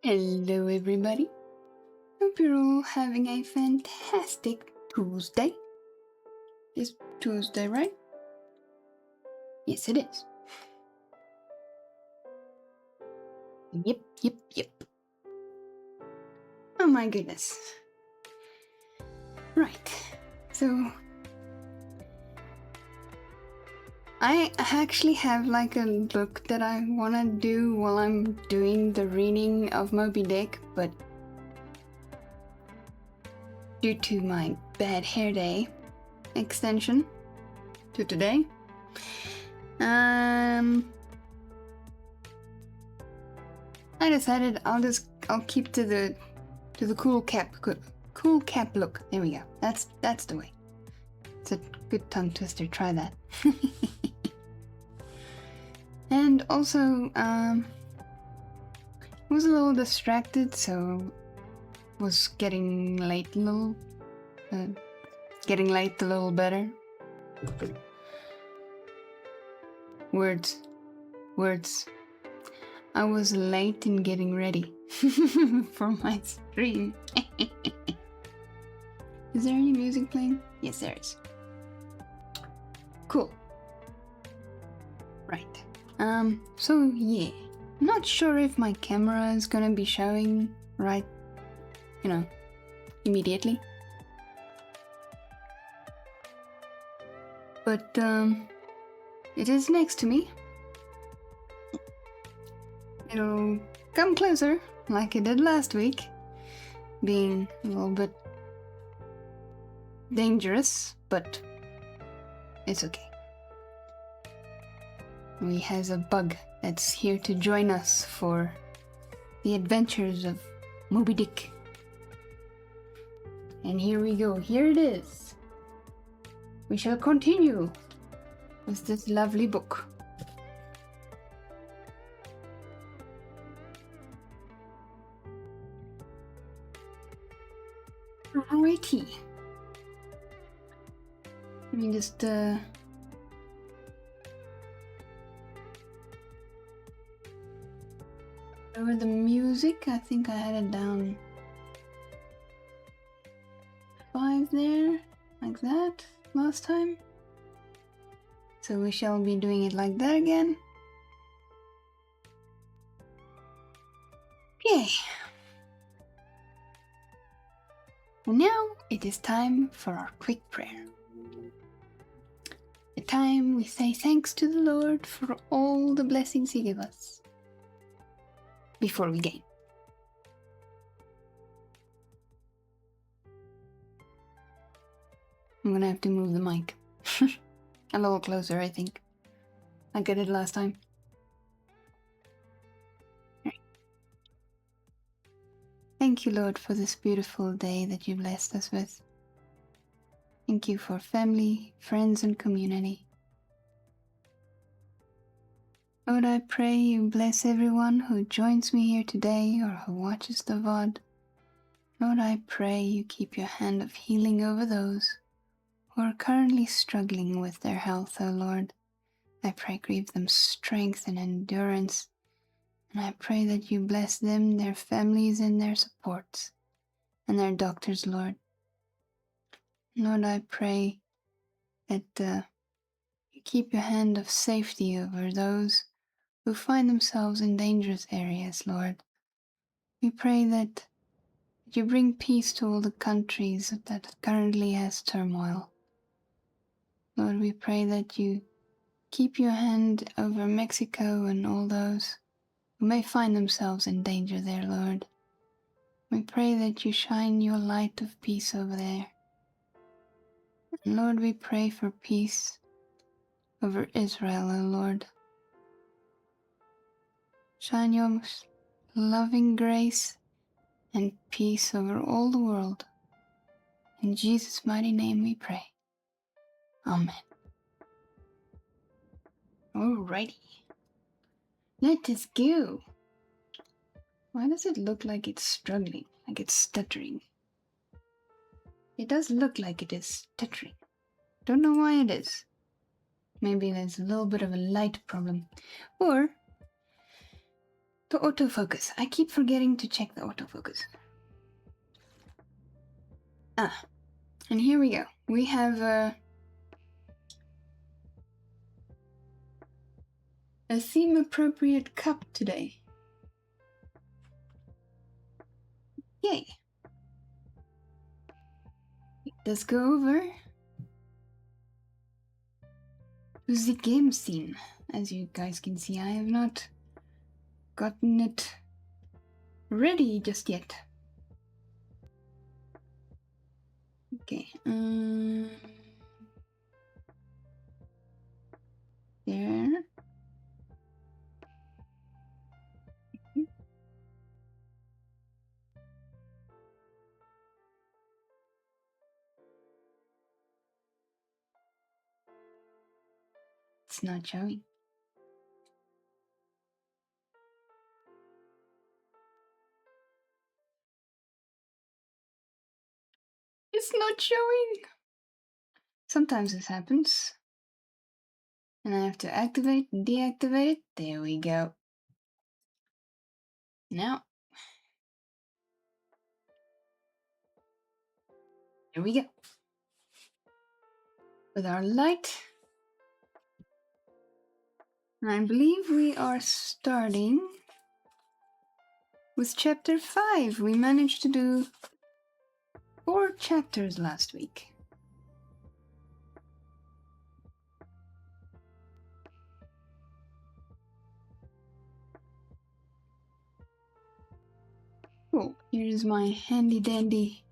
Hello, everybody. Hope you're all having a fantastic Tuesday. It's Tuesday, right? Yes, it is. Yep. Oh my goodness. Right. So, I actually have like a look that I want to do while I'm doing the reading of Moby Dick, but due to my bad hair day extension to today, I decided I'll keep to the cool cap look. There we go. That's the way. It's a good tongue twister. Try that. And also, was a little distracted, so was getting late a little. Getting late a little better. Words. I was late in getting ready for my stream. Is there any music playing? Yes, there is. Cool. Right. So yeah. I'm not sure if my camera is gonna be showing right, immediately. But, it is next to me. It'll come closer, like it did last week, being a little bit dangerous, but it's okay. We has a bug that's here to join us for the adventures of Moby Dick. And here we go, here it is. We shall continue with this lovely book. Alrighty. Let me just over the music. I think I had it down 5 there, like that last time. So we shall be doing it like that again. Okay. And now it is time for our quick prayer. The time we say thanks to the Lord for all the blessings He gave us before we game. I'm gonna have to move the mic a little closer, I think, like I did last time. Right. Thank you, Lord, for this beautiful day that you blessed us with. Thank you for family, friends, and community. Lord, I pray you bless everyone who joins me here today or who watches the VOD. Lord, I pray you keep your hand of healing over those who are currently struggling with their health, O Lord. I pray give them strength and endurance, and I pray that you bless them, their families, and their supports, and their doctors, Lord. Lord, I pray that you keep your hand of safety over those who find themselves in dangerous areas, Lord. We pray that you bring peace to all the countries that currently has turmoil. Lord, we pray that you keep your hand over Mexico and all those who may find themselves in danger there, Lord. We pray that you shine your light of peace over there. And Lord, we pray for peace over Israel, O Lord. Shine your loving grace and peace over all the world. In Jesus' mighty name we pray. Amen. Alrighty. Let us go. Why does it look like it's struggling, like it's stuttering? It does look like it is stuttering. Don't know why it is. Maybe there's a little bit of a light problem. Or The autofocus. I keep forgetting to check the autofocus. Ah, and here we go. We have a theme-appropriate cup today. Yay! Let's go over to the game scene. As you guys can see, I have not gotten it ready just yet. Okay, there. It's not showing. It's not showing! Sometimes this happens. And I have to activate and deactivate it. There we go. Now. Here we go. With our light. And I believe we are starting with chapter 5. We managed to do 4 chapters last week. Cool. Here's my handy dandy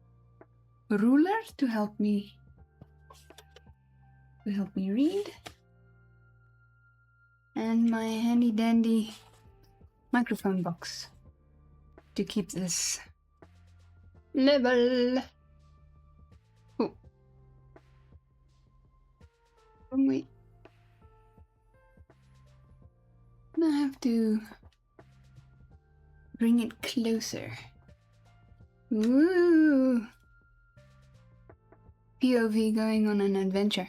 ruler to help me read. And my handy dandy microphone box to keep this level. Oh. Wrong way. I have to bring it closer. Woo! POV going on an adventure.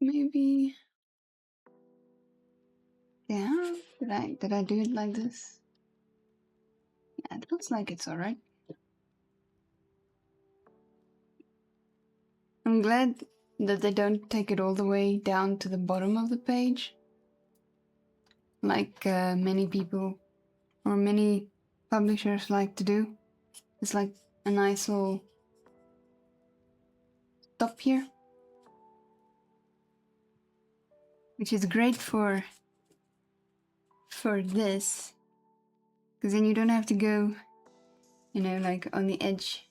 Maybe. Yeah. Did I do it like this? Yeah, it looks like it's alright. I'm glad that they don't take it all the way down to the bottom of the page, like many people or many publishers like to do. It's like a nice little stop here, which is great for this, because then you don't have to go, you know, like on the edge.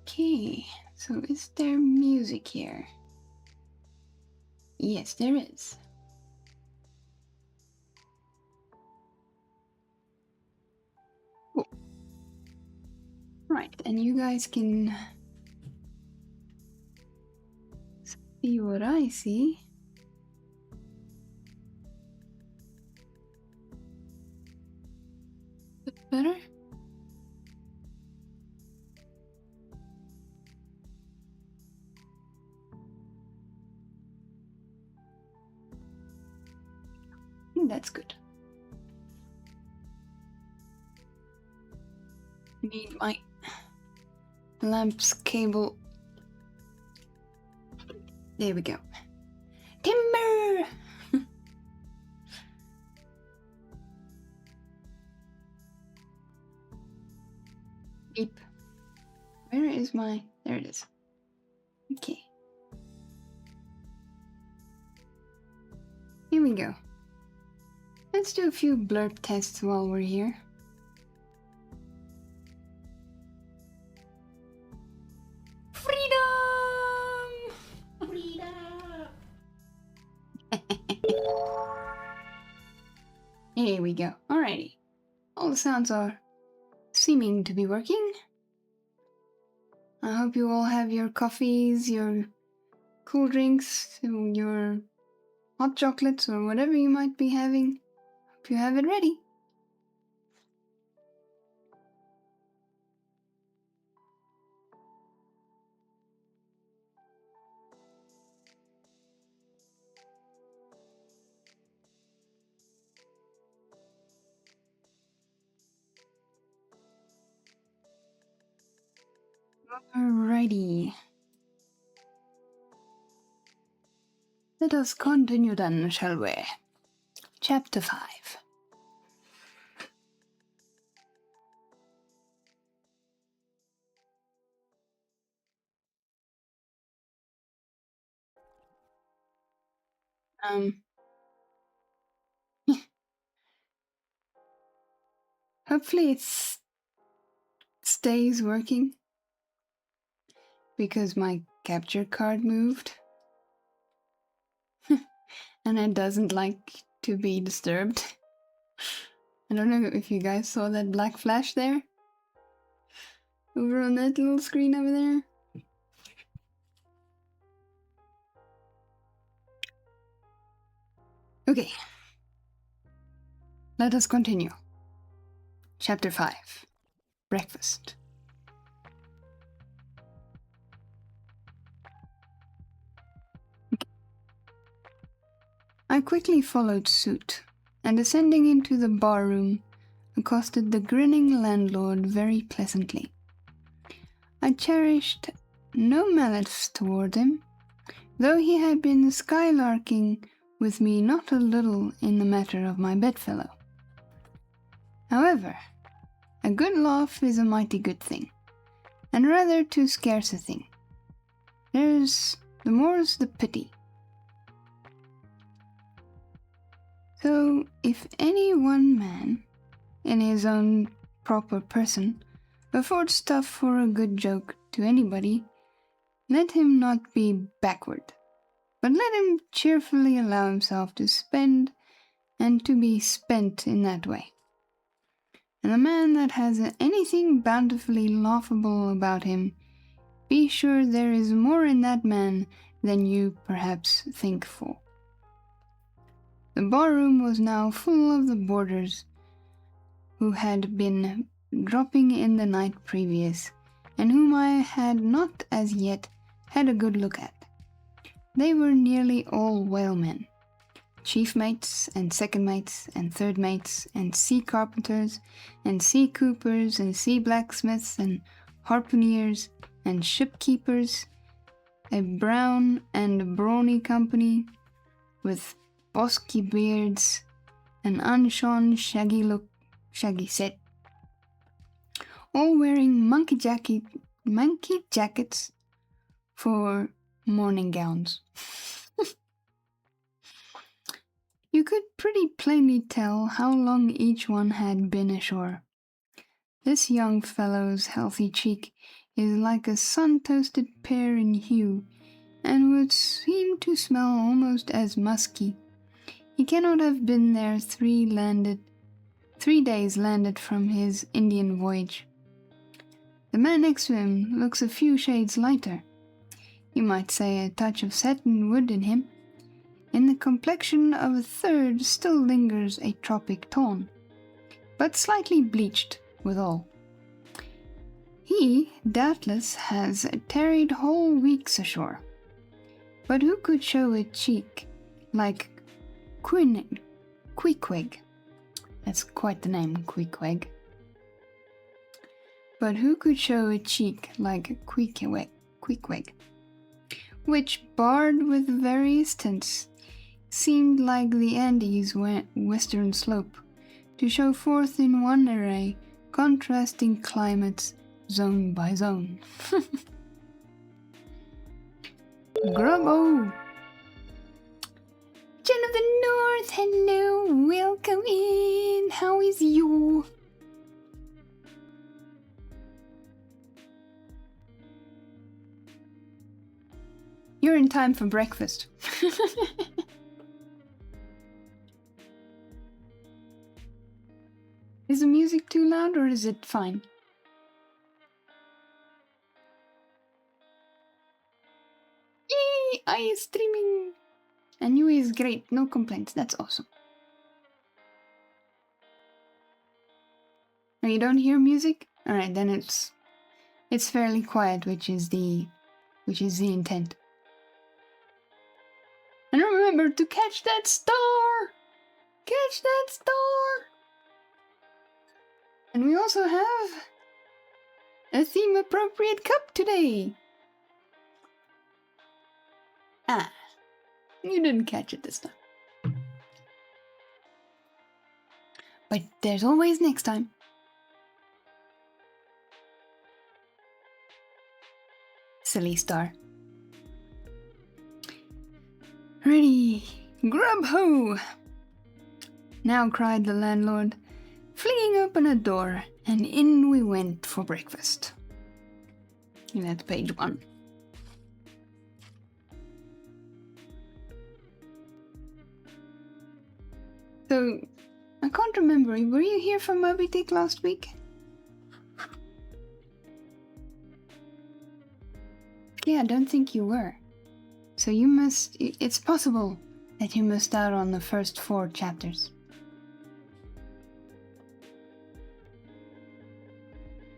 Okay, so is there music here? Yes, there is. Cool. Right, and you guys can see what I see. Bit better? That's good. Need my lamp's cable. There we go. Timber! Beep. Where is my... There it is. Okay. Here we go. Let's do a few blurb tests while we're here. Freedom! Freedom! Here we go. Alrighty. All the sounds are seeming to be working. I hope you all have your coffees, your cool drinks, your hot chocolates, or whatever you might be having. Hope you have it ready. Alrighty. Let us continue then, shall we? Chapter 5. Hopefully it stays working, because my capture card moved. And it doesn't like to be disturbed. I don't know if you guys saw that black flash there. Over on that little screen over there. Okay. Let us continue. Chapter 5. Breakfast. I quickly followed suit, and descending into the bar-room, accosted the grinning landlord very pleasantly. I cherished no malice toward him, though he had been skylarking with me not a little in the matter of my bedfellow. However, a good laugh is a mighty good thing, and rather too scarce a thing. The more's the pity. So, if any one man, in his own proper person, affords stuff for a good joke to anybody, let him not be backward, but let him cheerfully allow himself to spend and to be spent in that way. And a man that has anything bountifully laughable about him, be sure there is more in that man than you perhaps think for. The bar-room was now full of the boarders who had been dropping in the night previous, and whom I had not as yet had a good look at. They were nearly all whalemen, chief mates and second mates and third mates and sea carpenters and sea coopers and sea blacksmiths and harpooneers and shipkeepers, a brown and brawny company with bosky beards, an unshorn shaggy set, all wearing monkey jackets for morning gowns. You could pretty plainly tell how long each one had been ashore. This young fellow's healthy cheek is like a sun-toasted pear in hue, and would seem to smell almost as musky. He cannot have been there 3 days landed from his Indian voyage. The man next to him looks a few shades lighter. You might say a touch of satin wood in him. In the complexion of a third still lingers a tropic tone, but slightly bleached withal. He, doubtless, has tarried whole weeks ashore. But who could show a cheek like Queequeg? That's quite the name, Queequeg. But who could show a cheek like Queequeg, which, barred with various tints, seemed like the Andes' western slope, to show forth in one array contrasting climates, zone by zone. Grubbo! Jen of the North, hello, welcome in, how is you? You're in time for breakfast. Is the music too loud or is it fine? Yay! Streaming! Anyway, is great. No complaints. That's awesome. Oh, you don't hear music? Alright, then it's fairly quiet, which is the intent. And remember to catch that star! Catch that star! And we also have a theme appropriate cup today. Ah, you didn't catch it this time. But there's always next time. Silly star. Ready, grub ho! Now cried the landlord, flinging open a door, and in we went for breakfast. And that's page 1. So, I can't remember, were you here for Moby Dick last week? Yeah, I don't think you were. So it's possible that you missed out on the first 4 chapters.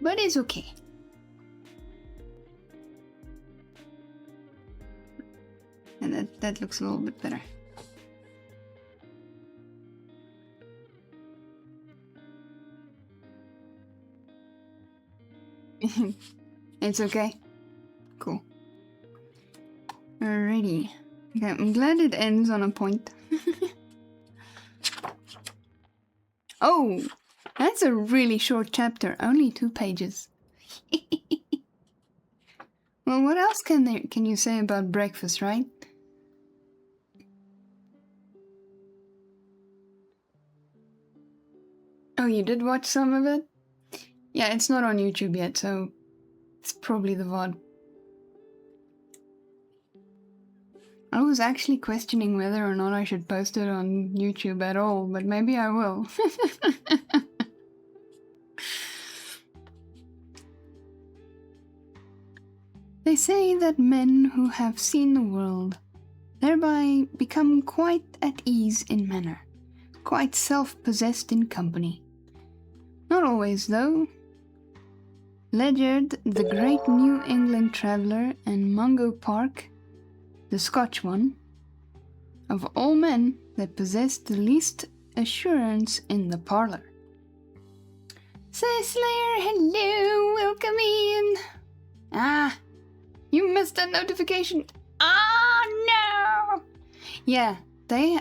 But it's okay. And that looks a little bit better. It's okay. Cool. Alrighty. Okay, I'm glad it ends on a point. Oh! That's a really short chapter. Only 2 pages. Well, what else can you say about breakfast, right? Oh, you did watch some of it? Yeah, it's not on YouTube yet, so it's probably the VOD. I was actually questioning whether or not I should post it on YouTube at all, but maybe I will. They say that men who have seen the world thereby become quite at ease in manner, quite self-possessed in company. Not always, though. Ledyard, the great New England traveller, and Mungo Park, the Scotch one, of all men that possessed the least assurance in the parlour. Say Slayer, hello, welcome in. Ah, you missed that notification. Ah, no. Yeah, they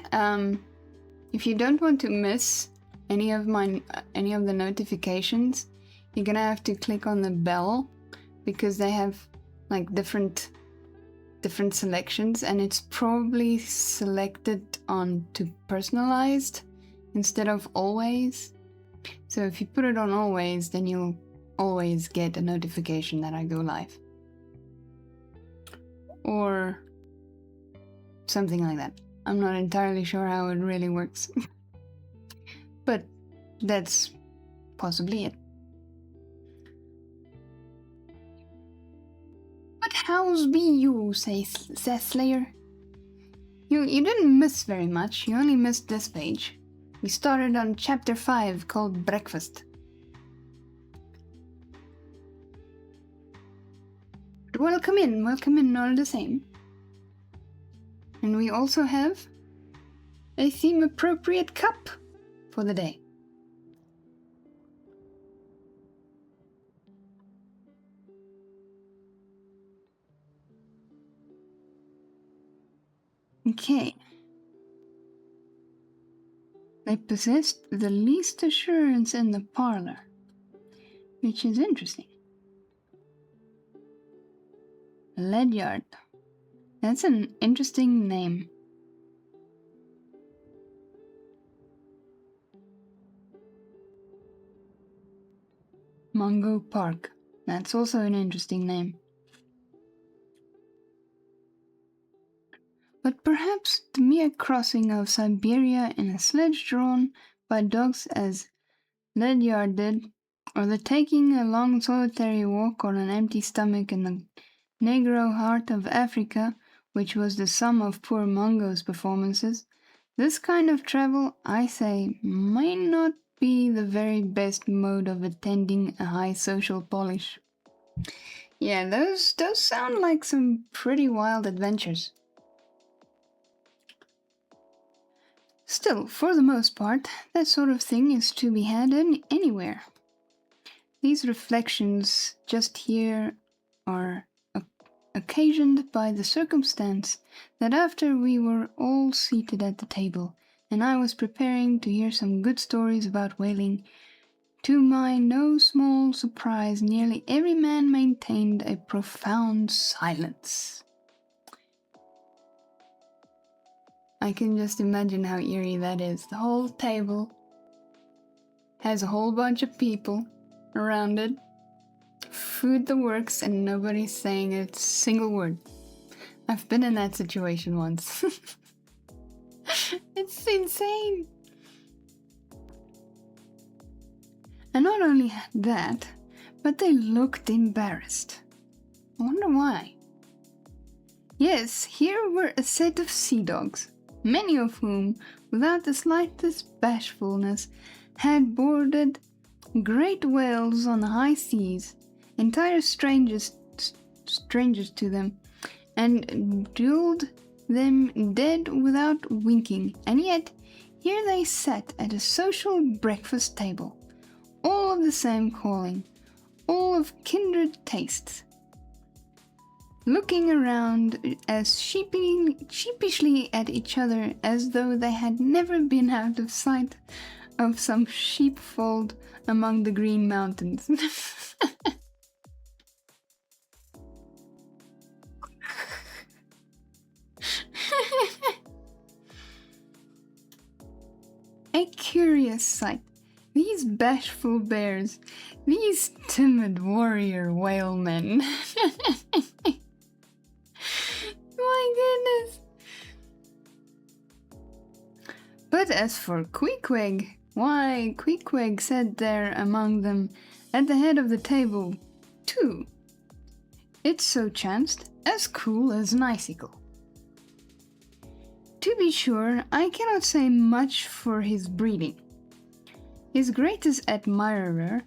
if you don't want to miss any of the notifications, you're gonna have to click on the bell, because they have like different selections, and it's probably selected on to personalized instead of always. So if you put it on always, then you'll always get a notification that I go live. Or something like that. I'm not entirely sure how it really works. But that's possibly it. But how's be you, says Slayer? You didn't miss very much, you only missed this page. We started on chapter 5 called Breakfast. But welcome in all the same. And we also have a theme appropriate cup for the day. Okay. They possessed the least assurance in the parlor, which is interesting. Ledyard. That's an interesting name. Mungo Park. That's also an interesting name. But perhaps the mere crossing of Siberia in a sledge drawn by dogs as Ledyard did, or the taking a long solitary walk on an empty stomach in the negro heart of Africa, which was the sum of poor Mungo's performances, this kind of travel, I say, may not be the very best mode of attending a high social polish. Yeah, those sound like some pretty wild adventures. Still, for the most part, that sort of thing is to be had anywhere. These reflections just here are occasioned by the circumstance that after we were all seated at the table, and I was preparing to hear some good stories about whaling, to my no small surprise, nearly every man maintained a profound silence. I can just imagine how eerie that is. The whole table has a whole bunch of people around it, food the works, and nobody's saying a single word. I've been in that situation once. It's insane. And not only that, but they looked embarrassed. I wonder why. Yes, here were a set of sea dogs, many of whom, without the slightest bashfulness, had boarded great whales on the high seas, entire strangers to them, and duelled them dead without winking, and yet here they sat at a social breakfast table, all of the same calling, all of kindred tastes, looking around as sheepishly at each other as though they had never been out of sight of some sheepfold among the Green Mountains. A curious sight. These bashful bears, these timid warrior whalemen. My goodness. But as for Queequeg, why, Queequeg sat there among them at the head of the table, too. It so chanced, as cool as an icicle. To be sure, I cannot say much for his breeding. His greatest admirer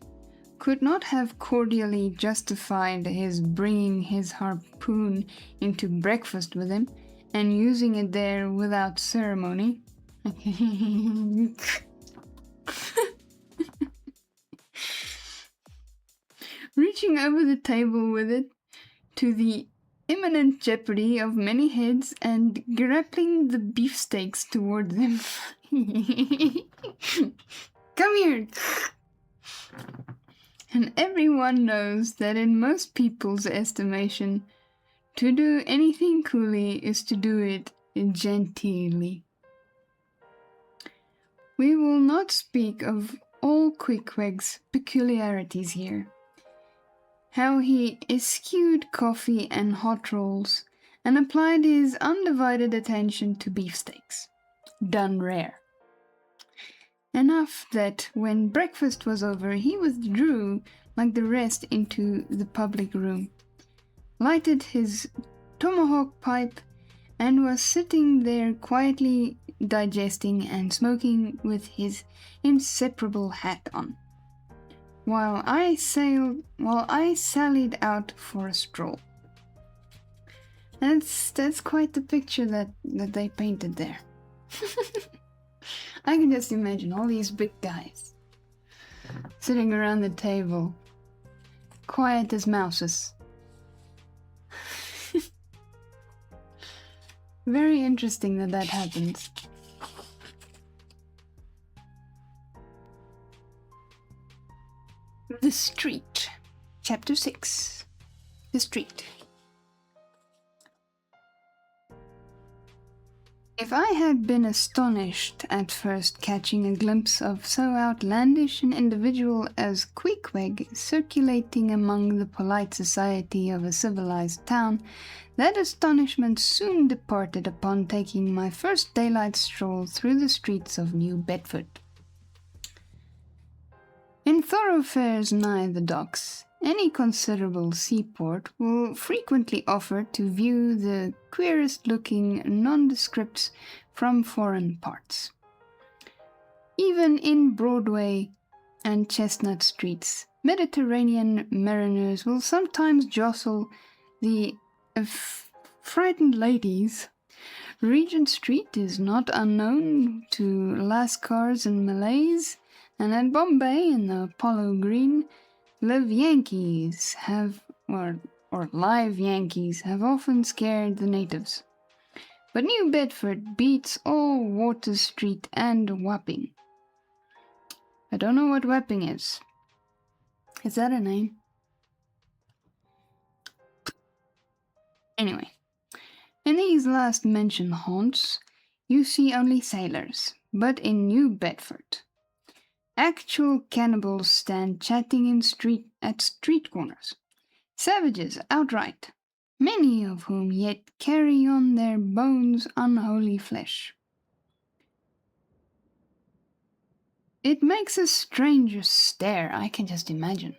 could not have cordially justified his bringing his harpoon into breakfast with him and using it there without ceremony. Reaching over the table with it, to the imminent jeopardy of many heads, and grappling the beefsteaks toward them. Come here! And everyone knows that in most people's estimation, to do anything coolly is to do it genteelly. We will not speak of all Queequeg's peculiarities here. How he eschewed coffee and hot rolls, and applied his undivided attention to beefsteaks, done rare. Enough that when breakfast was over, he withdrew like the rest into the public room, lighted his tomahawk pipe, and was sitting there quietly digesting and smoking with his inseparable hat on, while I sallied out for a stroll. That's quite the picture that they painted there. I can just imagine all these big guys sitting around the table, quiet as mouses. Very interesting that happens. The Street. Chapter 6. The Street. If I had been astonished at first catching a glimpse of so outlandish an individual as Queequeg circulating among the polite society of a civilized town, that astonishment soon departed upon taking my first daylight stroll through the streets of New Bedford. In thoroughfares nigh the docks, Any considerable seaport will frequently offer to view the queerest-looking nondescripts from foreign parts. Even in Broadway and Chestnut Streets, Mediterranean mariners will sometimes jostle the frightened ladies. Regent Street is not unknown to Lascars and Malays, and at Bombay in the Apollo Green, live Yankees often scared the natives. But New Bedford beats all Water Street and Wapping. I don't know what Wapping is. Is that a name? Anyway, in these last mentioned haunts, you see only sailors, but in New Bedford, actual cannibals stand chatting at street corners. Savages outright, many of whom yet carry on their bones unholy flesh. It makes a stranger stare, I can just imagine.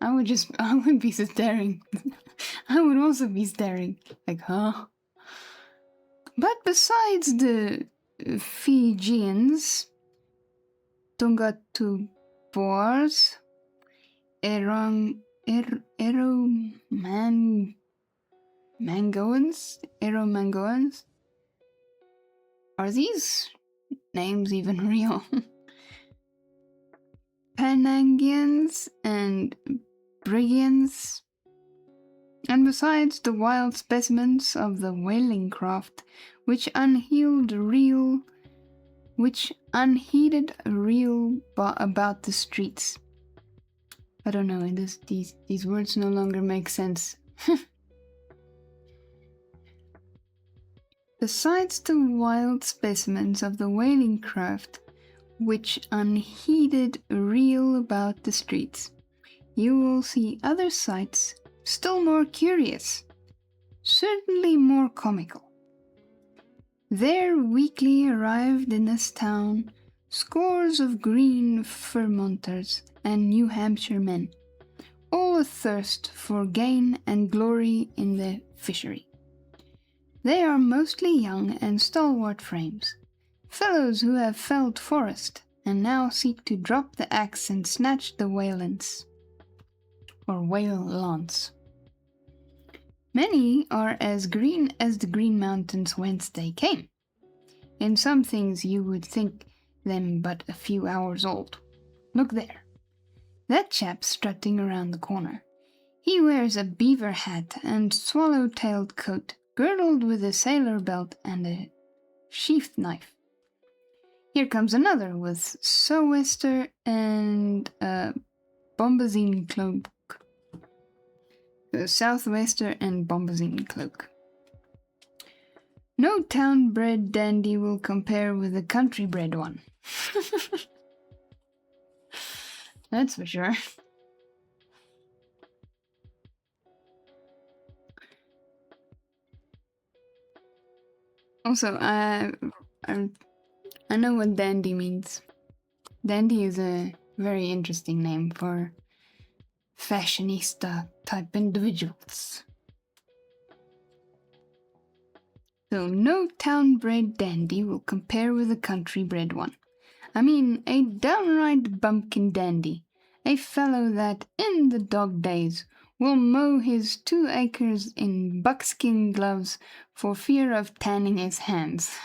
I would be staring. I would also be staring, like, huh? But besides the Fijians, Tungatuboars, Eromangoans, are these names even real? Penangians and Brigands, and besides the wild specimens of the whaling craft, which unheeded reel about the streets. I don't know, these words no longer make sense. Besides the wild specimens of the whaling craft, which unheeded reel about the streets, you will see other sights still more curious, certainly more comical. There weekly arrived in this town scores of green Vermonters and New Hampshire men, all athirst for gain and glory in the fishery. They are mostly young and stalwart frames, fellows who have felled forest and now seek to drop the axe and snatch the whale-lance. Many are as green as the Green Mountains whence they came. In some things you would think them but a few hours old. Look there. That chap strutting around the corner. He wears a beaver hat and swallow-tailed coat, girdled with a sailor belt and a sheath knife. Here comes another with sou'wester and a bombazine cloak. A southwester and bombazine cloak. No town-bred dandy will compare with the country-bred one. That's for sure. Also, I know what dandy means. Dandy is a very interesting name for fashionista type individuals. So no town-bred dandy will compare with a country-bred one. I mean, a downright bumpkin dandy, a fellow that, in the dog days, will mow his 2 acres in buckskin gloves for fear of tanning his hands.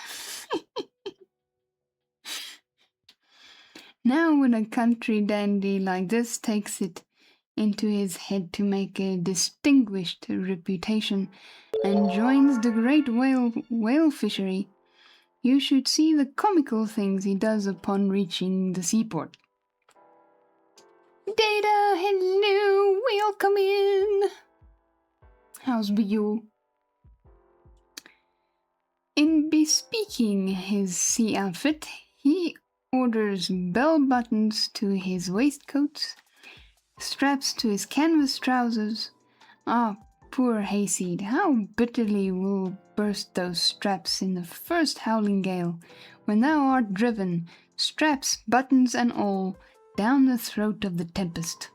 Now when a country dandy like this takes it into his head to make a distinguished reputation and joins the great whale fishery, you should see the comical things he does upon reaching the seaport. Data, hello, welcome in. How's you? In bespeaking his sea outfit, he orders bell buttons to his waistcoats, straps to his canvas trousers. Ah, poor hayseed, how bitterly will burst those straps in the first howling gale, when thou art driven, straps, buttons, and all, down the throat of the tempest.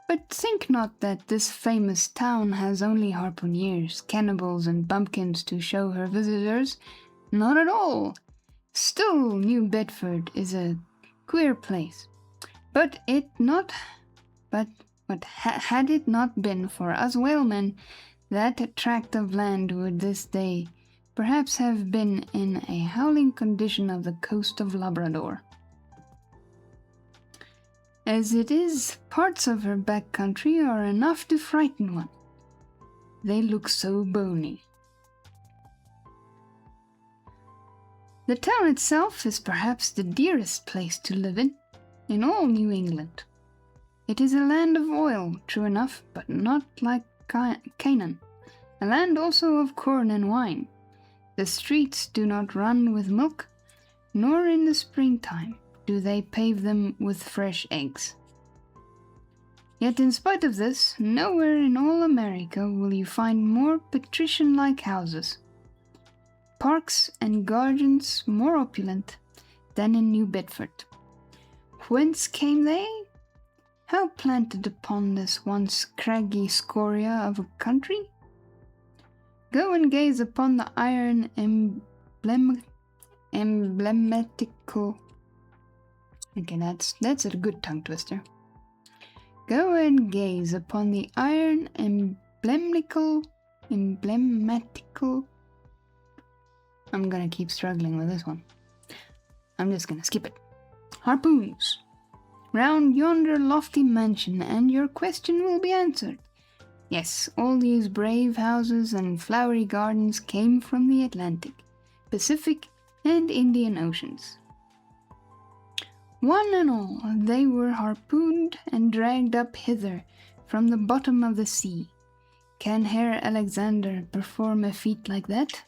But think not that this famous town has only harpooneers, cannibals, and bumpkins to show her visitors. Not at all. Still, New Bedford is a queer place. But had it not been for us whalemen, that tract of land would this day perhaps have been in a howling condition of the coast of Labrador. As it is, parts of her back country are enough to frighten one. They look so bony. The town itself is perhaps the dearest place to live in all New England. It is a land of oil, true enough, but not like Canaan, a land also of corn and wine. The streets do not run with milk, nor in the springtime do they pave them with fresh eggs. Yet in spite of this, nowhere in all America will you find more patrician-like houses, parks and gardens more opulent than in New Bedford. Whence came they? How planted upon this once craggy scoria of a country? Go and gaze upon the iron emblematical. Okay, that's a good tongue twister. Go and gaze upon the iron emblematical. I'm gonna keep struggling with this one. I'm just gonna skip it. Harpoons round yonder lofty mansion, and your question will be answered. Yes, all these brave houses and flowery gardens came from the Atlantic, Pacific, and Indian Oceans. One and all, they were harpooned and dragged up hither from the bottom of the sea. Can Herr Alexander perform a feat like that?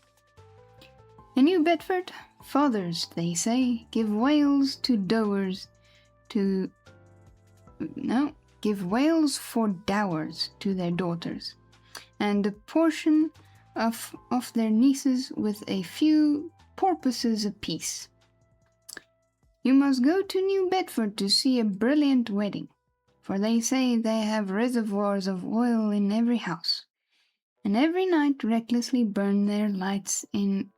In New Bedford, fathers, they say, give whales for dowers to their daughters, and a portion of their nieces with a few porpoises apiece. You must go to New Bedford to see a brilliant wedding, for they say they have reservoirs of oil in every house, and every night recklessly burn their lights in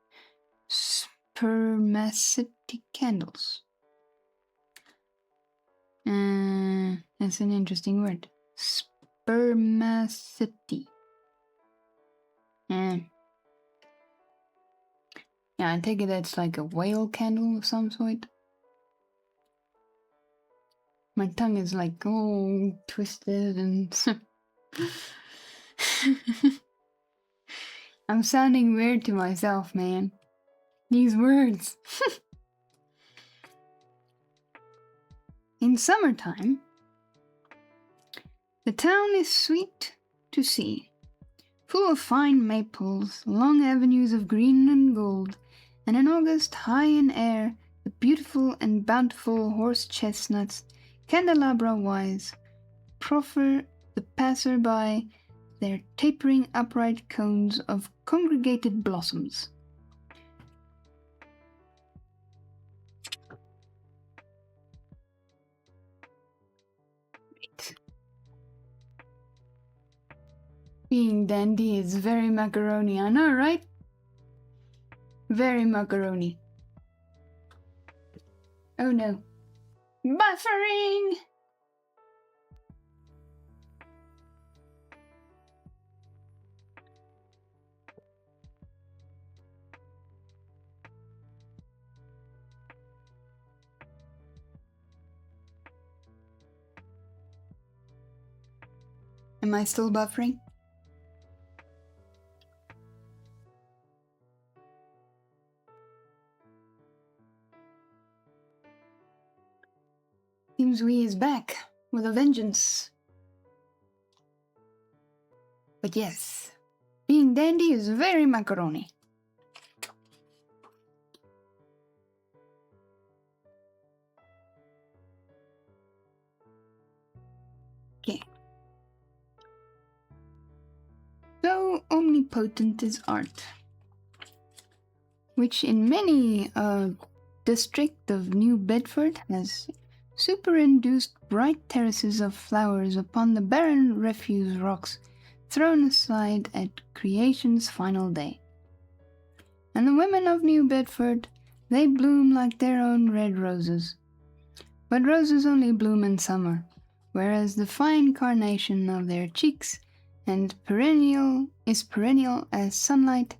spermaceti candles. That's an interesting word. Spermaceti. Yeah, I take it that's like a whale candle of some sort. My tongue is like all twisted and I'm sounding weird to myself, man. These words. In summertime, the town is sweet to see, full of fine maples, long avenues of green and gold, and in August, high in air, the beautiful and bountiful horse chestnuts, candelabra-wise, proffer the passer-by their tapering upright cones of congregated blossoms. Being dandy is very macaroni, I know, right? Very macaroni. Oh no. Buffering! Am I still buffering? Seems we is back with a vengeance. But yes, being dandy is very macaroni. Okay. So omnipotent is art, which in many district of New Bedford has superinduced bright terraces of flowers upon the barren refuse rocks thrown aside at creation's final day. And the women of New Bedford, they bloom like their own red roses. But roses only bloom in summer, whereas the fine carnation of their cheeks is perennial as sunlight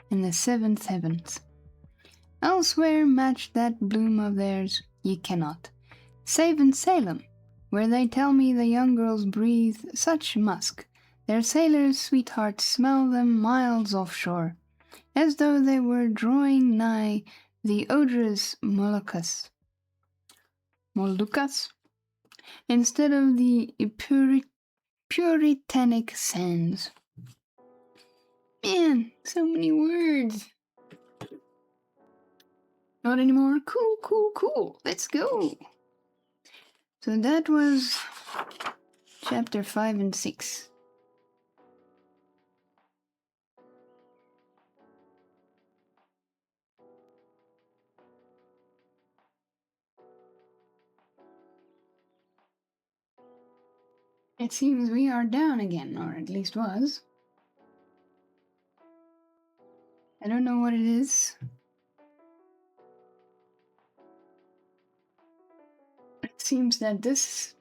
in the seventh heavens. Elsewhere match that bloom of theirs ye cannot, save in Salem, where they tell me the young girls breathe such musk, their sailors' sweethearts smell them miles offshore, as though they were drawing nigh the odorous Moluccas, instead of the puritanic sands. Man, so many words. Not anymore. Cool. Let's go. So that was chapter 5 and 6. It seems we are down again, or at least was. I don't know what it is. It seems that this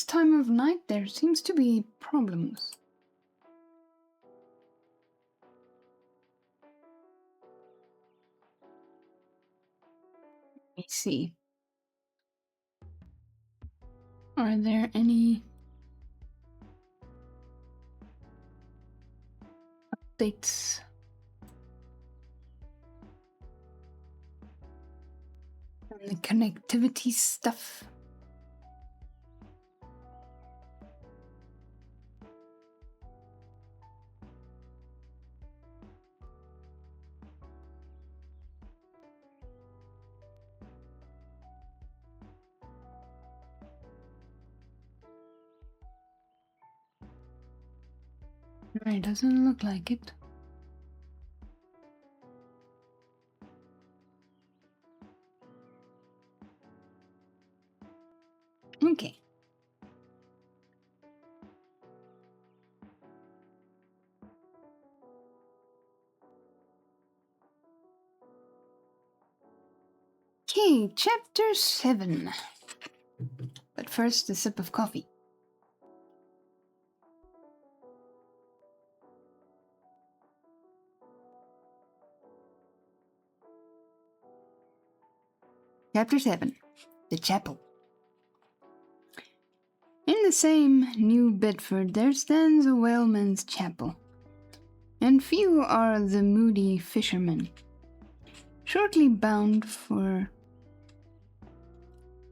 time of night there seems to be problems. Let me see. Are there any updates? And the connectivity stuff. It doesn't look like it. Okay. Okay, chapter 7. But first, a sip of coffee. Chapter 7. The Chapel. In the same New Bedford there stands a whaleman's chapel, and few are the moody fishermen, shortly bound for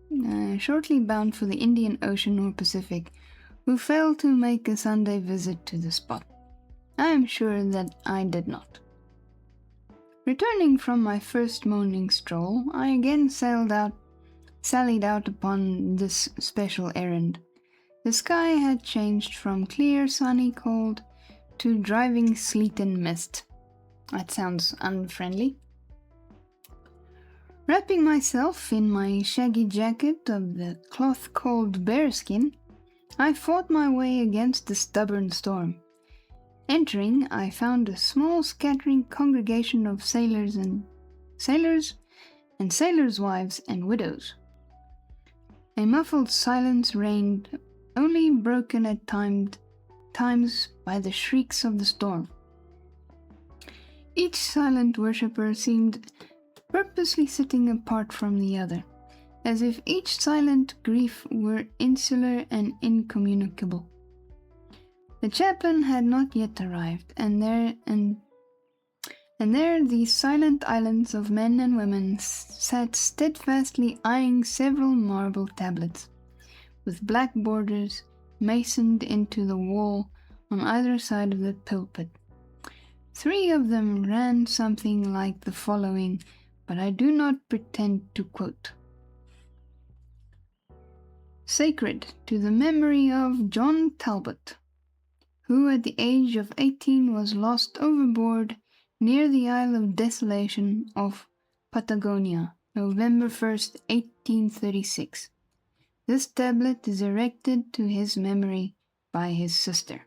the Indian Ocean or Pacific, who fail to make a Sunday visit to the spot. I am sure that I did not. Returning from my first morning stroll, I again sallied out upon this special errand. The sky had changed from clear sunny cold to driving sleet and mist. That sounds unfriendly. Wrapping myself in my shaggy jacket of the cloth-called bearskin, I fought my way against the stubborn storm. Entering, I found a small scattering congregation of sailors and sailors' wives and widows. A muffled silence reigned, only broken at times by the shrieks of the storm. Each silent worshipper seemed purposely sitting apart from the other, as if each silent grief were insular and incommunicable. The chaplain had not yet arrived, and there these silent islands of men and women sat steadfastly eyeing several marble tablets, with black borders masoned into the wall on either side of the pulpit. 3 of them ran something like the following, but I do not pretend to quote. Sacred to the memory of John Talbot, who at the age of 18 was lost overboard near the Isle of Desolation of Patagonia, November 1st, 1836. This tablet is erected to his memory by his sister.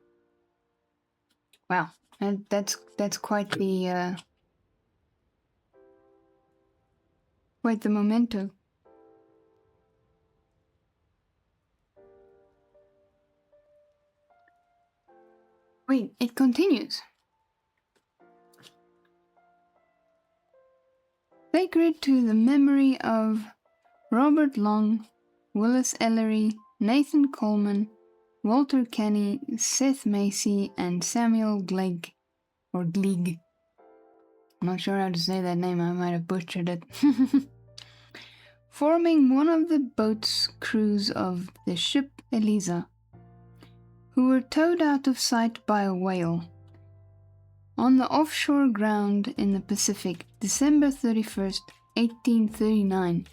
Wow, and that's quite the memento. Wait, it continues. Sacred to the memory of Robert Long, Willis Ellery, Nathan Coleman, Walter Kenny, Seth Macy, and Samuel Glegg, or Gleig. I'm not sure how to say that name, I might have butchered it. Forming one of the boat's crews of the ship Eliza, who were towed out of sight by a whale on the offshore ground in the Pacific, December 31st, 1839.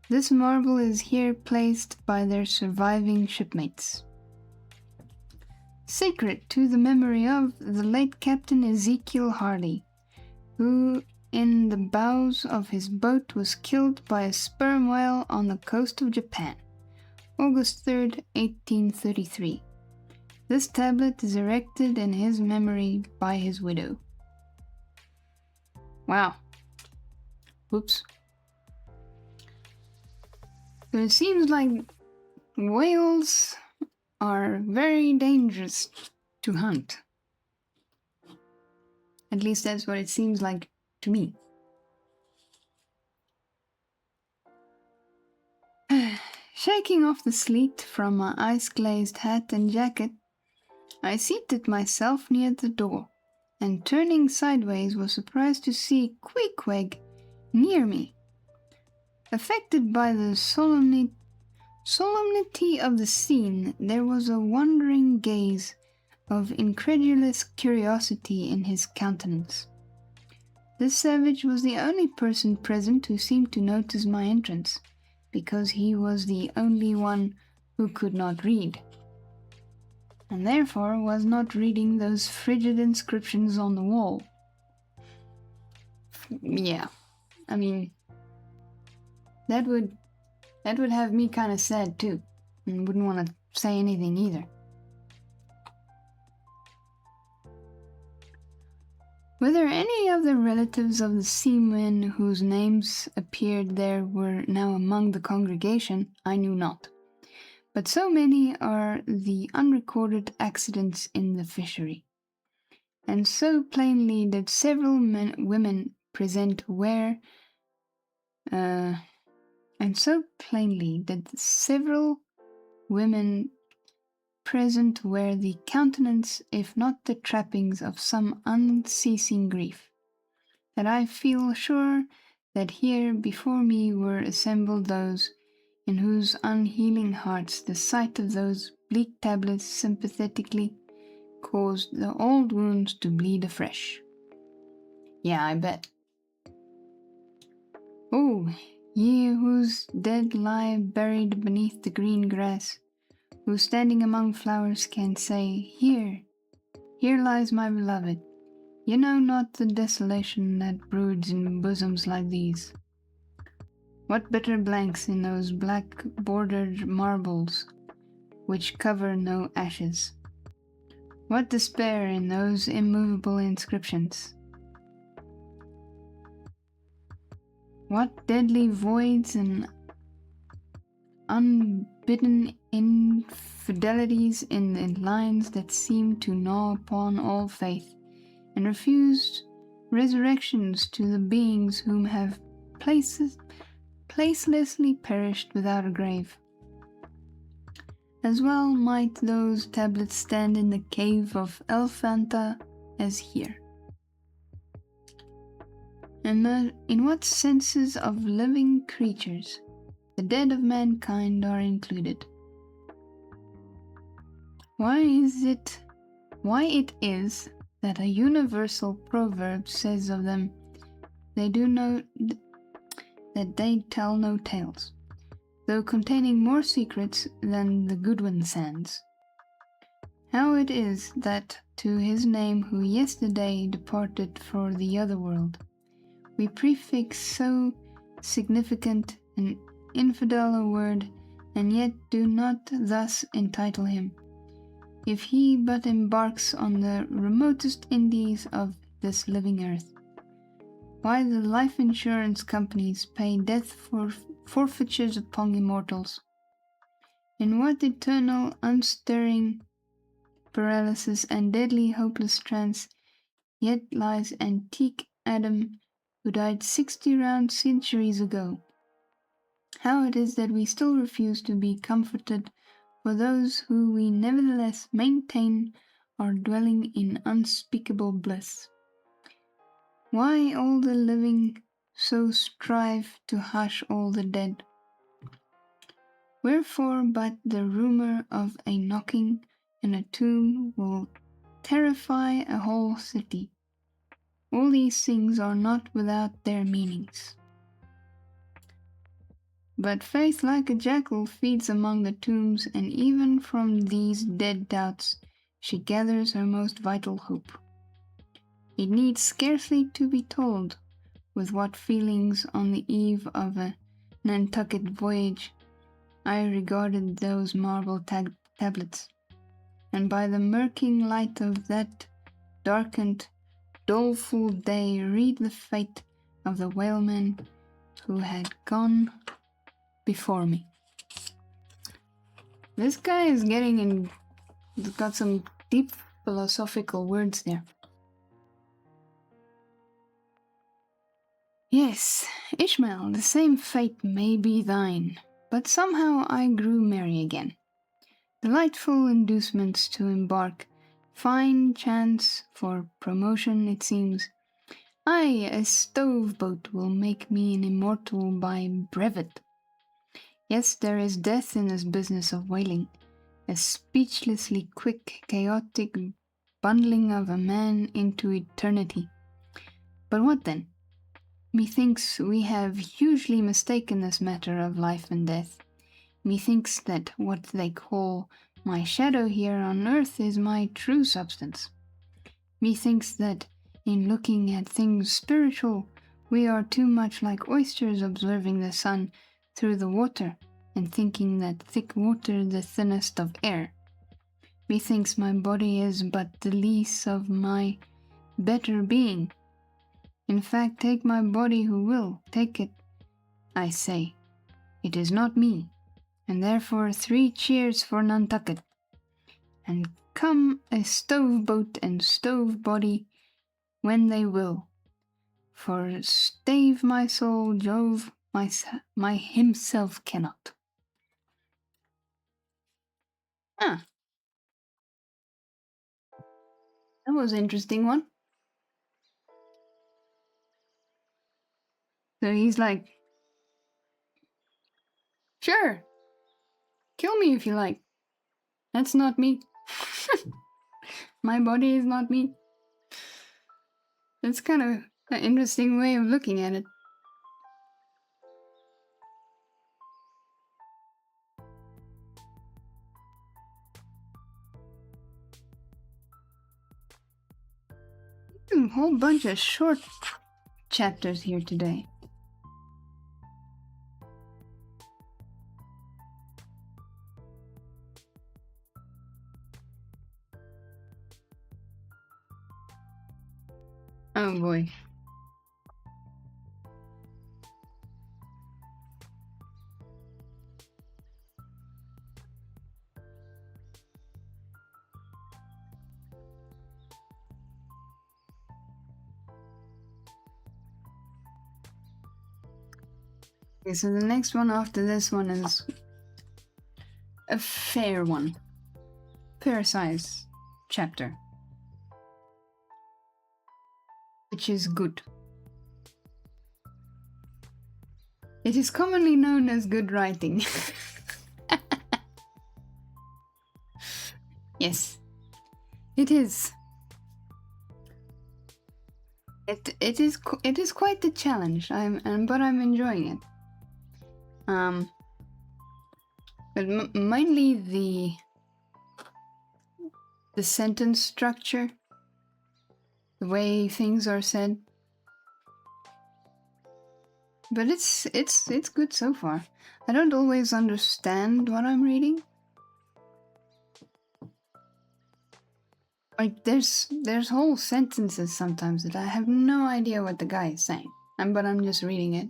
This marble is here placed by their surviving shipmates. Sacred to the memory of the late Captain Ezekiel Hardy, who in the bows of his boat was killed by a sperm whale on the coast of Japan, August 3rd, 1833. This tablet is erected in his memory by his widow. Wow. Oops. So it seems like whales are very dangerous to hunt. At least that's what it seems like to me. Shaking off the sleet from my ice-glazed hat and jacket, I seated myself near the door, and turning sideways was surprised to see Queequeg near me. Affected by the solemnity of the scene, there was a wondering gaze of incredulous curiosity in his countenance. This savage was the only person present who seemed to notice my entrance, because he was the only one who could not read, and therefore was not reading those frigid inscriptions on the wall. Yeah, I mean, that would have me kind of sad too, and wouldn't want to say anything either. Whether any of the relatives of the seamen whose names appeared there were now among the congregation, I knew not. But so many are the unrecorded accidents in the fishery, and so plainly did several women present where the countenance, if not the trappings of some unceasing grief, that I feel sure that here before me were assembled those in whose unhealing hearts the sight of those bleak tablets sympathetically caused the old wounds to bleed afresh. Yeah, I bet. Oh, ye whose dead lie buried beneath the green grass, who standing among flowers can say, Here lies my beloved. Ye know not the desolation that broods in bosoms like these. What bitter blanks in those black-bordered marbles, which cover no ashes. What despair in those immovable inscriptions. What deadly voids and unbidden infidelities in the lines that seem to gnaw upon all faith, and refuse resurrections to the beings whom have placelessly perished without a grave. As well might those tablets stand in the cave of Elephanta as here. And in what senses of living creatures the dead of mankind are included. Why it is that a universal proverb says of them, that they tell no tales, though containing more secrets than the Goodwin Sands. How it is that to his name who yesterday departed for the other world, we prefix so significant an infidel a word, and yet do not thus entitle him, if he but embarks on the remotest Indies of this living earth. Why the life insurance companies pay death for forfeitures upon immortals. In what eternal, unstirring paralysis and deadly hopeless trance yet lies antique Adam, who died 60 round centuries ago. How it is that we still refuse to be comforted for those who we nevertheless maintain are dwelling in unspeakable bliss. Why all the living so strive to hush all the dead? Wherefore but the rumour of a knocking in a tomb will terrify a whole city. All these things are not without their meanings. But faith like a jackal feeds among the tombs, and even from these dead doubts she gathers her most vital hope. It needs scarcely to be told with what feelings on the eve of a Nantucket voyage I regarded those marble tablets, and by the murking light of that darkened, doleful day read the fate of the whalemen who had gone before me. This guy is got some deep philosophical words there. Yes, Ishmael, the same fate may be thine, but somehow I grew merry again. Delightful inducements to embark, fine chance for promotion, it seems. Aye, a stove-boat will make me an immortal by brevet. Yes, there is death in this business of whaling, a speechlessly quick, chaotic bundling of a man into eternity. But what then? Methinks we have hugely mistaken this matter of life and death. Methinks that what they call my shadow here on earth is my true substance. Methinks that in looking at things spiritual, we are too much like oysters observing the sun through the water, and thinking that thick water the thinnest of air. Methinks my body is but the lease of my better being. In fact, take my body who will, take it, I say. It is not me, and therefore 3 cheers for Nantucket. And come a stove-boat and stove-body when they will. For stave my soul, Jove, my himself cannot. Ah, that was an interesting one. So he's like, sure, kill me if you like. That's not me. My body is not me. That's kind of an interesting way of looking at it. A whole bunch of short chapters here today. Oh boy. Okay, so the next one after this one is a fair one. Fair size chapter. Which is good. It is commonly known as good writing. Yes, it is. It is quite the challenge. But I'm enjoying it. But mainly the sentence structure, the way things are said. But it's good so far. I don't always understand what I'm reading. Like there's whole sentences sometimes that I have no idea what the guy is saying. But I'm just reading it.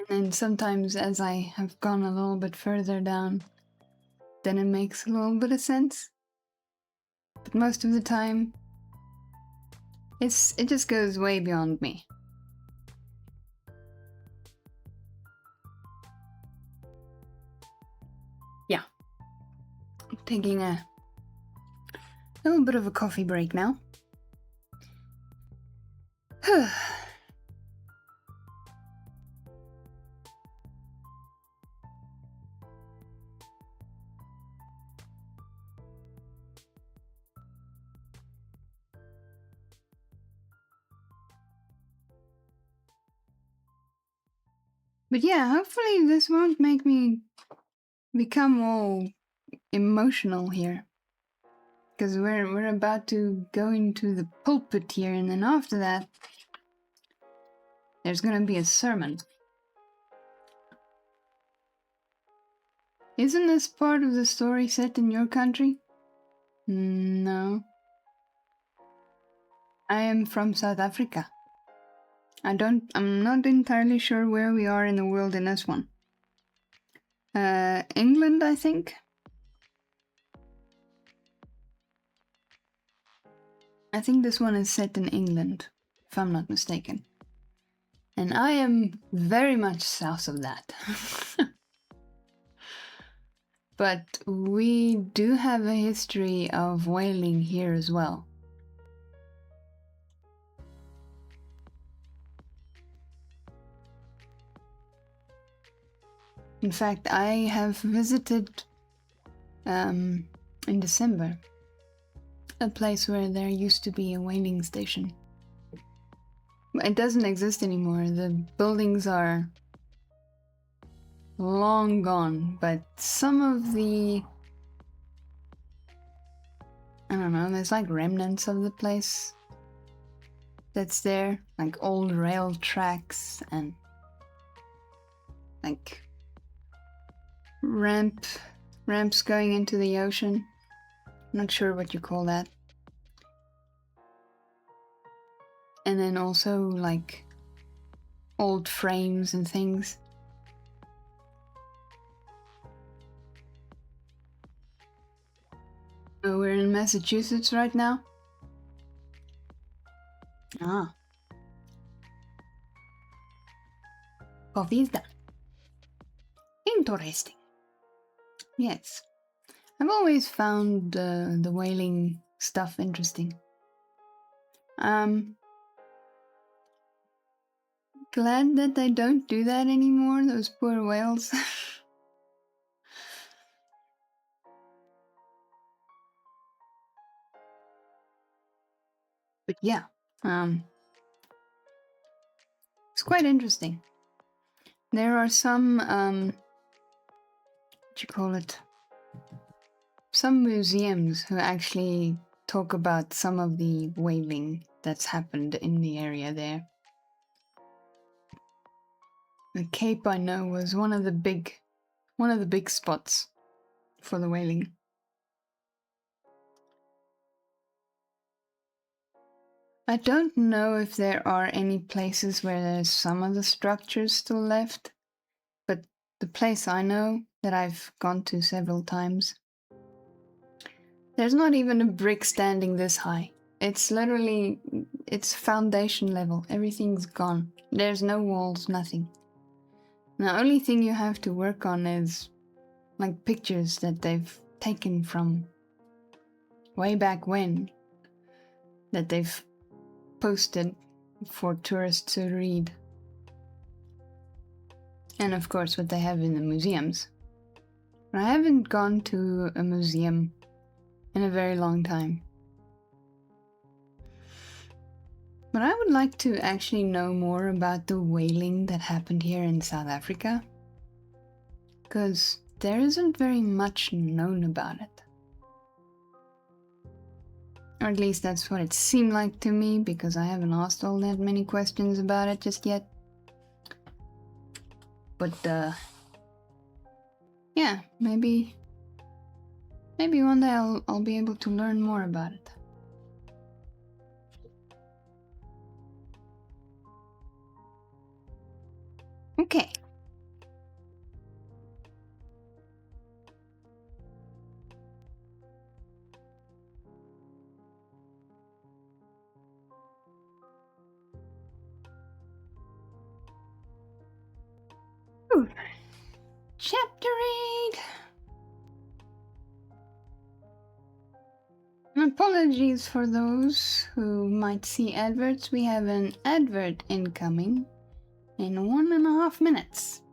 And sometimes as I have gone a little bit further down, then it makes a little bit of sense. But most of the time, it just goes way beyond me. Yeah. I'm taking a little bit of a coffee break now. But yeah, hopefully this won't make me become all emotional here. Because we're about to go into the pulpit here, and then after that, there's gonna be a sermon. Isn't this part of the story set in your country? No. I am from South Africa. I'm not entirely sure where we are in the world in this one. England, I think? I think this one is set in England, if I'm not mistaken. And I am very much south of that. But we do have a history of whaling here as well. In fact, I have visited in December a place where there used to be a whaling station. It doesn't exist anymore. The buildings are long gone, but some of the, I don't know, there's like remnants of the place that's there, like old rail tracks and like ramps going into the ocean. I'm not sure what you call that. And then also like old frames and things. Oh, we're in Massachusetts right now? Ah. Coffee is done. Interesting. Yes. I've always found the whaling stuff interesting. Glad that they don't do that anymore, those poor whales. But yeah, it's quite interesting. There are some, what you call it? Some museums who actually talk about some of the whaling that's happened in the area there. The Cape, I know, was one of the big spots for the whaling. I don't know if there are any places where there's some of the structures still left, but the place I know that I've gone to several times, there's not even a brick standing this high. It's literally, it's foundation level. Everything's gone. There's no walls, nothing. The only thing you have to work on is like pictures that they've taken from way back when that they've posted for tourists to read. And of course what they have in the museums. But I haven't gone to a museum in a very long time. But I would like to actually know more about the whaling that happened here in South Africa, because there isn't very much known about it. Or at least that's what it seemed like to me, because I haven't asked all that many questions about it just yet. But, yeah, maybe one day I'll be able to learn more about it. Okay. Ooh. Chapter 8. Apologies for those who might see adverts. We have an advert incoming in 1.5 minutes.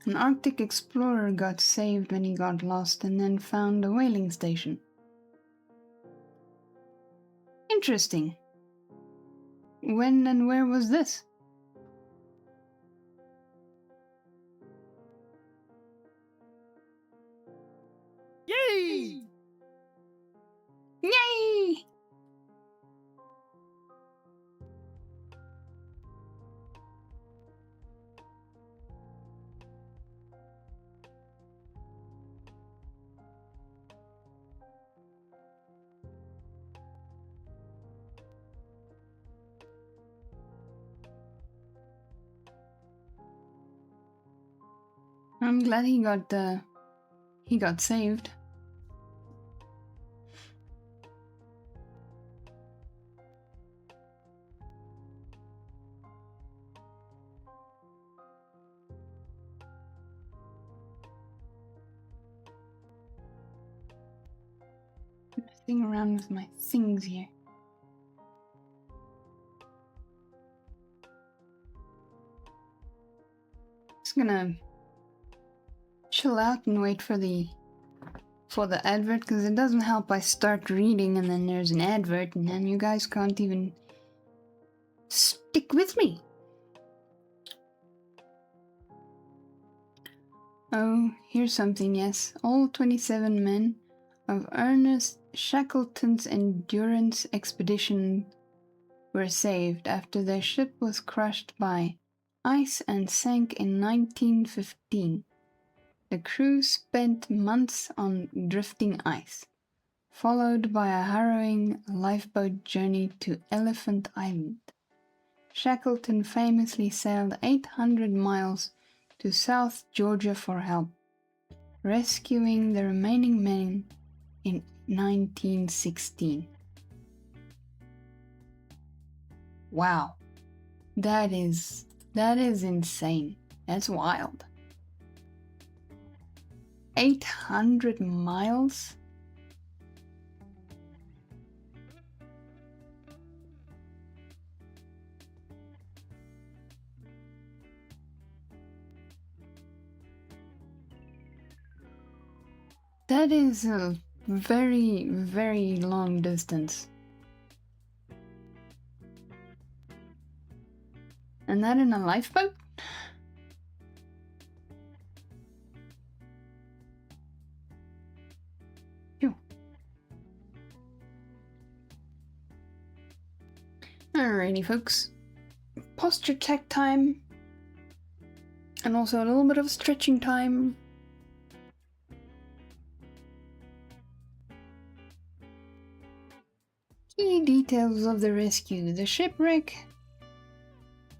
An Arctic explorer got saved when he got lost and then found a whaling station. Interesting. When and where was this? Yay! Yay! I'm glad he got saved. Messing around with my things here. Just gonna chill out and wait for the advert, because it doesn't help I start reading and then there's an advert and then you guys can't even stick with me. Oh, here's something, yes. All 27 men of Ernest Shackleton's Endurance expedition were saved after their ship was crushed by ice and sank in 1915. The crew spent months on drifting ice, followed by a harrowing lifeboat journey to Elephant Island. Shackleton famously sailed 800 miles to South Georgia for help, rescuing the remaining men in 1916. Wow, that is insane. That's wild. 800 miles? That is a very, very long distance. And that in a lifeboat? Phew. Alrighty, folks. Posture check time. And also a little bit of stretching time. Key details of the rescue. The shipwreck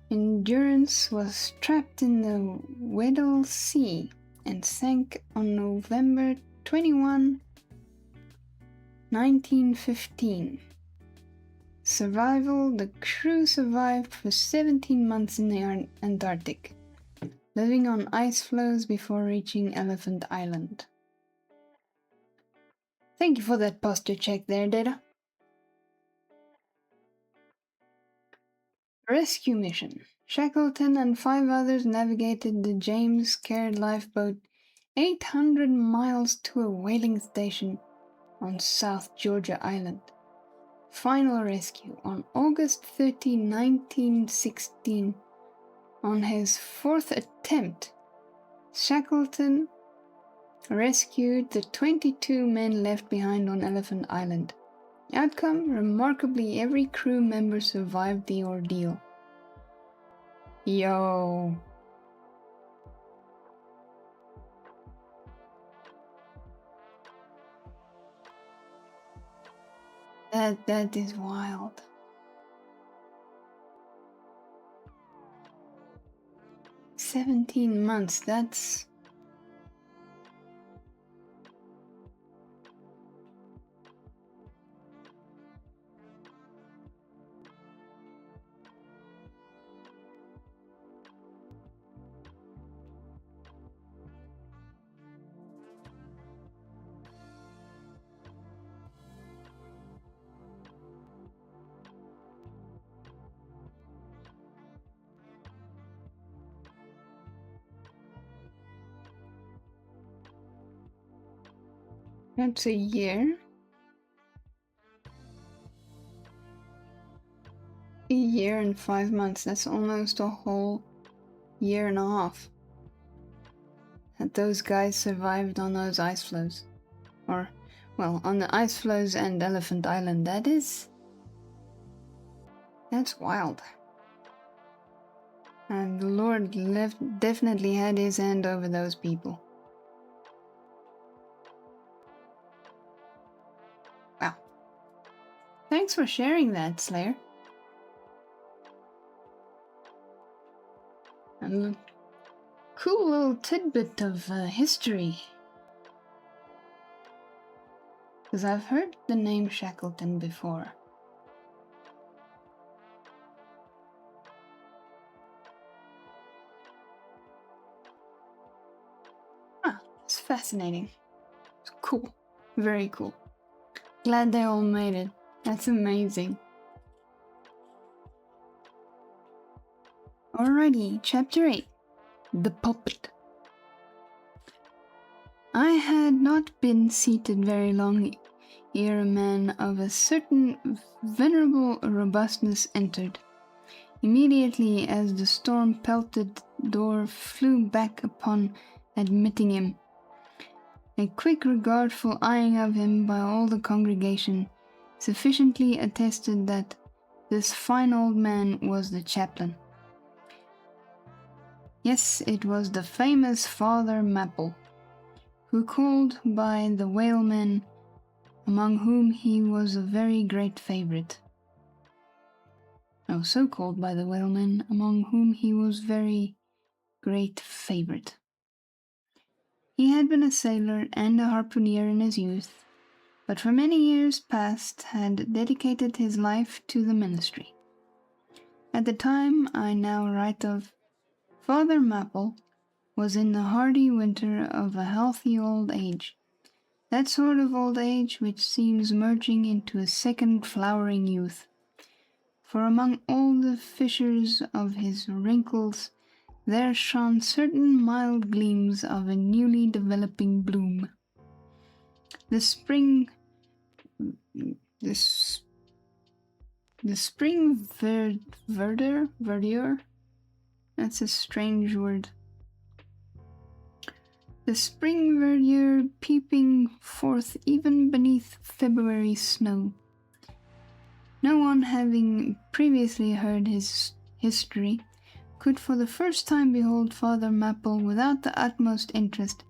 Endurance was trapped in the Weddell Sea and sank on November 21, 1915. Survival. The crew survived for 17 months in the Antarctic, living on ice floes before reaching Elephant Island. Thank you for that posture check there, Data. Rescue mission. Shackleton and 5 others navigated the James Caird lifeboat 800 miles to a whaling station on South Georgia Island. Final rescue on August 30, 1916. On his 4th attempt, Shackleton rescued the 22 men left behind on Elephant Island. Outcome: remarkably, every crew member survived the ordeal. Yo. That is wild. $17 months, that's... That's a year. A year and 5 months. That's almost a whole year and a half that those guys survived on those ice floes. Or, well, on the ice floes and Elephant Island. That's wild. And the Lord definitely had his hand over those people. Wow. Thanks for sharing that, Slayer. A cool little tidbit of history. Because I've heard the name Shackleton before. It's fascinating. It's cool. Very cool. Glad they all made it. That's amazing. Alrighty, Chapter 8. The Pulpit. I had not been seated very long ere a man of a certain venerable robustness entered. Immediately as the storm-pelted door flew back upon admitting him, a quick regardful eyeing of him by all the congregation sufficiently attested that this fine old man was the chaplain. Yes, it was the famous Father Mapple, who called by the whalemen, among whom he was a very great favourite. Oh, so called by the whalemen, among whom he was very great favourite. He had been a sailor and a harpooner in his youth, but for many years past had dedicated his life to the ministry. At the time I now write of, Father Mapple was in the hardy winter of a healthy old age, that sort of old age which seems merging into a second flowering youth. For among all the fissures of his wrinkles there shone certain mild gleams of a newly developing bloom. The spring verdure, that's a strange word. The spring verdure peeping forth even beneath February snow. No one having previously heard his history could for the first time behold Father Mapple without the utmost interest,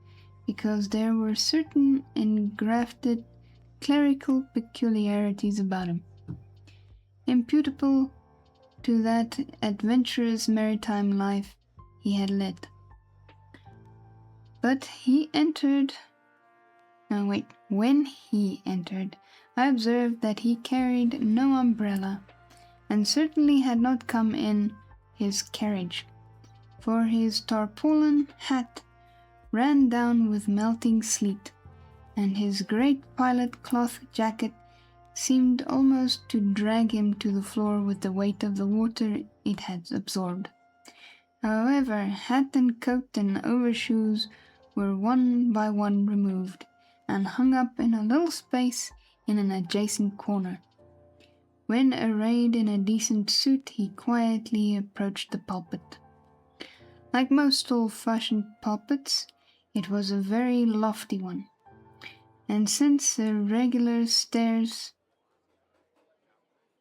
because there were certain engrafted clerical peculiarities about him, imputable to that adventurous maritime life he had led. But when he entered, I observed that he carried no umbrella, and certainly had not come in his carriage, for his tarpaulin hat ran down with melting sleet, and his great pilot cloth jacket seemed almost to drag him to the floor with the weight of the water it had absorbed. However, hat and coat and overshoes were one by one removed, and hung up in a little space in an adjacent corner. When arrayed in a decent suit, he quietly approached the pulpit. Like most old-fashioned pulpits, It was a very lofty one, and since a regular stairs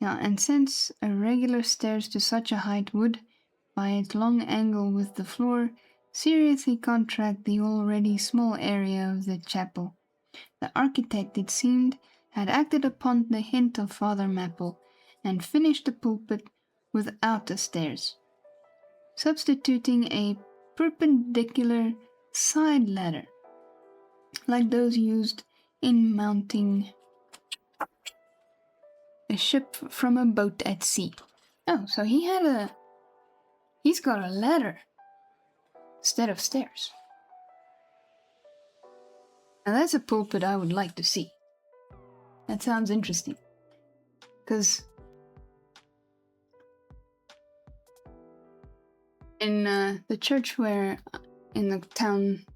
to such a height would, by its long angle with the floor, seriously contract the already small area of the chapel, the architect, it seemed, had acted upon the hint of Father Maple, and finished the pulpit without the stairs, substituting a perpendicular side ladder, like those used in mounting a ship from a boat at sea. Oh, so he's got a ladder instead of stairs. Now that's a pulpit I would like to see. That sounds interesting. Because in the church in the town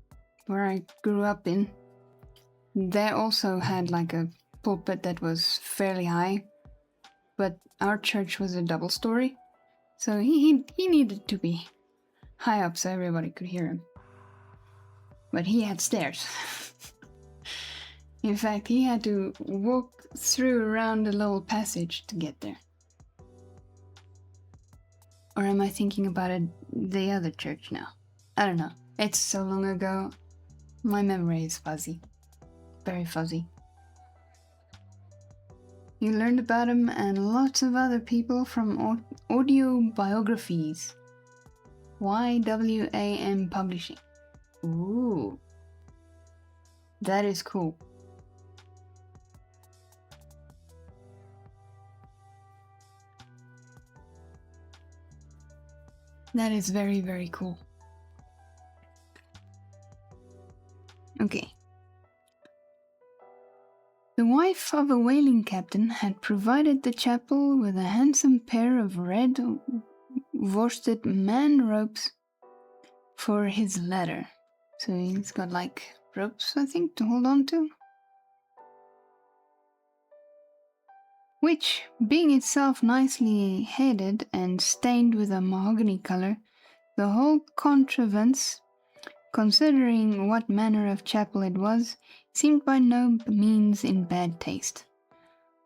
where I grew up in, they also had like a pulpit that was fairly high, but our church was a double story, so he needed to be high up so everybody could hear him. But he had stairs. In fact, he had to walk around a little passage to get there. Or am I thinking about the other church now? I don't know. It's so long ago. My memory is fuzzy. Very fuzzy. You learned about him and lots of other people from audio biographies. YWAM Publishing. Ooh. That is cool. That is very, very cool. Okay. The wife of a whaling captain had provided the chapel with a handsome pair of red worsted man ropes for his ladder. So he's got like ropes, I think, to hold on to. Which, being itself nicely headed and stained with a mahogany color, the whole contrivance, considering what manner of chapel it was, seemed by no means in bad taste.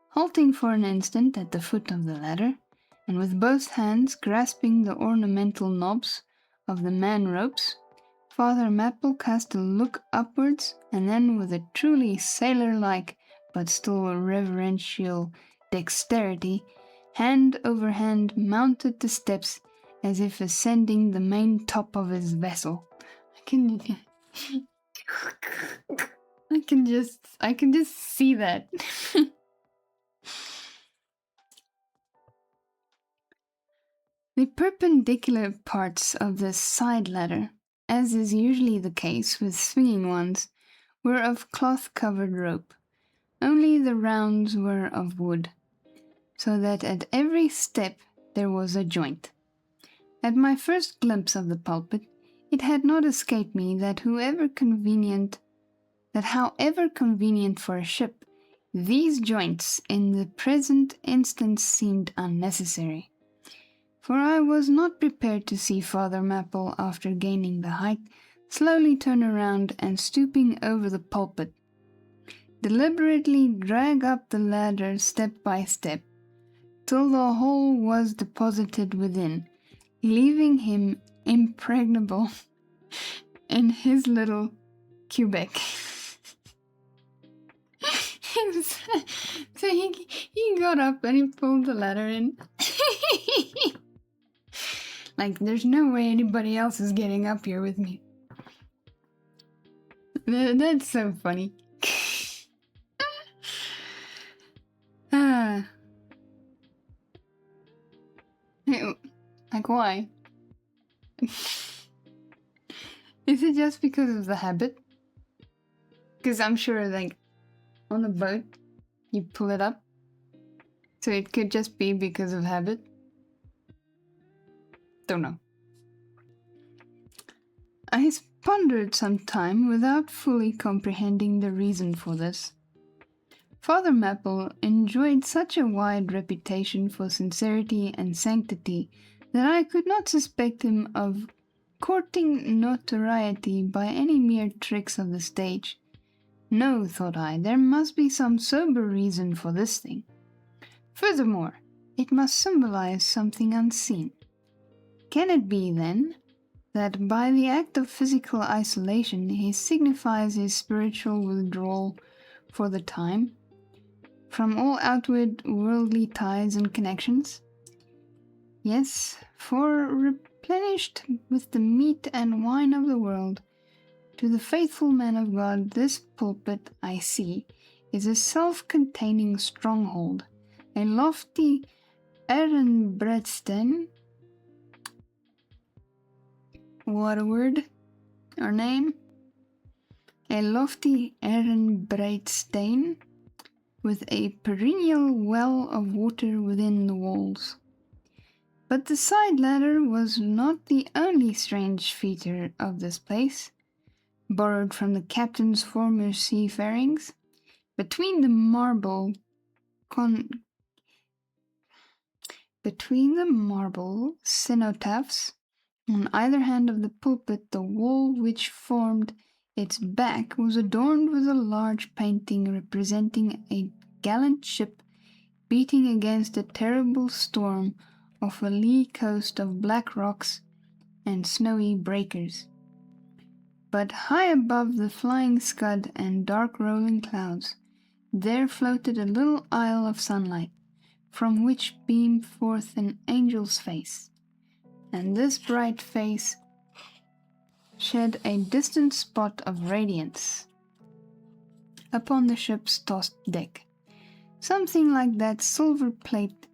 Halting for an instant at the foot of the ladder, and with both hands grasping the ornamental knobs of the man-ropes, Father Maple cast a look upwards, and then with a truly sailor-like but still reverential dexterity, hand over hand mounted the steps as if ascending the main top of his vessel. I can just see that. The perpendicular parts of the side ladder, as is usually the case with swinging ones, were of cloth-covered rope. Only the rounds were of wood, so that at every step there was a joint. At my first glimpse of the pulpit, it had not escaped me that however convenient for a ship, these joints in the present instance seemed unnecessary. For I was not prepared to see Father Maple, after gaining the height, slowly turn around and, stooping over the pulpit, deliberately drag up the ladder step by step, till the whole was deposited within, leaving him impregnable in his little cubek. So he got up and he pulled the ladder in. Like, there's no way anybody else is getting up here with me. That's so funny. Like, why? Is it just because of the habit? Because I'm sure, like, on a boat, you pull it up. So it could just be because of habit. Don't know. I pondered some time without fully comprehending the reason for this. Father Maple enjoyed such a wide reputation for sincerity and sanctity that I could not suspect him of courting notoriety by any mere tricks of the stage. No, thought I, there must be some sober reason for this thing. Furthermore, it must symbolize something unseen. Can it be, then, that by the act of physical isolation he signifies his spiritual withdrawal for the time from all outward worldly ties and connections? Yes, for replenished with the meat and wine of the world, to the faithful man of God this pulpit, I see, is a self-containing stronghold, a lofty Ehrenbreitstein. What a word, or name? A lofty Ehrenbreitstein with a perennial well of water within the walls. But the side ladder was not the only strange feature of this place, borrowed from the captain's former seafarings. Between the marble cenotaphs on either hand of the pulpit, the wall which formed its back was adorned with a large painting representing a gallant ship beating against a terrible storm off a lee coast of black rocks and snowy breakers. But high above the flying scud and dark rolling clouds, there floated a little isle of sunlight, from which beamed forth an angel's face, and this bright face shed a distant spot of radiance upon the ship's tossed deck, something like that silver plate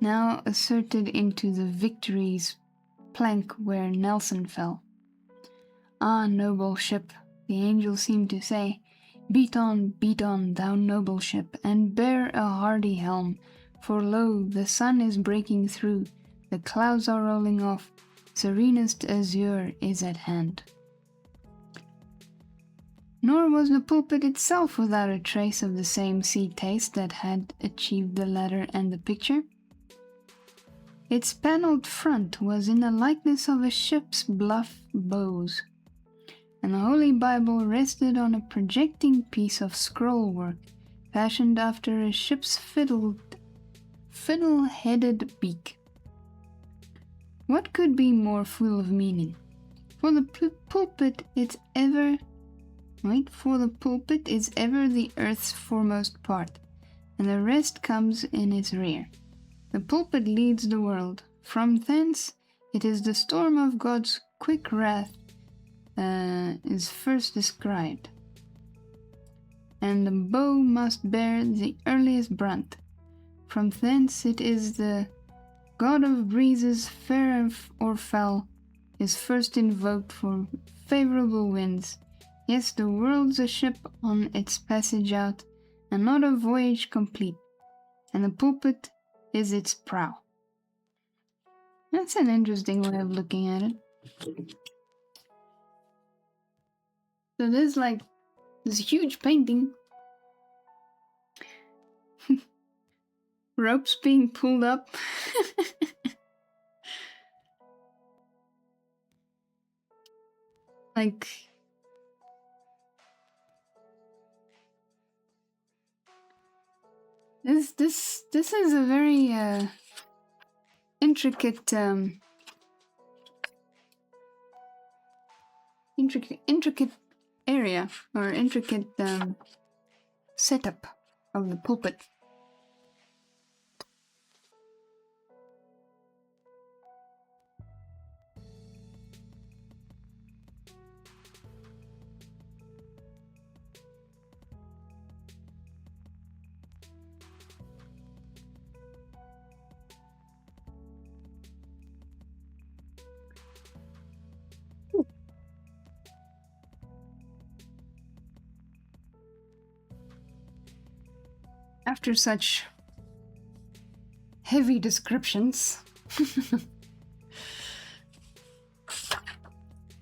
now asserted into the Victory's plank where Nelson fell. Ah, noble ship, the angel seemed to say, beat on, thou noble ship, and bear a hardy helm, for lo, the sun is breaking through, the clouds are rolling off, serenest azure is at hand. Nor was the pulpit itself without a trace of the same sea taste that had achieved the ladder and the picture. Its panelled front was in the likeness of a ship's bluff bows, and the Holy Bible rested on a projecting piece of scroll-work fashioned after a ship's fiddle-headed beak. What could be more full of meaning? For the pulpit is ever the earth's foremost part, and the rest comes in its rear. The pulpit leads the world. From thence it is the storm of God's quick wrath is first described, and the bow must bear the earliest brunt. From thence it is the God of breezes, fair or foul, is first invoked for favorable winds. Yes, the world's a ship on its passage out, and not a voyage complete, and the pulpit is its prow. That's an interesting way of looking at it. So there's like this huge painting, ropes being pulled up. Like, this is a very intricate area, or intricate setup of the pulpit. After such heavy descriptions,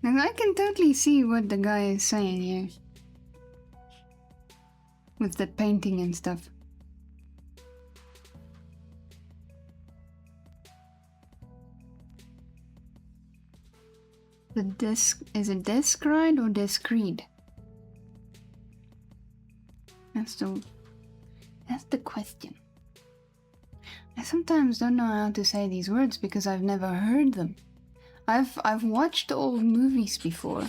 and I can totally see what the guy is saying here with the painting and stuff. Is it descried or descreed? That's the question. I sometimes don't know how to say these words because I've never heard them. I've watched old movies before,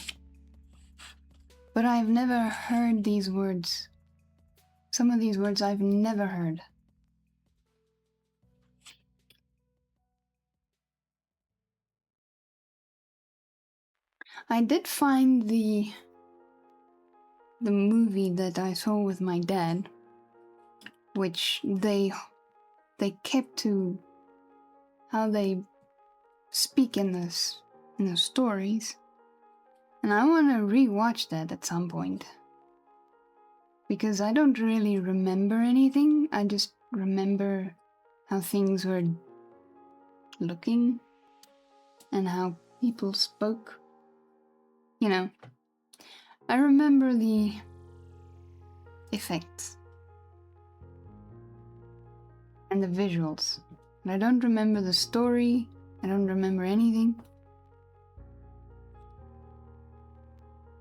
but I've never heard these words. Some of these words I've never heard. I did find the movie that I saw with my dad, which they kept to how they speak in the stories, and I want to rewatch that at some point because I don't really remember anything. I just remember how things were looking and how people spoke. You know, I remember the effects and the visuals, but I don't remember the story. I don't remember anything.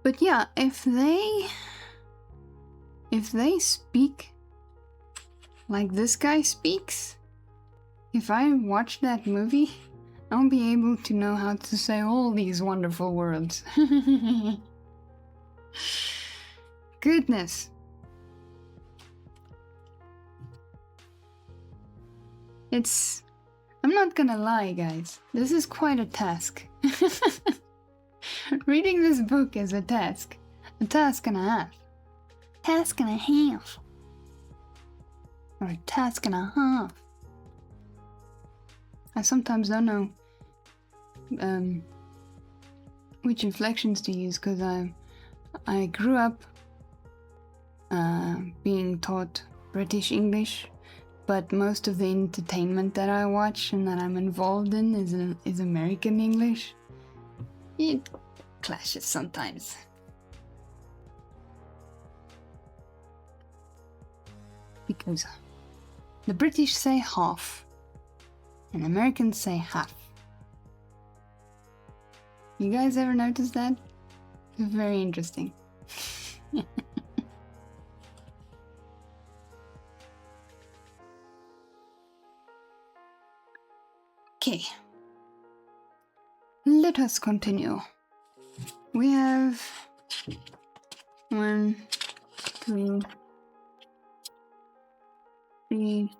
But yeah, if they speak like this guy speaks, if I watch that movie, I'll be able to know how to say all these wonderful words. Goodness. I'm not gonna lie, guys. This is quite a task. Reading this book is a task. A task and a half. Task and a half. Or a task and a half. I sometimes don't know which inflections to use because I grew up being taught British English, but most of the entertainment that I watch and that I'm involved in is American English. It clashes sometimes. Because the British say half and Americans say half. You guys ever notice that? It's very interesting. Okay. Let us continue. We have 1, 2, 3,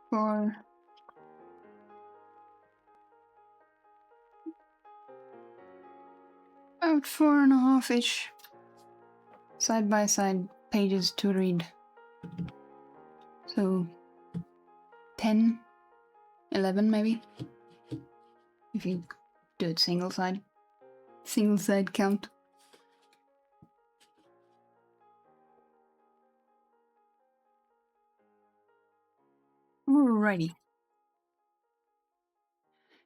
4, about 4.5-ish side by side pages to read. So 10, 11 maybe, if you do it single side count. Alrighty.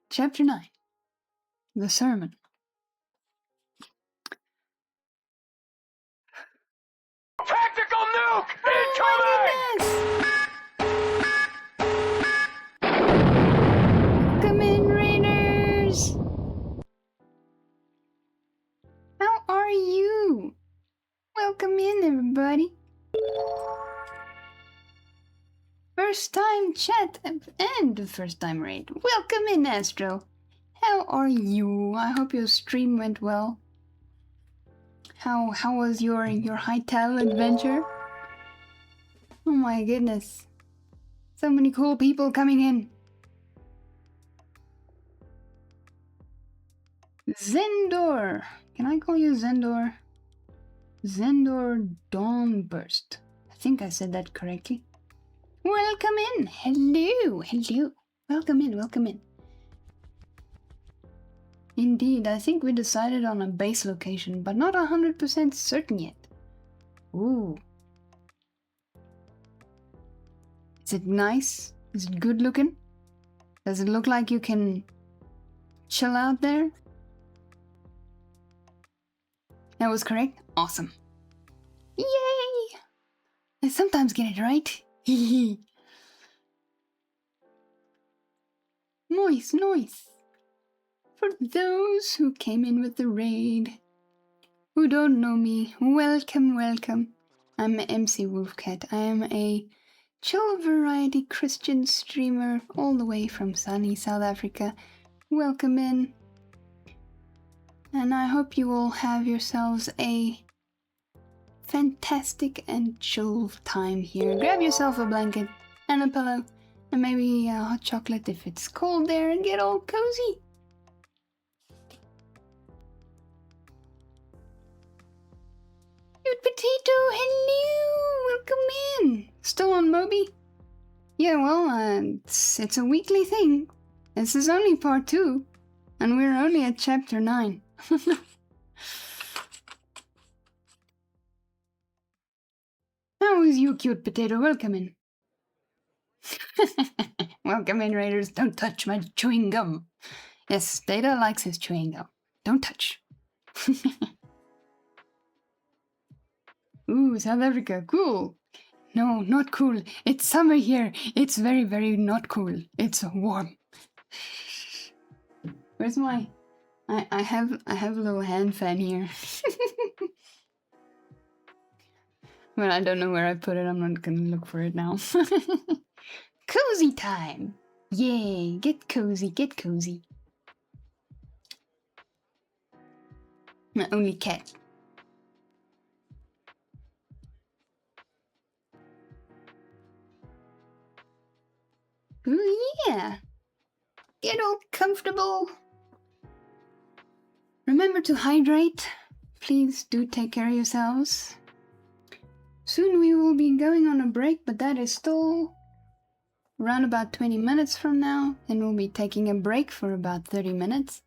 Chapter 9. The Sermon. Tactical nuke incoming! Come in, Raiders! How are you? Welcome in, everybody. First time chat and first time raid. Welcome in, Astro. How are you? I hope your stream went well. How was your Hytale adventure? Oh my goodness. So many cool people coming in. Zendor. Can I call you Zendor? Zendor Dawnburst. I think I said that correctly. Welcome in. Hello. Welcome in. Indeed, I think we decided on a base location, but not 100% certain yet. Ooh. Is it nice? Is it good looking? Does it look like you can chill out there? That was correct? Awesome. Yay! I sometimes get it right. Nice. For those who came in with the raid, who don't know me, welcome, welcome. I'm MC Wolfcat. I am a chill variety Christian streamer all the way from sunny South Africa. Welcome in. And I hope you all have yourselves a fantastic and chill time here. Grab yourself a blanket and a pillow and maybe a hot chocolate if it's cold there, and get all cozy. Cute Potato, hello! Welcome in! Still on Moby? Yeah, well, it's a weekly thing. This is only part 2, and we're only at chapter 9. How is you, Cute Potato? Welcome in. Welcome in, Raiders. Don't touch my chewing gum. Yes, Data likes his chewing gum. Don't touch. Ooh, South Africa, cool. No, not cool. It's summer here. It's very, very not cool. It's warm. Where's my... I have a little hand fan here. Well, I don't know where I put it. I'm not gonna look for it now. Cozy time! Yay! Get cozy, get cozy. My only cat. Ooh, yeah! Get all comfortable. Remember to hydrate. Please do take care of yourselves. Soon we will be going on a break, but that is still around about 20 minutes from now. Then we'll be taking a break for about 30 minutes.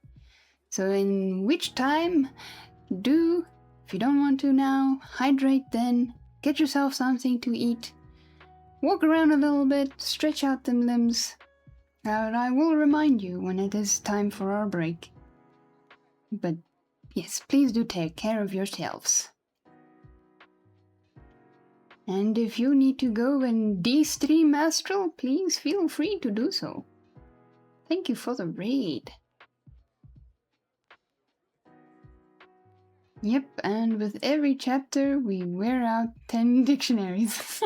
So in which time, if you don't want to now, hydrate then, get yourself something to eat, walk around a little bit, stretch out them limbs. I will remind you when it is time for our break. But yes, please do take care of yourselves. And if you need to go and de-stream Astral, please feel free to do so. Thank you for the raid. Yep, and with every chapter we wear out 10 dictionaries.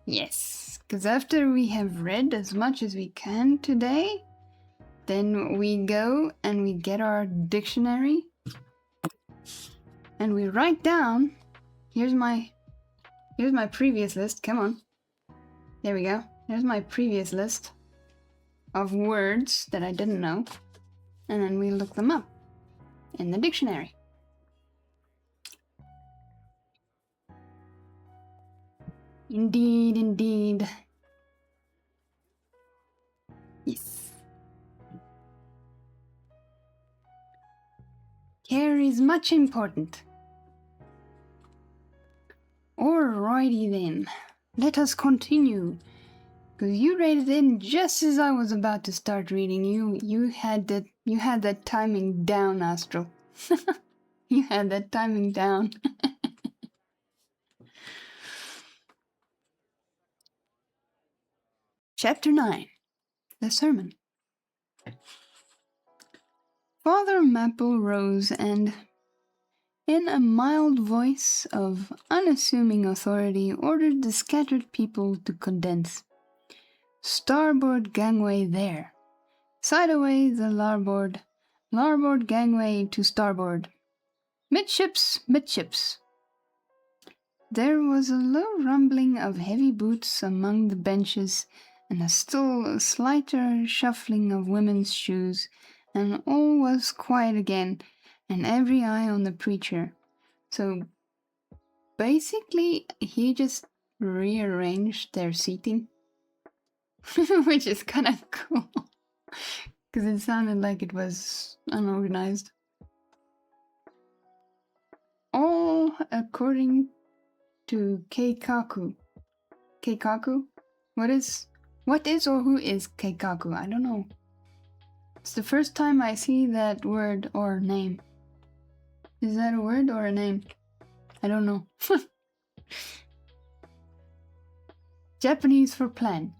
Yes, because after we have read as much as we can today, then we go and we get our dictionary and we write down. Here's my previous list. Come on. There we go. Here's my previous list of words that I didn't know. And then we look them up in the dictionary. Indeed, indeed. Yes. Care is much important. Alrighty then, let us continue. Because you rated in just as I was about to start reading. You had that timing down, Astral. You had that timing down. Chapter 9. The Sermon. Father Maple rose and, in a mild voice of unassuming authority, ordered the scattered people to condense. Starboard gangway there. Side away the larboard. Larboard gangway to starboard. Midships, midships. There was a low rumbling of heavy boots among the benches, and a still slighter shuffling of women's shoes, and all was quiet again, and every eye on the preacher. So basically, he just rearranged their seating, which is kind of cool, because it sounded like it was unorganized. All according to Keikaku. Keikaku? What is or who is Keikaku? I don't know. It's the first time I see that word or name. Is that a word or a name? I don't know. Japanese for plan.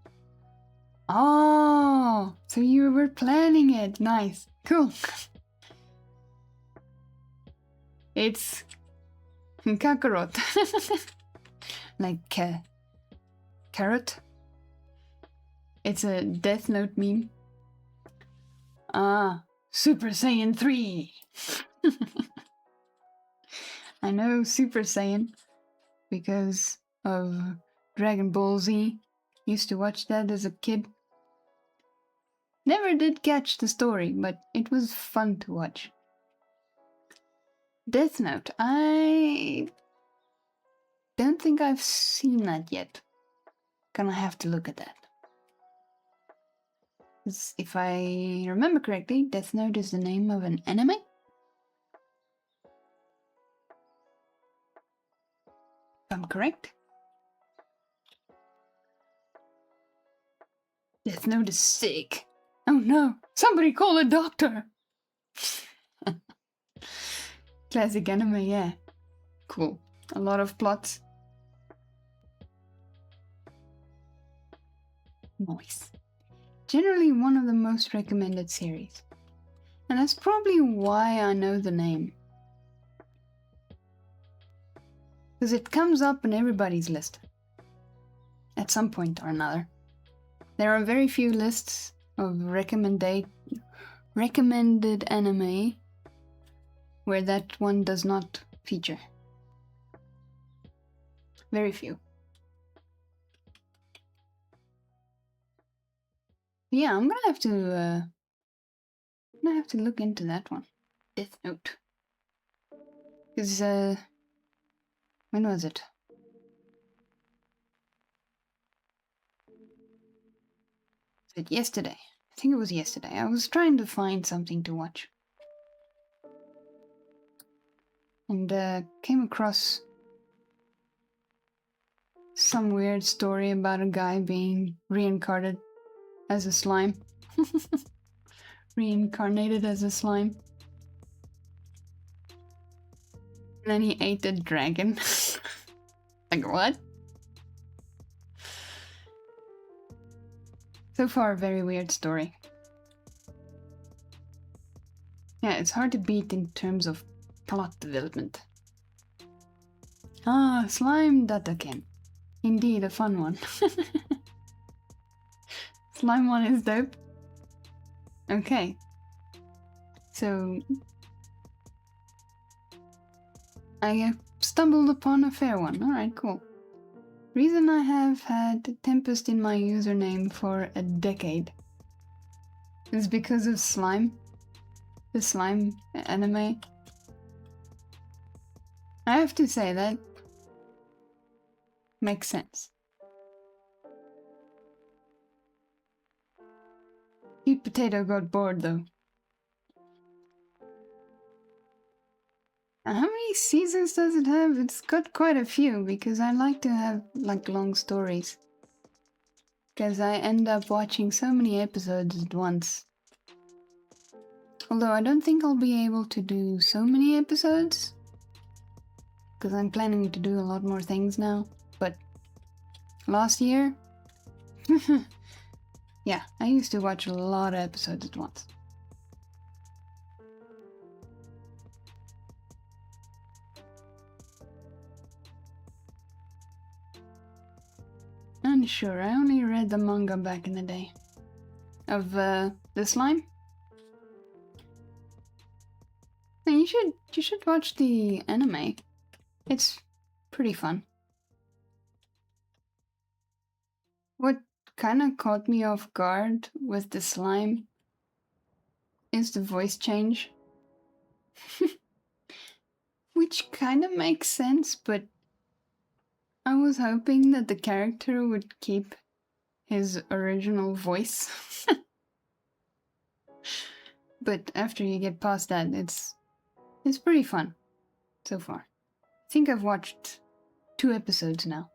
Oh, so you were planning it. Nice. Cool. It's kakarot. Like carrot. It's a Death Note meme. Ah, Super Saiyan 3. I know Super Saiyan because of Dragon Ball Z. Used to watch that as a kid. Never did catch the story, but it was fun to watch. Death Note. I don't think I've seen that yet. Gonna have to look at that. 'Cause if I remember correctly, Death Note is the name of an anime? If I'm correct. Death Note is sick. Oh no, somebody call a doctor! Classic anime, yeah. Cool. A lot of plots. Nice. Generally one of the most recommended series. And that's probably why I know the name. Because it comes up in everybody's list. At some point or another. There are very few lists of recommended anime where that one does not feature. Very few. Yeah, I'm gonna have to look into that one. Death Note. Because when was it? Was it yesterday? I think it was yesterday. I was trying to find something to watch. And came across some weird story about a guy being reincarnated as a slime. Reincarnated as a slime. And then he ate a dragon. Like, what? So far, a very weird story. Yeah, it's hard to beat in terms of plot development. Ah, slime Dataken. Indeed, a fun one. Slime one is dope. Okay. So I stumbled upon a fair one. Alright, cool. Reason I have had Tempest in my username for a decade is because of slime. The slime anime. I have to say that makes sense. Sweet Potato got bored though. How many seasons does it have? It's got quite a few because I like to have like long stories. Because I end up watching so many episodes at once. Although I don't think I'll be able to do so many episodes. Because I'm planning to do a lot more things now. But last year, yeah, I used to watch a lot of episodes at once. And sure, I only read the manga back in the day. Of the slime. And you should watch the anime. It's pretty fun. What kind of caught me off guard with the slime is the voice change. Which kind of makes sense, but I was hoping that the character would keep his original voice. But after you get past that, it's pretty fun so far. I think I've watched 2 episodes now.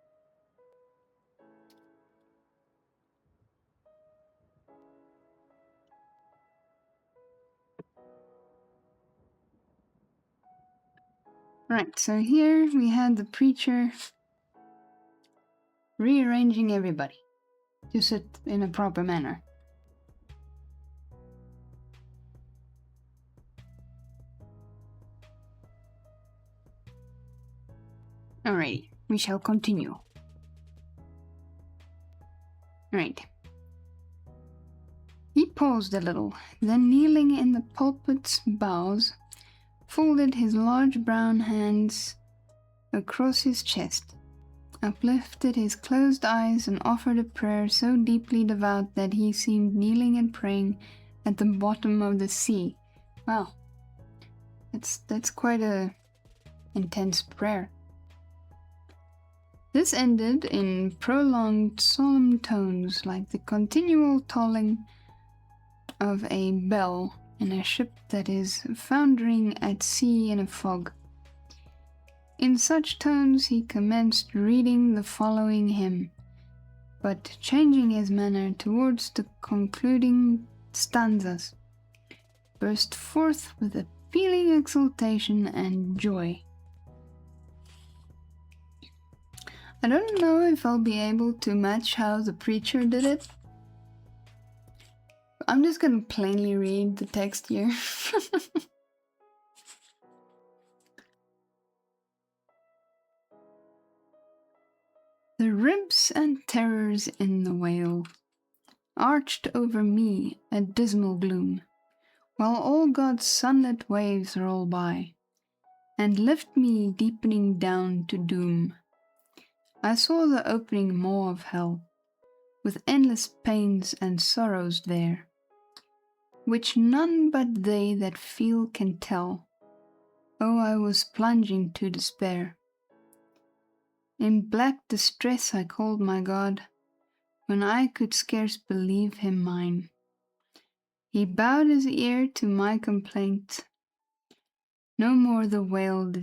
Right, so here we had the preacher rearranging everybody. to sit in a proper manner. Alrighty, we shall continue. Right. He paused a little, then kneeling in the pulpit's bows, folded his large brown hands across his chest, uplifted his closed eyes, and offered a prayer so deeply devout that he seemed kneeling and praying at the bottom of the sea. Wow, that's quite a intense prayer. This ended in prolonged solemn tones like the continual tolling of a bell in a ship that is foundering at sea in a fog. In such tones he commenced reading the following hymn, but changing his manner towards the concluding stanzas, burst forth with appealing exultation and joy. I don't know if I'll be able to match how the preacher did it. I'm just gonna plainly read the text here. The ribs and terrors in the whale arched over me a dismal gloom, while all God's sunlit waves roll by, and lift me deepening down to doom. I saw the opening maw of hell, with endless pains and sorrows there, which none but they that feel can tell. Oh, I was plunging to despair. In black distress I called my God, when I could scarce believe him mine. He bowed his ear to my complaint. No more the whale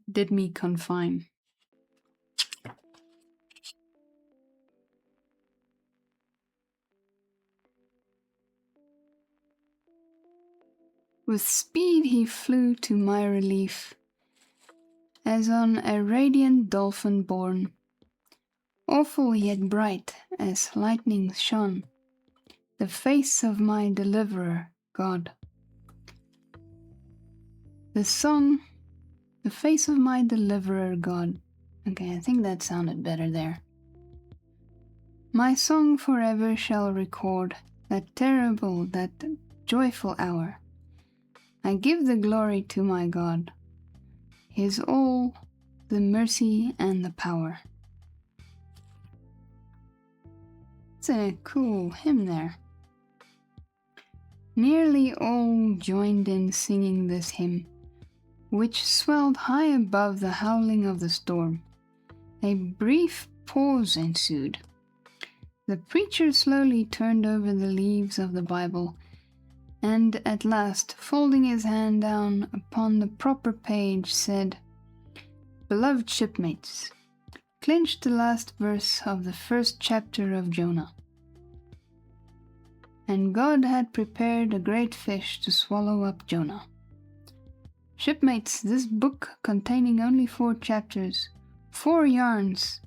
did me confine. With speed he flew to my relief, as on a radiant dolphin borne. Awful yet bright as lightning shone the face of my deliverer, God. The face of my deliverer, God. Okay, I think that sounded better there. My song forever shall record that terrible, that joyful hour. I give the glory to my God, his all, the mercy and the power. It's a cool hymn there. Nearly all joined in singing this hymn, which swelled high above the howling of the storm. A brief pause ensued. The preacher slowly turned over the leaves of the Bible, and at last, folding his hand down upon the proper page, said, "Beloved shipmates, clinch the last verse of the first chapter of Jonah. And God had prepared a great fish to swallow up Jonah." Shipmates, this book, containing only 4 chapters, 4 yarns,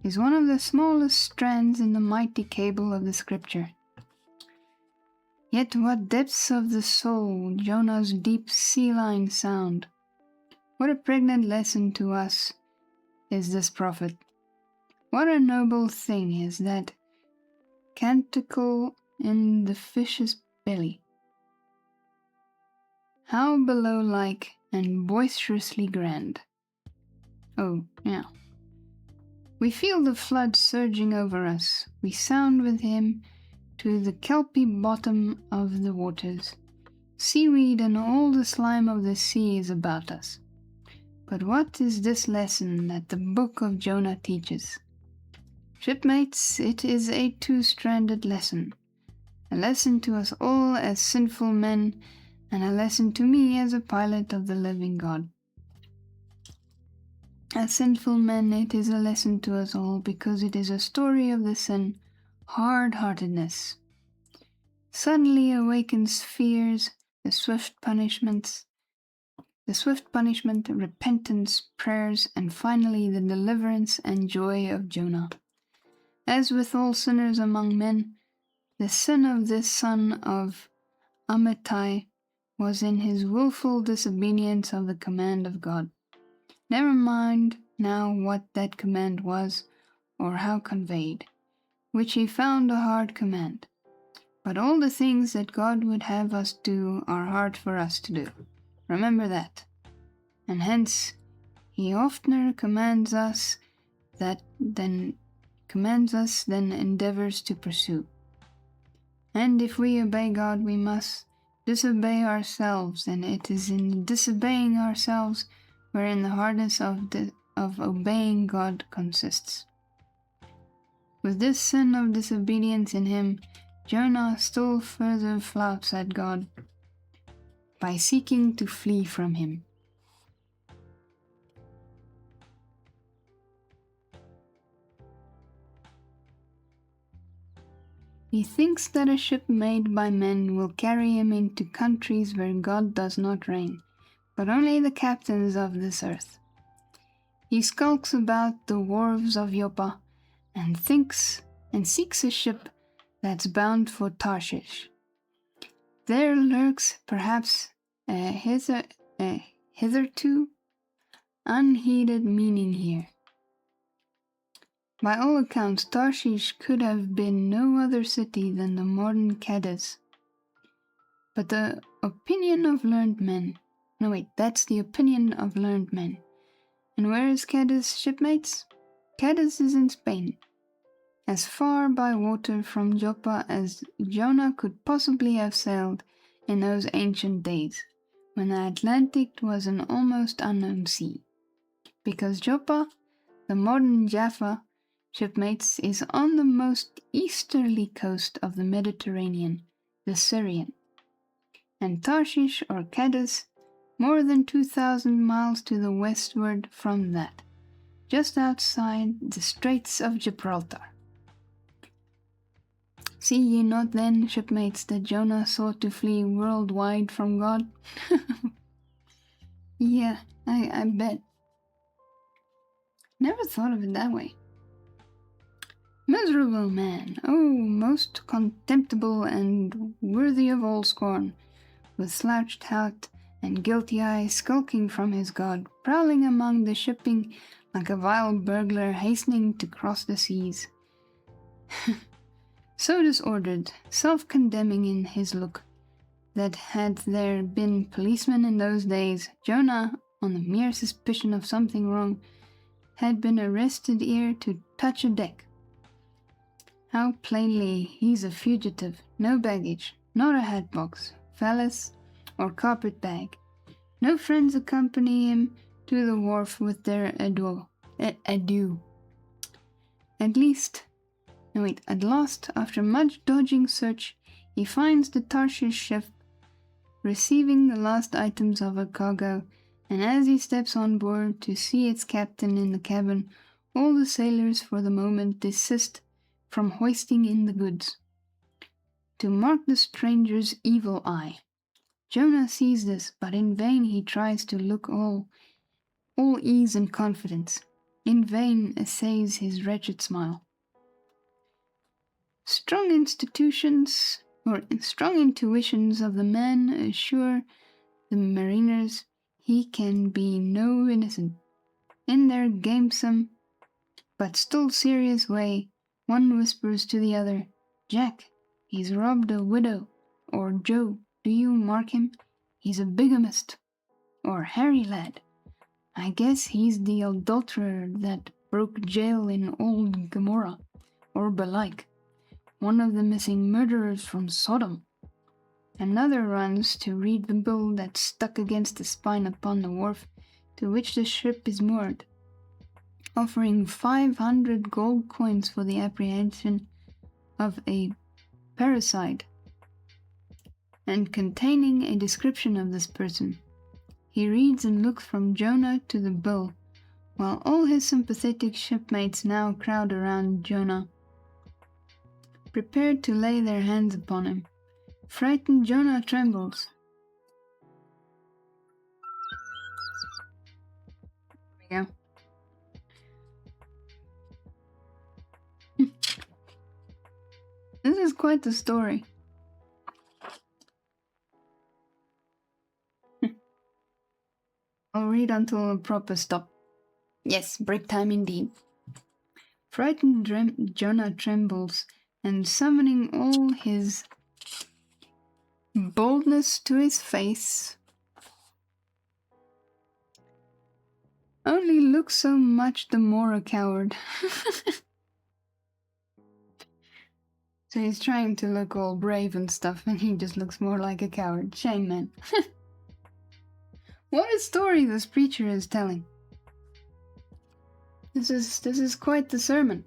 is one of the smallest strands in the mighty cable of the scripture. Yet what depths of the soul Jonah's deep sea line sound. What a pregnant lesson to us is this prophet. What a noble thing is that canticle in the fish's belly. How below-like and boisterously grand. Oh, yeah. We feel the flood surging over us. We sound with him to the kelpy bottom of the waters. Seaweed and all the slime of the sea is about us. But what is this lesson that the book of Jonah teaches? Shipmates, it is a 2-stranded lesson. A lesson to us all as sinful men, and a lesson to me as a pilot of the living God. As sinful men, it is a lesson to us all because it is a story of the sin, hard-heartedness. Suddenly awakens fears, the swift punishment, repentance, prayers, and finally the deliverance and joy of Jonah. As with all sinners among men, the sin of this son of Amittai was in his wilful disobedience of the command of God. Never mind now what that command was, or how conveyed, which he found a hard command. But all the things that God would have us do are hard for us to do. Remember that. And hence, he oftener commands us than endeavors to pursue. And if we obey God, we must disobey ourselves, and it is in disobeying ourselves wherein the hardness of obeying God consists. With this sin of disobedience in him, Jonah still further flouts at God by seeking to flee from him. He thinks that a ship made by men will carry him into countries where God does not reign, but only the captains of this earth. He skulks about the wharves of Joppa and seeks a ship that's bound for Tarshish. There lurks perhaps a hitherto unheeded meaning here. By all accounts, Tarshish could have been no other city than the modern Cadiz. But the opinion of learned men. No, wait, that's the opinion of learned men. And where is Cadiz, shipmates? Cadiz is in Spain, as far by water from Joppa as Jonah could possibly have sailed in those ancient days, when the Atlantic was an almost unknown sea. Because Joppa, the modern Jaffa, shipmates, is on the most easterly coast of the Mediterranean, the Syrian, and Tarshish or Cadiz more than 2,000 miles to the westward from that, just outside the Straits of Gibraltar. See ye not then, shipmates, that Jonah sought to flee worldwide from God? Yeah, I bet. Never thought of it that way. Miserable man, oh, most contemptible and worthy of all scorn, with slouched hat and guilty eye, skulking from his God, prowling among the shipping like a vile burglar hastening to cross the seas. So disordered, self-condemning in his look, that had there been policemen in those days, Jonah, on the mere suspicion of something wrong, had been arrested ere to touch a deck. How plainly he's a fugitive, no baggage, not a hatbox, valise, or carpet bag. No friends accompany him to the wharf with their adieu. At last, after much dodging search, he finds the Tarshish ship, receiving the last items of her cargo, and as he steps on board to see its captain in the cabin, all the sailors for the moment desist from hoisting in the goods, to mark the stranger's evil eye. Jonah sees this, but in vain he tries to look all ease and confidence. In vain essays his wretched smile. Strong intuitions of the man assure the mariners he can be no innocent. In their gamesome but still serious way, one whispers to the other, "Jack, he's robbed a widow," or "Joe, do you mark him? He's a bigamist," or "Harry, lad, I guess he's the adulterer that broke jail in old Gomorrah," or belike, "one of the missing murderers from Sodom." Another runs to read the bill that's stuck against the spine upon the wharf to which the ship is moored, offering 500 gold coins for the apprehension of a parricide, and containing a description of this person. He reads and looks from Jonah to the bill, while all his sympathetic shipmates now crowd around Jonah, prepared to lay their hands upon him. Frightened Jonah trembles. There we go. This is quite the story. I'll read until a proper stop. Yes, break time indeed. Frightened Jonah trembles, and summoning all his boldness to his face, only looks so much the more a coward. So he's trying to look all brave and stuff, and he just looks more like a coward. Shame, man. What a story this preacher is telling. This is quite the sermon.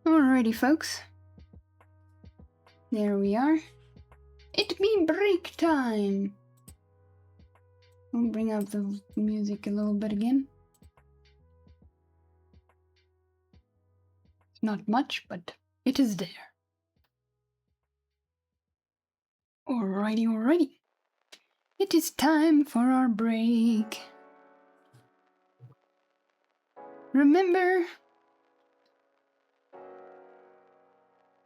Alrighty, folks. There we are. It be break time. I'll bring up the music a little bit again. It's not much, but it is there. Alrighty. It is time for our break. Remember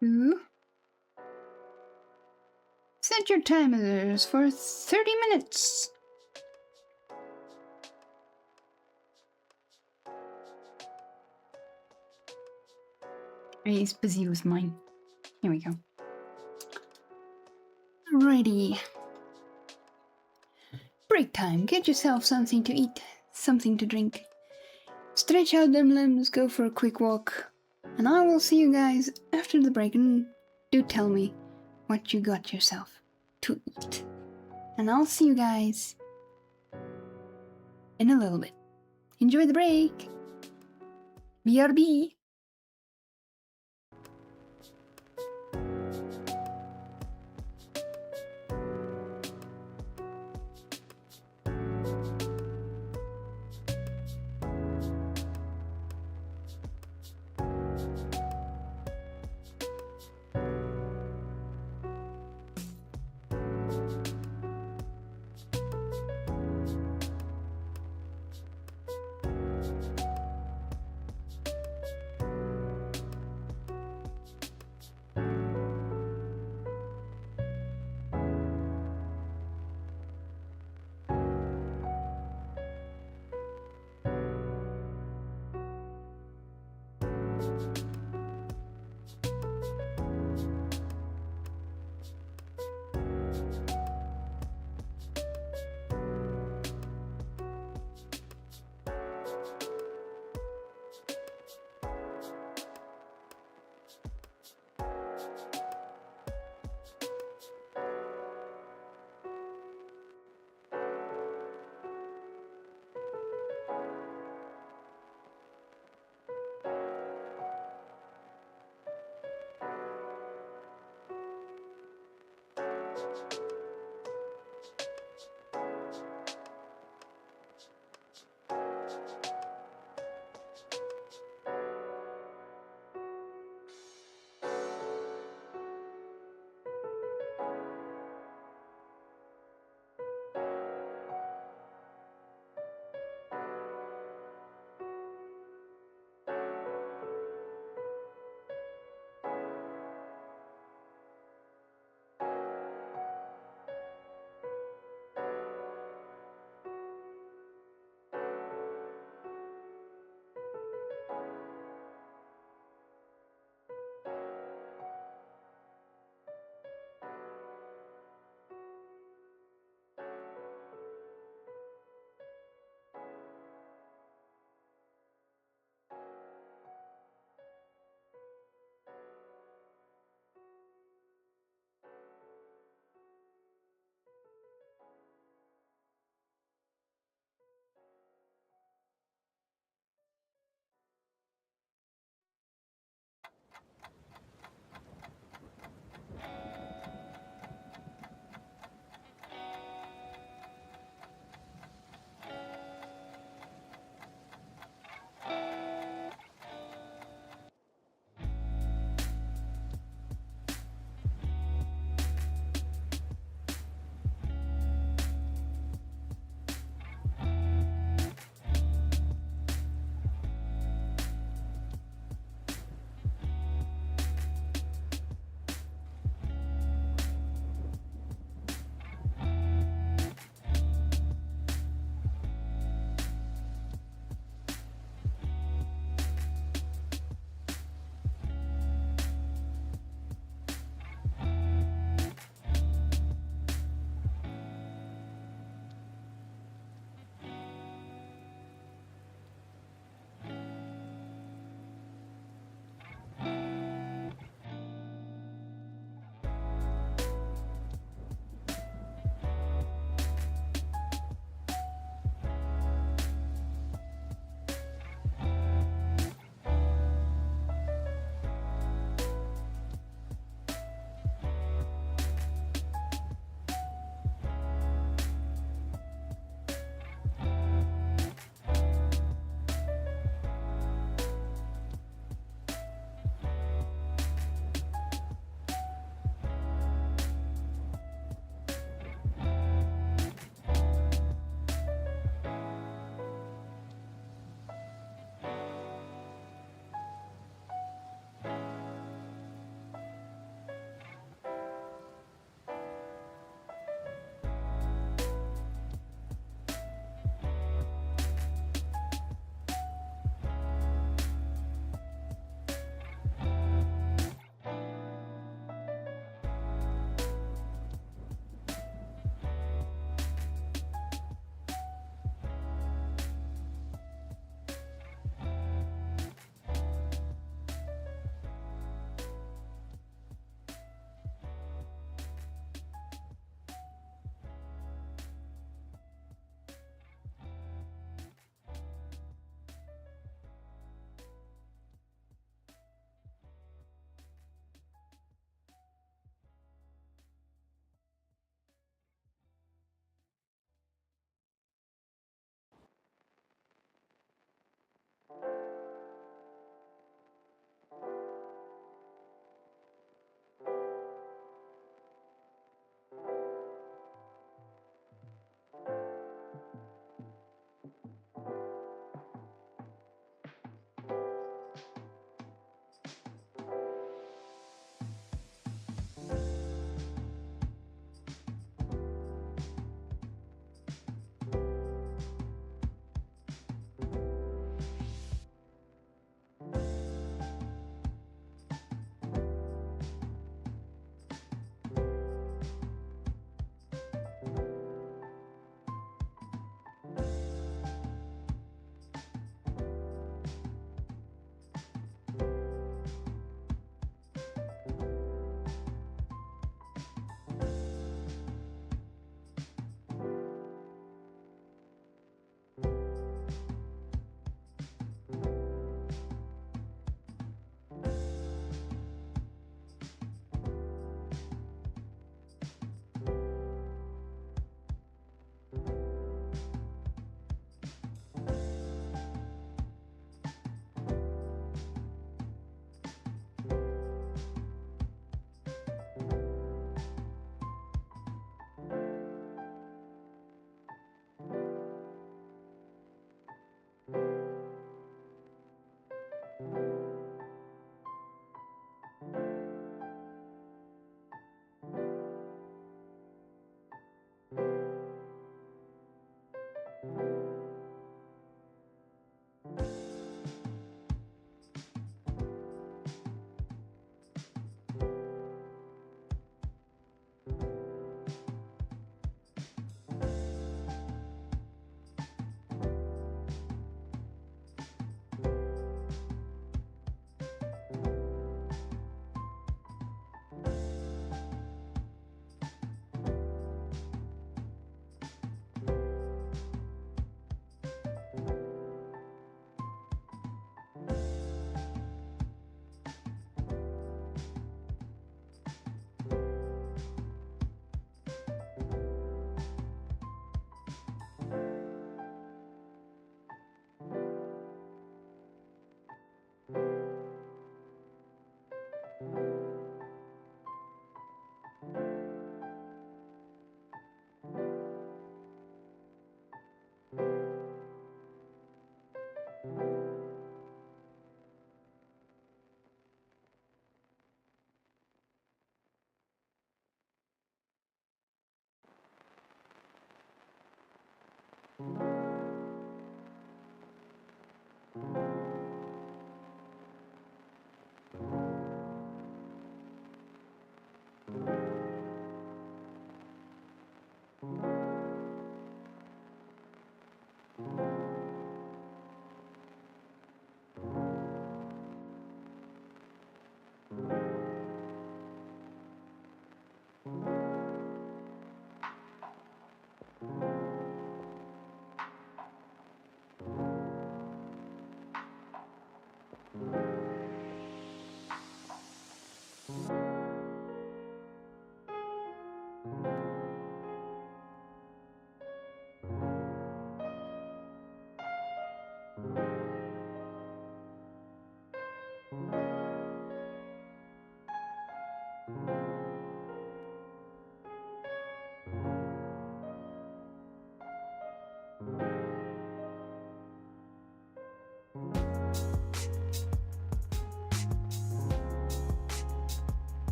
to set your timers for 30 minutes. He's busy with mine. Here we go. Alrighty. Break time. Get yourself something to eat, something to drink. Stretch out them limbs, go for a quick walk. And I will see you guys after the break, and do tell me what you got yourself to eat. And I'll see you guys in a little bit. Enjoy the break. BRB.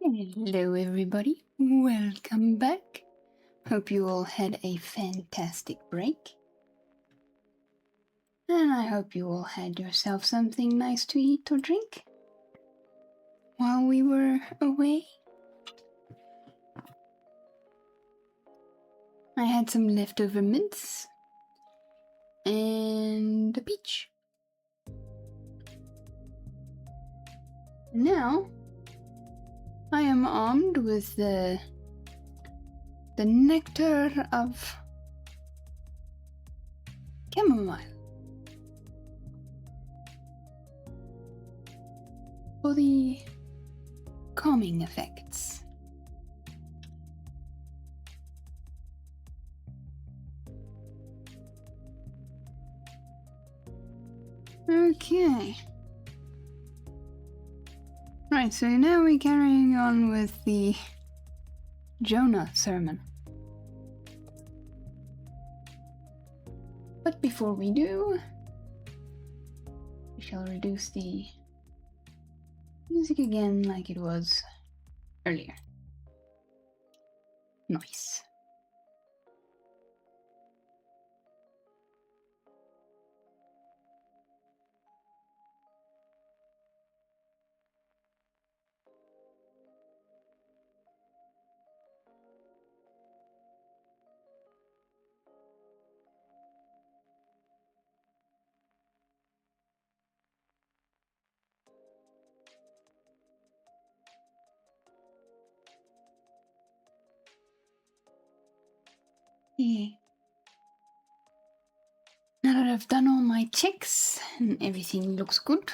Hello, everybody. Welcome back. Hope you all had a fantastic break. And I hope you all had yourself something nice to eat or drink while we were away. I had some leftover mints and a peach. Now, I am armed with the nectar of chamomile for the calming effects. Okay. Right, so now we're carrying on with the Jonah sermon. But before we do, we shall reduce the music again like it was earlier. Nice. Yeah. Now that I've done all my checks and everything looks good,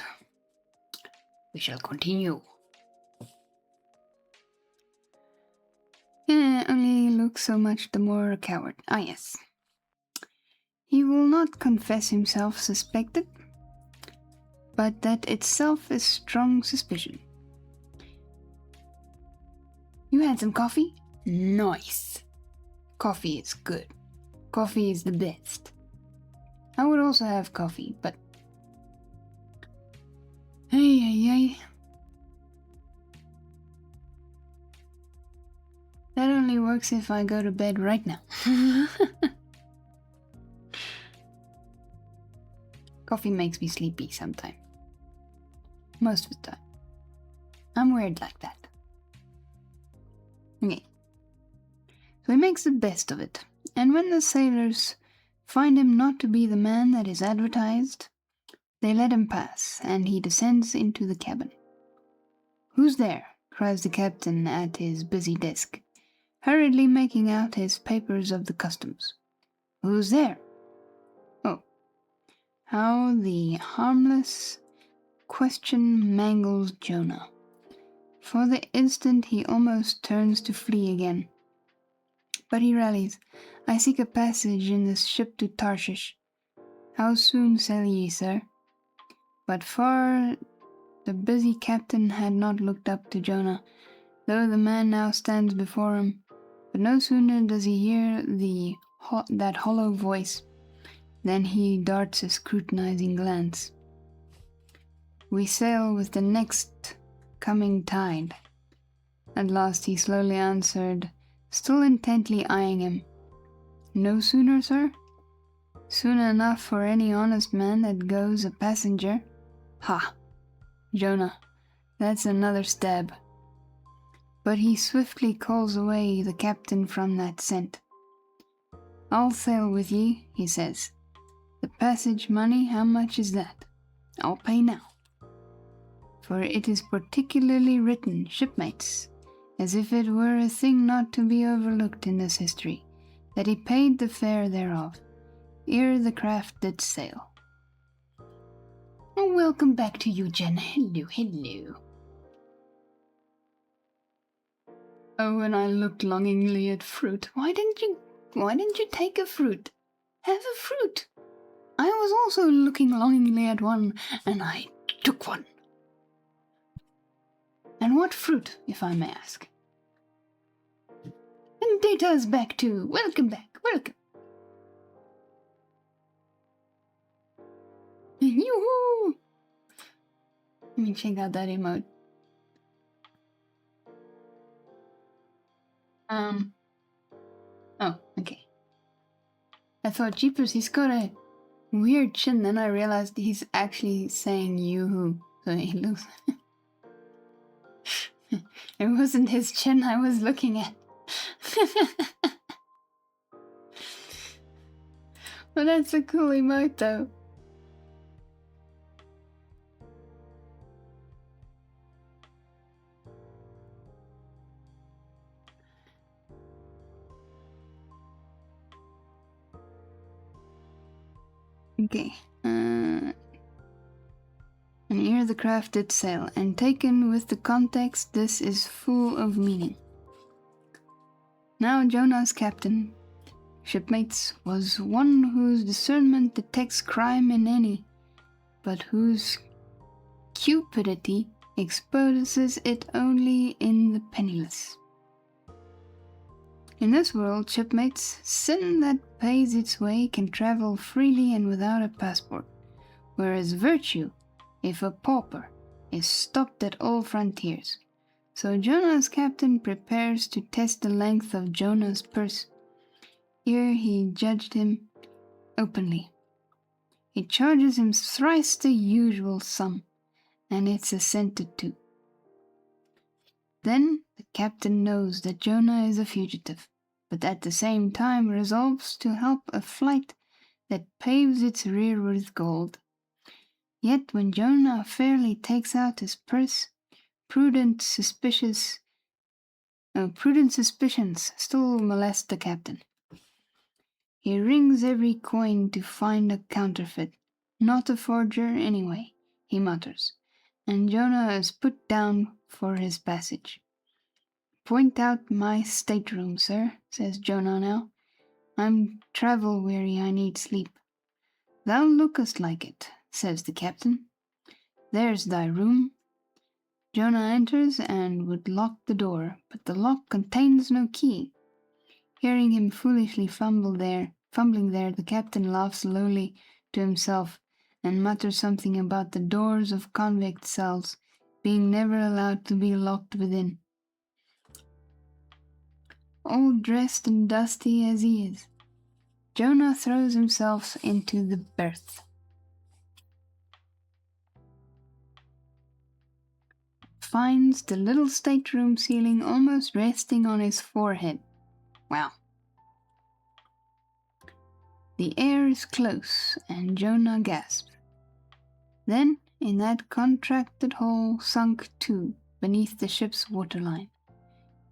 we shall continue. Only looks so much the more a coward. Ah, yes. He will not confess himself suspected, but that itself is strong suspicion. You had some coffee? Nice. Coffee is good. Coffee is the best. I would also have coffee, but... Hey. That only works if I go to bed right now. Coffee makes me sleepy sometimes. Most of the time. I'm weird like that. Okay. So he makes the best of it, and when the sailors find him not to be the man that is advertised, they let him pass, and he descends into the cabin. "Who's there?" cries the captain at his busy desk, hurriedly making out his papers of the customs. "Who's there?" Oh. How the harmless question mangles Jonah. For the instant he almost turns to flee again. But he rallies. "I seek a passage in the ship to Tarshish." "How soon sail ye, sir?" But far the busy captain had not looked up to Jonah, though the man now stands before him. But no sooner does he hear that hollow voice than he darts a scrutinizing glance. "We sail with the next coming tide." At last he slowly answered, still intently eyeing him. "No sooner, sir?" "Soon enough for any honest man that goes a passenger." "Ha! Jonah, that's another stab." But he swiftly calls away the captain from that scent. "I'll sail with ye," he says. "The passage money, how much is that? I'll pay now. For it is particularly written, shipmates, as if it were a thing not to be overlooked in this history, that he paid the fare thereof, ere the craft did sail." Oh, welcome back to you, Jen. Hello. Oh, and I looked longingly at fruit. Why didn't you take a fruit? Have a fruit. I was also looking longingly at one, and I took one. And what fruit, if I may ask? And Data's back too. Welcome back. Welcome. Yoo-hoo! Let me check out that emote. Oh, okay. I thought, jeepers, he's got a weird chin. Then I realized he's actually saying yoo-hoo. So he looks... It wasn't his chin I was looking at. Well, that's a cool emote, though. Okay. And here the craft did sail, and taken with the context, this is full of meaning. Now Jonah's captain, shipmates, was one whose discernment detects crime in any, but whose cupidity exposes it only in the penniless. In this world, shipmates, sin that pays its way can travel freely and without a passport, whereas virtue, if a pauper, is stopped at all frontiers. So Jonah's captain prepares to test the length of Jonah's purse. Here he judged him openly. He charges him thrice the usual sum, and it's assented to. Then the captain knows that Jonah is a fugitive, but at the same time resolves to help a flight that paves its rear with gold. Yet when Jonah fairly takes out his purse, prudent suspicions still molest the captain. He rings every coin to find a counterfeit, not a forger anyway, he mutters, and Jonah is put down for his passage. Point out my stateroom, sir, says Jonah now. I'm travel-weary, I need sleep. Thou lookest like it, says the captain. There's thy room. Jonah enters and would lock the door, but the lock contains no key. Hearing him foolishly fumbling there, the captain laughs lowly to himself and mutters something about the doors of convict cells being never allowed to be locked within. All dressed and dusty as he is, Jonah throws himself into the berth. Finds the little stateroom ceiling almost resting on his forehead. Wow. The air is close, and Jonah gasps. Then, in that contracted hole sunk too, beneath the ship's waterline,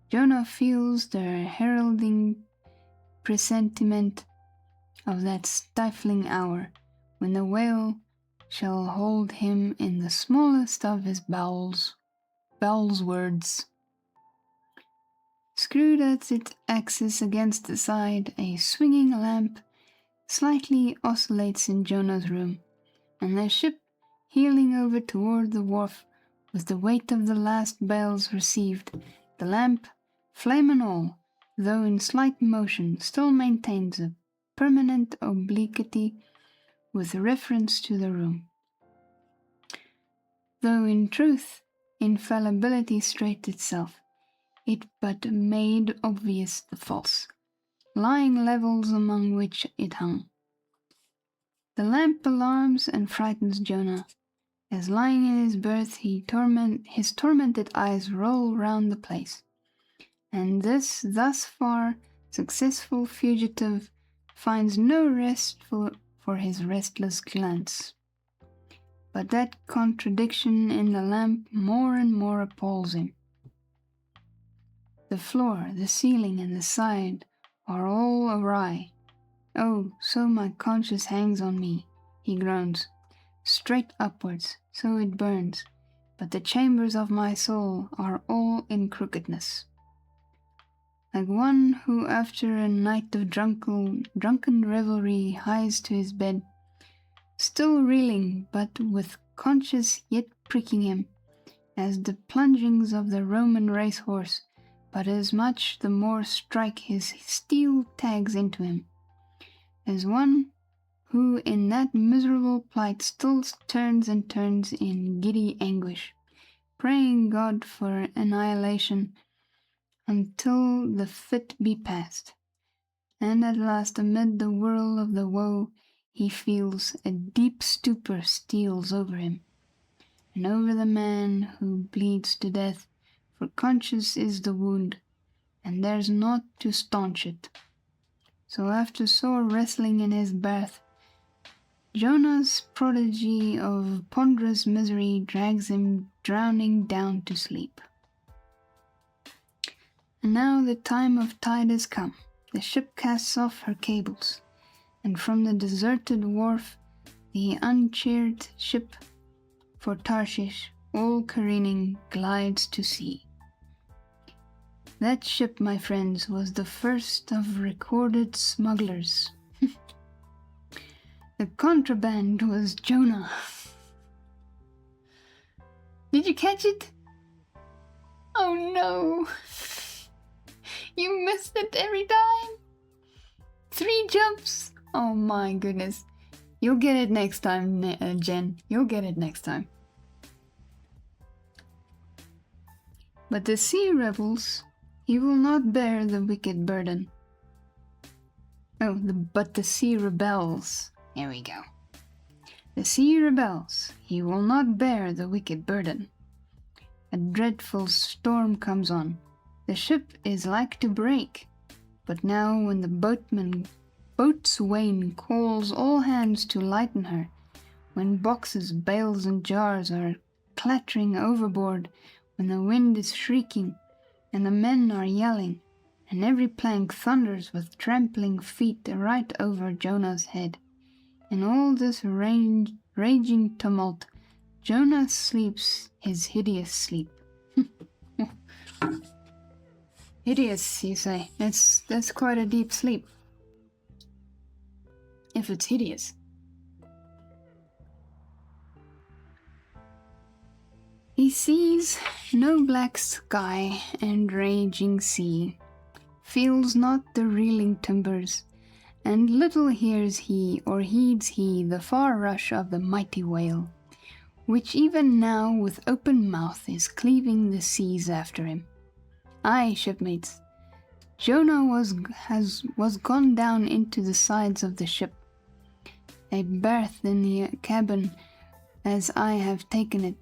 Jonah feels the heralding presentiment of that stifling hour when the whale shall hold him in the smallest of his bowels words. Screwed at its axis against the side, a swinging lamp slightly oscillates in Jonah's room, and the ship, heeling over toward the wharf with the weight of the last bales received, the lamp, flame and all, though in slight motion, still maintains a permanent obliquity with reference to the room. Though in truth, infallibility straight itself, it but made obvious the false, lying levels among which it hung. The lamp alarms and frightens Jonah, as lying in his berth his tormented eyes roll round the place, and this thus far successful fugitive finds no rest for his restless glance. But that contradiction in the lamp more and more appalls him. The floor, the ceiling, and the side are all awry. Oh, so my conscience hangs on me, he groans, straight upwards, so it burns, but the chambers of my soul are all in crookedness. Like one who after a night of drunken revelry hies to his bed, still reeling, but with conscience yet pricking him, as the plungings of the Roman racehorse, but as much the more strike his steel tags into him, as one who in that miserable plight still turns and turns in giddy anguish, praying God for annihilation, until the fit be past. And at last, amid the whirl of the woe, he feels a deep stupor steals over him, and over the man who bleeds to death, for conscious is the wound, and there's naught to staunch it. So after sore wrestling in his berth, Jonah's prodigy of ponderous misery drags him drowning down to sleep. And now the time of tide is come. The ship casts off her cables, and from the deserted wharf the uncheered ship for Tarshish, all careening, glides to sea. That ship, my friends, was the first of recorded smugglers. The contraband was Jonah. Did you catch it? Oh no! You missed it every time! 3 jumps! Oh my goodness. You'll get it next time, Jen. You'll get it next time. But the sea rebels, he will not bear the wicked burden. But the sea rebels. There we go. The sea rebels, he will not bear the wicked burden. A dreadful storm comes on. The ship is like to break. But now when the boatswain calls all hands to lighten her, when boxes, bales and jars are clattering overboard, when the wind is shrieking, and the men are yelling, and every plank thunders with trampling feet right over Jonah's head. In all this raging tumult, Jonah sleeps his hideous sleep. Hideous, you say? That's quite a deep sleep. If it's hideous. He sees no black sky and raging sea, feels not the reeling timbers, and little hears he or heeds he the far rush of the mighty whale, which even now with open mouth is cleaving the seas after him. Aye, shipmates, Jonah was gone down into the sides of the ship, a berth in the cabin as I have taken it,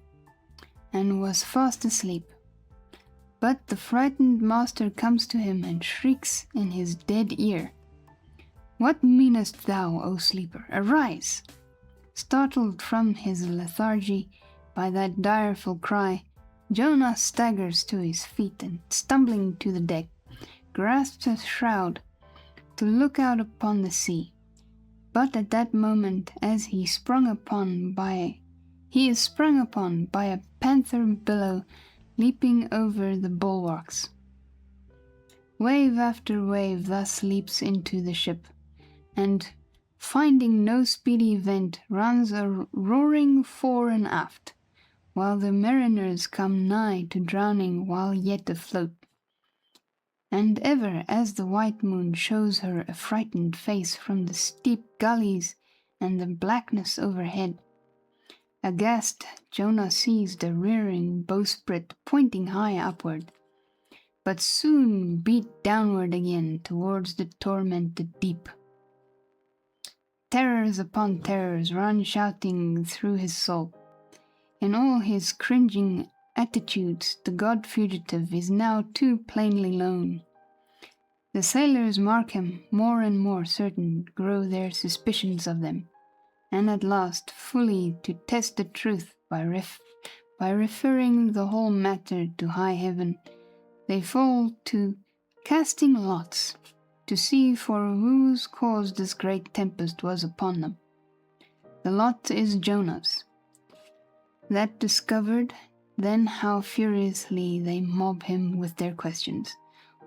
and was fast asleep. But the frightened master comes to him and shrieks in his dead ear, "What meanest thou, O sleeper? Arise!" Startled from his lethargy by that direful cry, Jonah staggers to his feet and, stumbling to the deck, grasps a shroud to look out upon the sea. But at that moment, as he is sprung upon by a panther billow leaping over the bulwarks. Wave after wave thus leaps into the ship, and, finding no speedy vent, runs a roaring fore and aft, while the mariners come nigh to drowning while yet afloat. And ever as the white moon shows her a frightened face from the steep gullies and the blackness overhead, aghast Jonah sees the rearing bowsprit pointing high upward, but soon beat downward again towards the tormented deep. Terrors upon terrors run shouting through his soul. In all his cringing attitudes, the god-fugitive is now too plainly known. The sailors mark him, more and more certain grow their suspicions of them, and at last, fully to test the truth by referring the whole matter to high heaven, they fall to casting lots, to see for whose cause this great tempest was upon them. The lot is Jonah's. That discovered, then how furiously they mob him with their questions.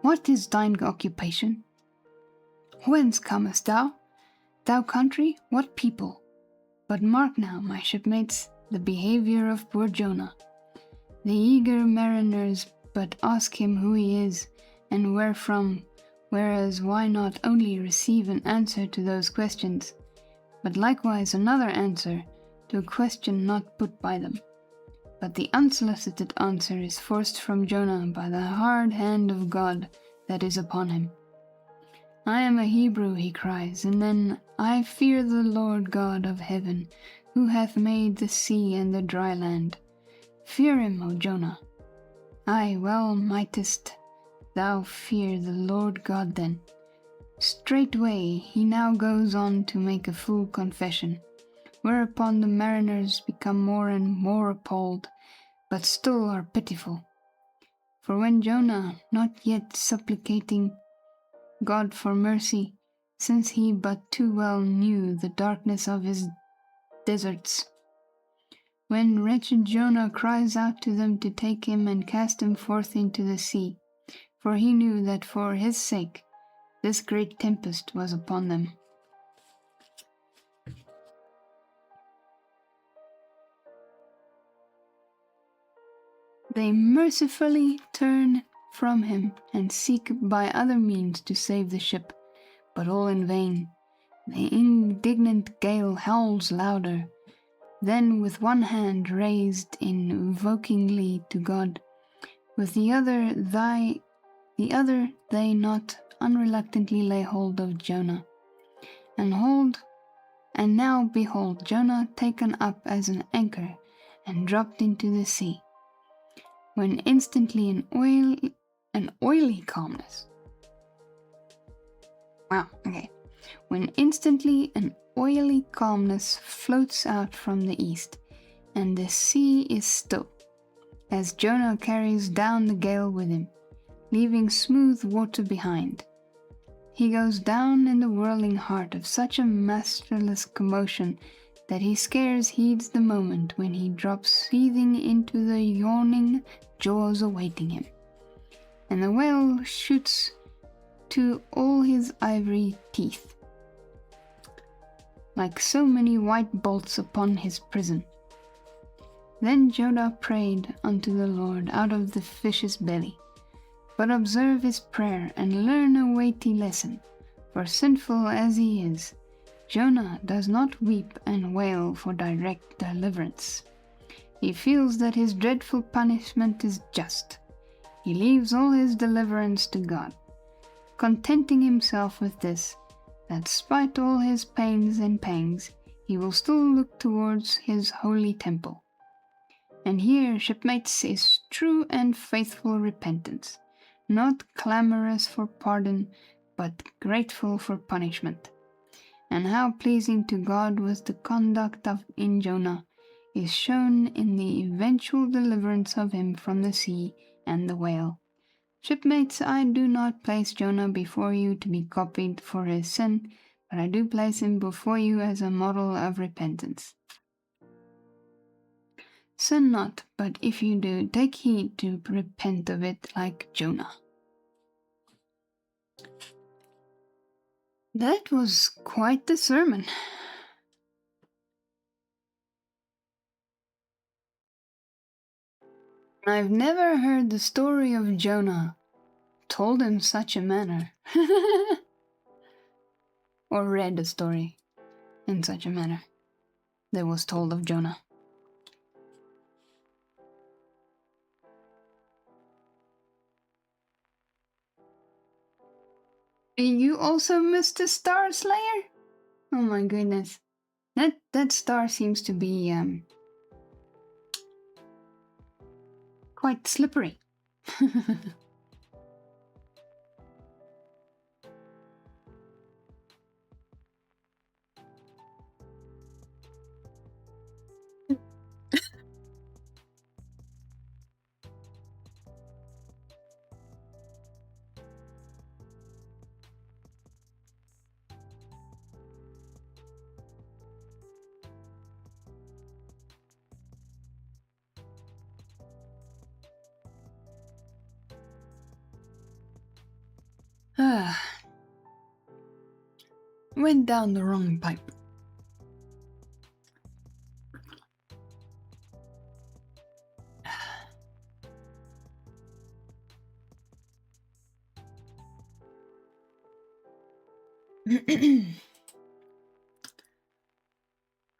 What is thine occupation? Whence comest thou? Thou country? What people? But mark now, my shipmates, the behavior of poor Jonah. The eager mariners but ask him who he is, and where from, whereas why not only receive an answer to those questions, but likewise another answer to a question not put by them. But the unsolicited answer is forced from Jonah by the hard hand of God that is upon him. I am a Hebrew, he cries, and then, I fear the Lord God of heaven, who hath made the sea and the dry land. Fear him, O Jonah. Aye, well mightest thou fear the Lord God then. Straightway he now goes on to make a full confession, whereupon the mariners become more and more appalled, but still are pitiful. For when Jonah, not yet supplicating God for mercy, since he but too well knew the darkness of his deserts, when wretched Jonah cries out to them to take him and cast him forth into the sea, for he knew that for his sake this great tempest was upon them. They mercifully turn from him and seek by other means to save the ship, but all in vain. The indignant gale howls louder. Then with one hand raised invokingly to God, with the other they not unreluctantly lay hold of Jonah. And now behold Jonah taken up as an anchor and dropped into the sea, when instantly an oily calmness. When instantly an oily calmness floats out from the east, and the sea is still, as Jonah carries down the gale with him, leaving smooth water behind. He goes down in the whirling heart of such a masterless commotion that he scarce heeds the moment when he drops seething into the yawning jaws awaiting him, and the whale shoots to all his ivory teeth, like so many white bolts upon his prison. Then Jonah prayed unto the Lord out of the fish's belly. But observe his prayer and learn a weighty lesson, for sinful as he is, Jonah does not weep and wail for direct deliverance. He feels that his dreadful punishment is just. He leaves all his deliverance to God, contenting himself with this, that spite all his pains and pangs, he will still look towards his holy temple. And here, shipmates, is true and faithful repentance, not clamorous for pardon, but grateful for punishment. And how pleasing to God was the conduct in Jonah is shown in the eventual deliverance of him from the sea and the whale. Shipmates, I do not place Jonah before you to be copied for his sin, but I do place him before you as a model of repentance. Sin not, but if you do, take heed to repent of it like Jonah. That was quite the sermon. I've never heard the story of Jonah told in such a manner. Or read a story in such a manner that was told of Jonah. You also missed the Star Slayer? Oh my goodness. That star seems to be quite slippery. Went down the wrong pipe.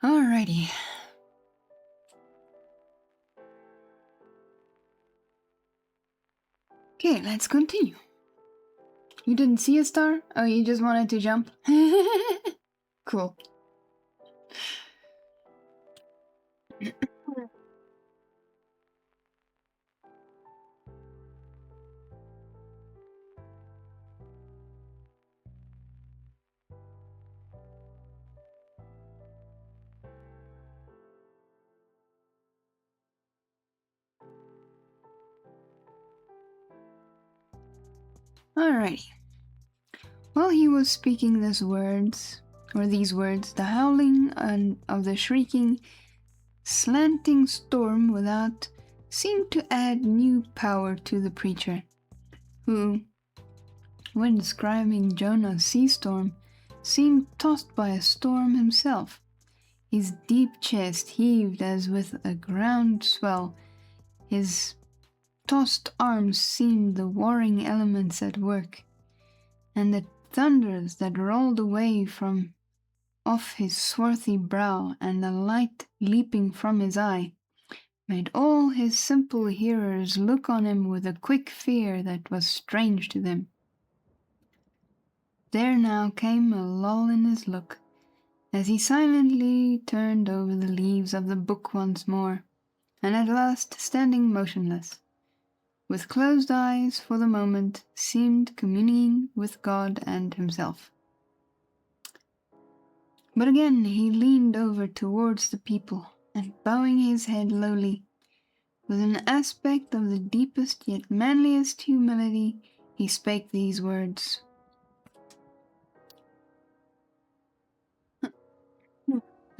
Alrighty. Okay, let's continue. You didn't see a star? Oh, you just wanted to jump? Cool. Alrighty. While he was speaking these words, the howling of the shrieking, slanting storm without seemed to add new power to the preacher, who, when describing Jonah's sea storm, seemed tossed by a storm himself. His deep chest heaved as with a ground swell. His tossed arms seemed the warring elements at work, and the thunders that rolled away from off his swarthy brow and the light leaping from his eye made all his simple hearers look on him with a quick fear that was strange to them. There now came a lull in his look, as he silently turned over the leaves of the book once more, and at last, standing motionless, with closed eyes for the moment, seemed communing with God and himself. But again he leaned over towards the people, and bowing his head lowly, with an aspect of the deepest yet manliest humility, he spake these words.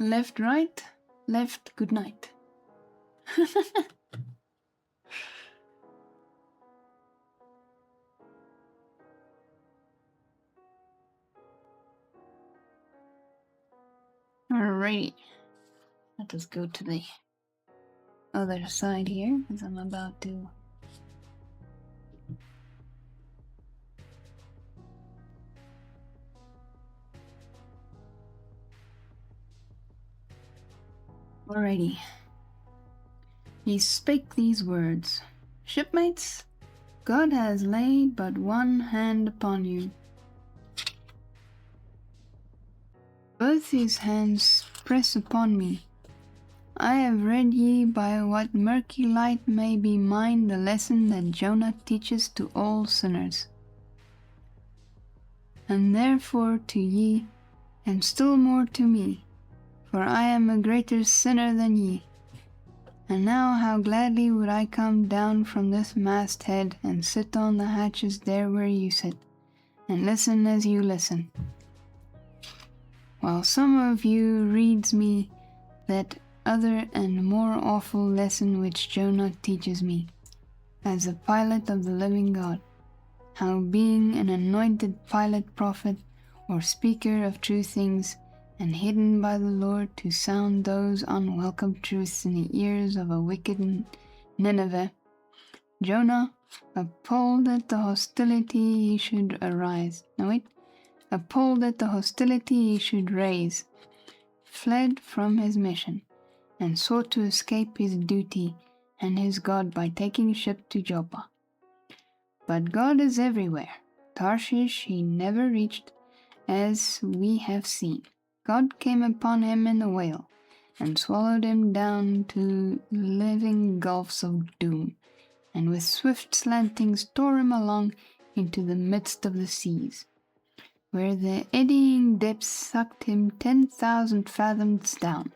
Left, right, left, good night. Alrighty, let us go to the other side here, as I'm about to. Alrighty. He spake these words, Shipmates, God has laid but one hand upon you. Both his hands press upon me. I have read ye by what murky light may be mine the lesson that Jonah teaches to all sinners. And therefore to ye, and still more to me, for I am a greater sinner than ye. And now how gladly would I come down from this masthead and sit on the hatches there where you sit, and listen as you listen, while some of you reads me that other and more awful lesson which Jonah teaches me, as a pilot of the living God, how being an anointed pilot prophet, or speaker of true things, and hidden by the Lord to sound those unwelcome truths in the ears of a wicked Nineveh, Jonah, appalled at the hostility he should raise, fled from his mission, and sought to escape his duty and his God by taking ship to Joppa. But God is everywhere. Tarshish he never reached, as we have seen. God came upon him in a whale, and swallowed him down to living gulfs of doom, and with swift slantings tore him along into the midst of the seas, where the eddying depths sucked him 10,000 fathoms down,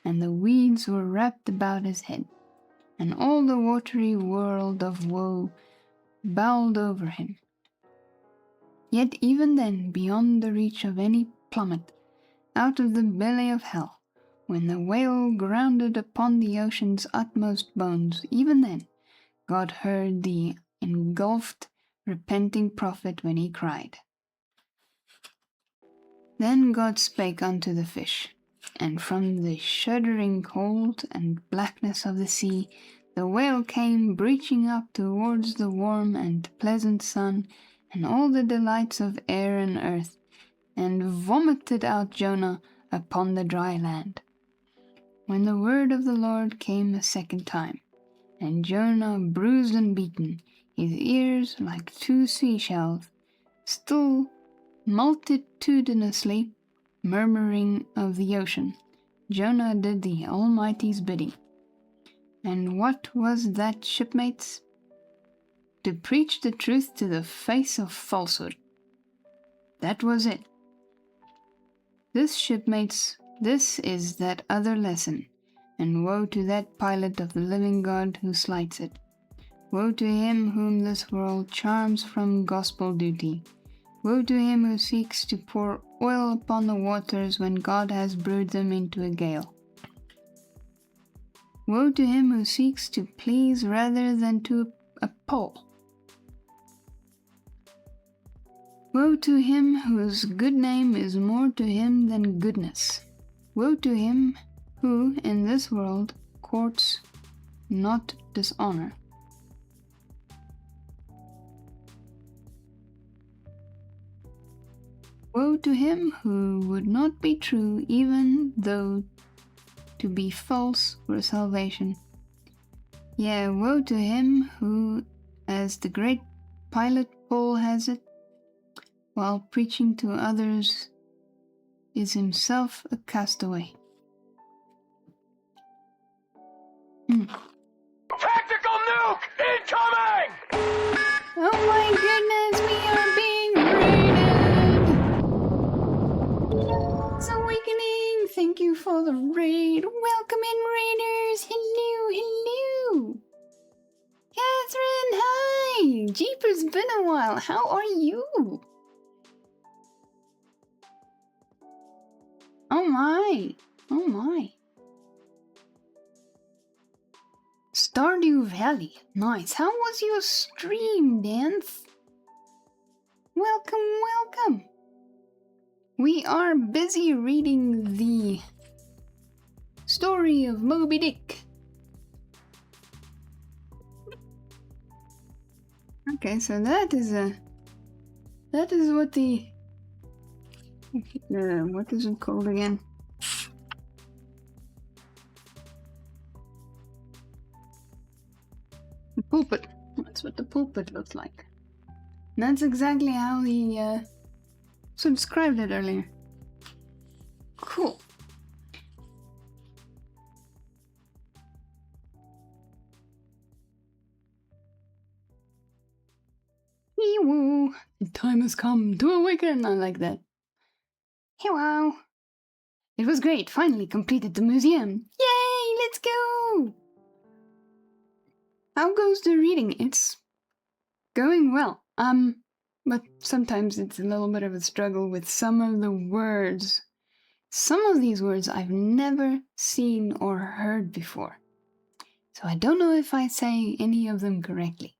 and the weeds were wrapped about his head, and all the watery world of woe bowled over him. Yet even then, beyond the reach of any plummet, out of the belly of hell, when the whale grounded upon the ocean's utmost bones, even then God heard the engulfed, repenting prophet when he cried. Then God spake unto the fish, and from the shuddering cold and blackness of the sea the whale came breaching up towards the warm and pleasant sun and all the delights of air and earth, and vomited out Jonah upon the dry land. When the word of the Lord came a second time, and Jonah bruised and beaten, his ears like two seashells, still multitudinously murmuring of the ocean. Jonah did the Almighty's bidding. And what was that, shipmates? To preach the truth to the face of falsehood. That was it. This, shipmates, this is that other lesson, and woe to that pilot of the living God who slights it. Woe to him whom this world charms from gospel duty. Woe to him who seeks to pour oil upon the waters when God has brewed them into a gale. Woe to him who seeks to please rather than to appall. Woe to him whose good name is more to him than goodness. Woe to him who in this world courts not dishonor. Woe to him who would not be true even though to be false were salvation. Yea, woe to him who, as the great pilot Paul has it, while preaching to others, is himself a castaway. Tactical nuke incoming! Oh my goodness, we are being raided! It's awakening! Thank you for the raid. Welcome in, raiders! Hello, hello! Catherine, hi! Jeepers, been a while. How are you? Oh my! Oh my! Stardew Valley. Nice. How was your stream, Dance? Welcome, welcome. We are busy reading the story of Moby Dick. Okay, so that is what the what is it called again? The pulpit. That's what the pulpit looks like. And that's exactly how he subscribed it earlier. Cool. Woo! The time has come to awaken. I like that. Hey, wow. It was great. Finally completed the museum. Yay! Let's go! How goes the reading? It's going well. But sometimes it's a little bit of a struggle with some of the words. Some of these words I've never seen or heard before. So I don't know if I say any of them correctly.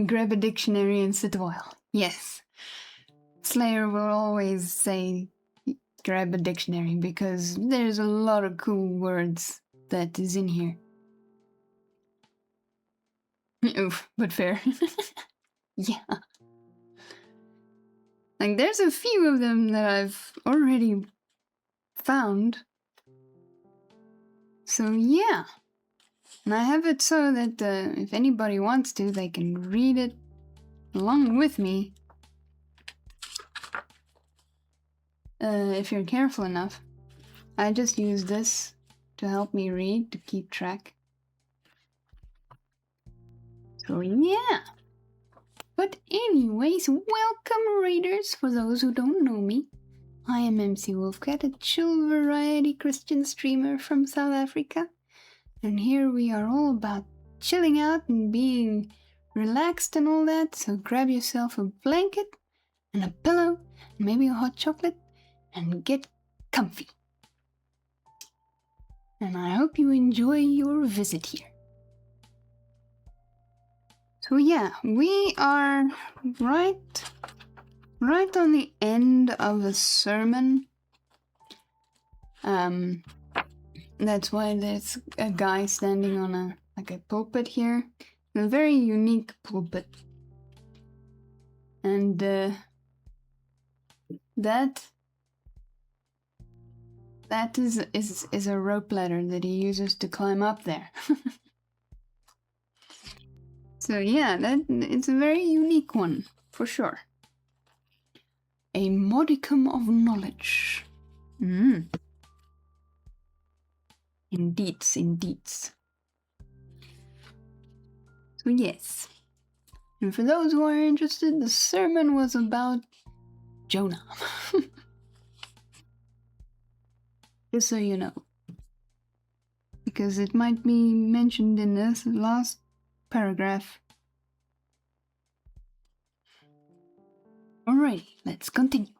Grab a dictionary and sit a while. Yes. Slayer will always say grab a dictionary because there's a lot of cool words that is in here. Oof, but fair. Yeah. Like, there's a few of them that I've already found. So, yeah. And I have it so that if anybody wants to, they can read it along with me. If you're careful enough. I just use this to help me read, to keep track. So, yeah. But anyways, welcome, readers. For those who don't know me, I am MC Wolfcat, a chill variety Christian streamer from South Africa. And here we are all about chilling out and being relaxed and all that. So grab yourself a blanket and a pillow and maybe a hot chocolate and get comfy. And I hope you enjoy your visit here. So yeah, we are right on the end of a sermon. That's why there's a guy standing on a pulpit here. A very unique pulpit. And that that is a rope ladder that he uses to climb up there. So yeah, it's a very unique one, for sure. A modicum of knowledge. Indeeds. So yes. And for those who are interested, the sermon was about Jonah. Just so you know. Because it might be mentioned in this last paragraph. Alright, let's continue.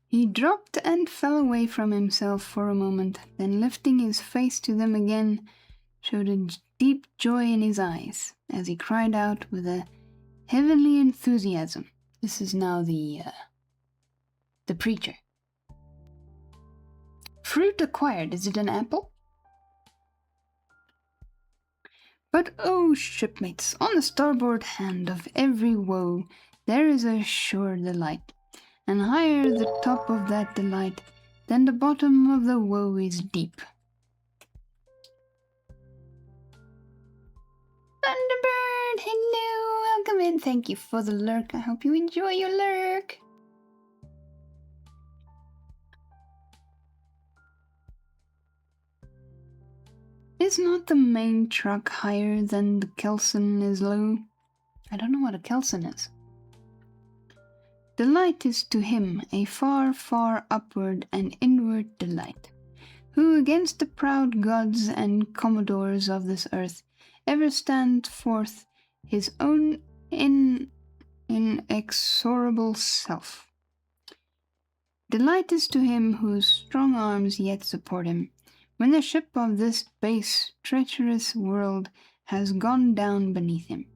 He dropped and fell away from himself for a moment, then lifting his face to them again, showed a deep joy in his eyes, as he cried out with a heavenly enthusiasm. This is now the preacher. Fruit acquired, is it an apple? But, oh, shipmates, on the starboard hand of every woe there is a sure delight, and higher the top of that delight than the bottom of the woe is deep. Thunderbird, hello, welcome in. Thank you for the lurk. I hope you enjoy your lurk. Is not the main truck higher than the kelson is low? I don't know what a kelson is. Delight is to him a far, far upward and inward delight, who against the proud gods and commodores of this earth ever stand forth his own inexorable self. Delight is to him whose strong arms yet support him, when the ship of this base, treacherous world has gone down beneath him.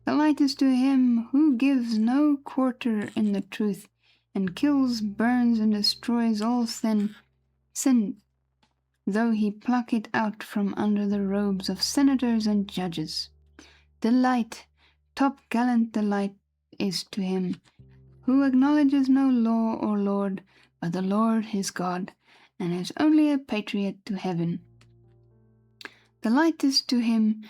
Delight is to him who gives no quarter in the truth, and kills, burns, and destroys all sin, though he pluck it out from under the robes of senators and judges. Delight, top-gallant delight, is to him who acknowledges no law or lord, but the Lord his God, and is only a patriot to heaven. Delight is to him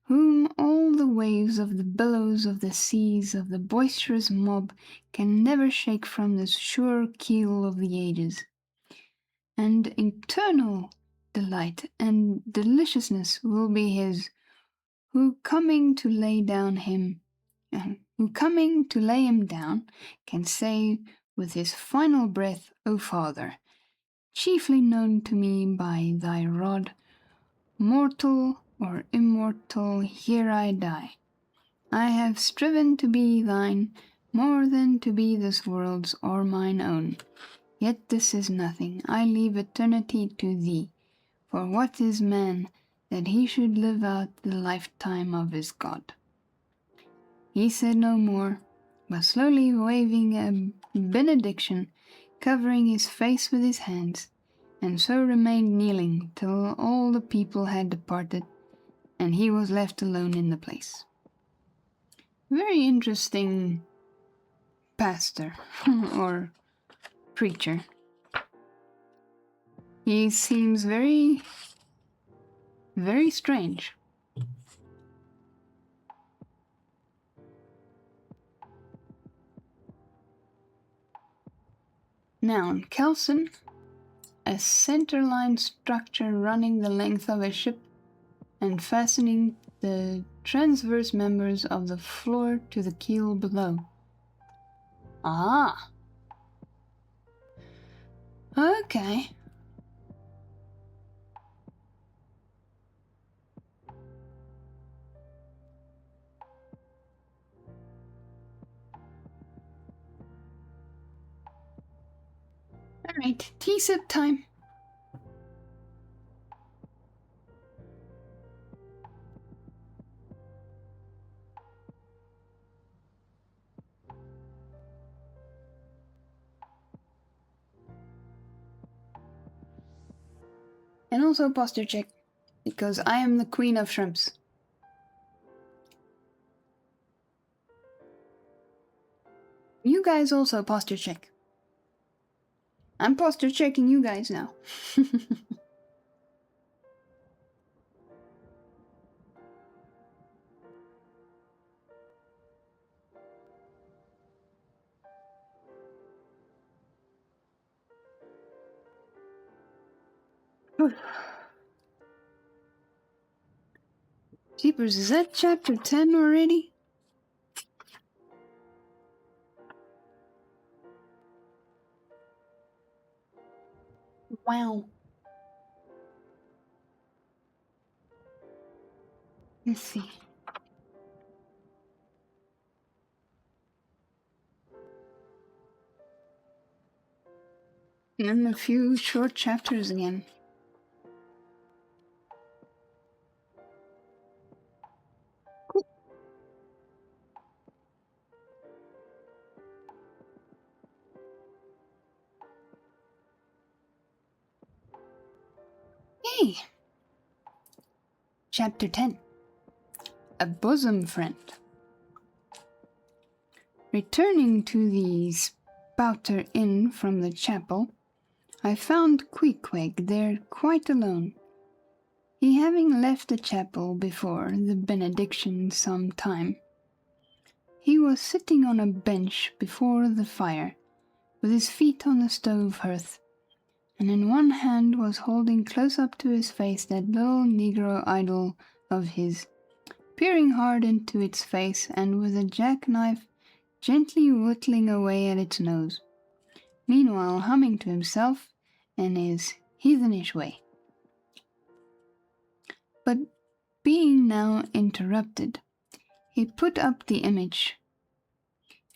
whom all the waves of the billows of the seas of the boisterous mob can never shake from the sure keel of the ages. And eternal delight and deliciousness will be his, who coming to lay him down, can say with his final breath, O Father, chiefly known to me by thy rod, mortal or immortal, here I die. I have striven to be thine, more than to be this world's or mine own. Yet this is nothing, I leave eternity to thee. For what is man, that he should live out the lifetime of his God? He said no more, but slowly waving a benediction, covering his face with his hands, and so remained kneeling till all the people had departed, and he was left alone in the place. Very interesting pastor or preacher. He seems very, very strange. Noun, kelson, a centerline structure running the length of a ship and fastening the transverse members of the floor to the keel below. Ah. Okay. Alright, tea-sip time. And also posture check, because I am the queen of shrimps. guys also posture check. I'm posture checking you guys now. Jeepers, is that chapter 10 already? Wow. Let's see. And then a few short chapters again. Yay! Chapter 10. A Bosom Friend. Returning to the Spouter Inn from the chapel, I found Queequeg there quite alone. He having left the chapel before the benediction some time. He was sitting on a bench before the fire, with his feet on the stove hearth, and in one hand was holding close up to his face that little negro idol of his, peering hard into its face and with a jackknife gently whittling away at its nose, meanwhile humming to himself in his heathenish way. But being now interrupted, he put up the image,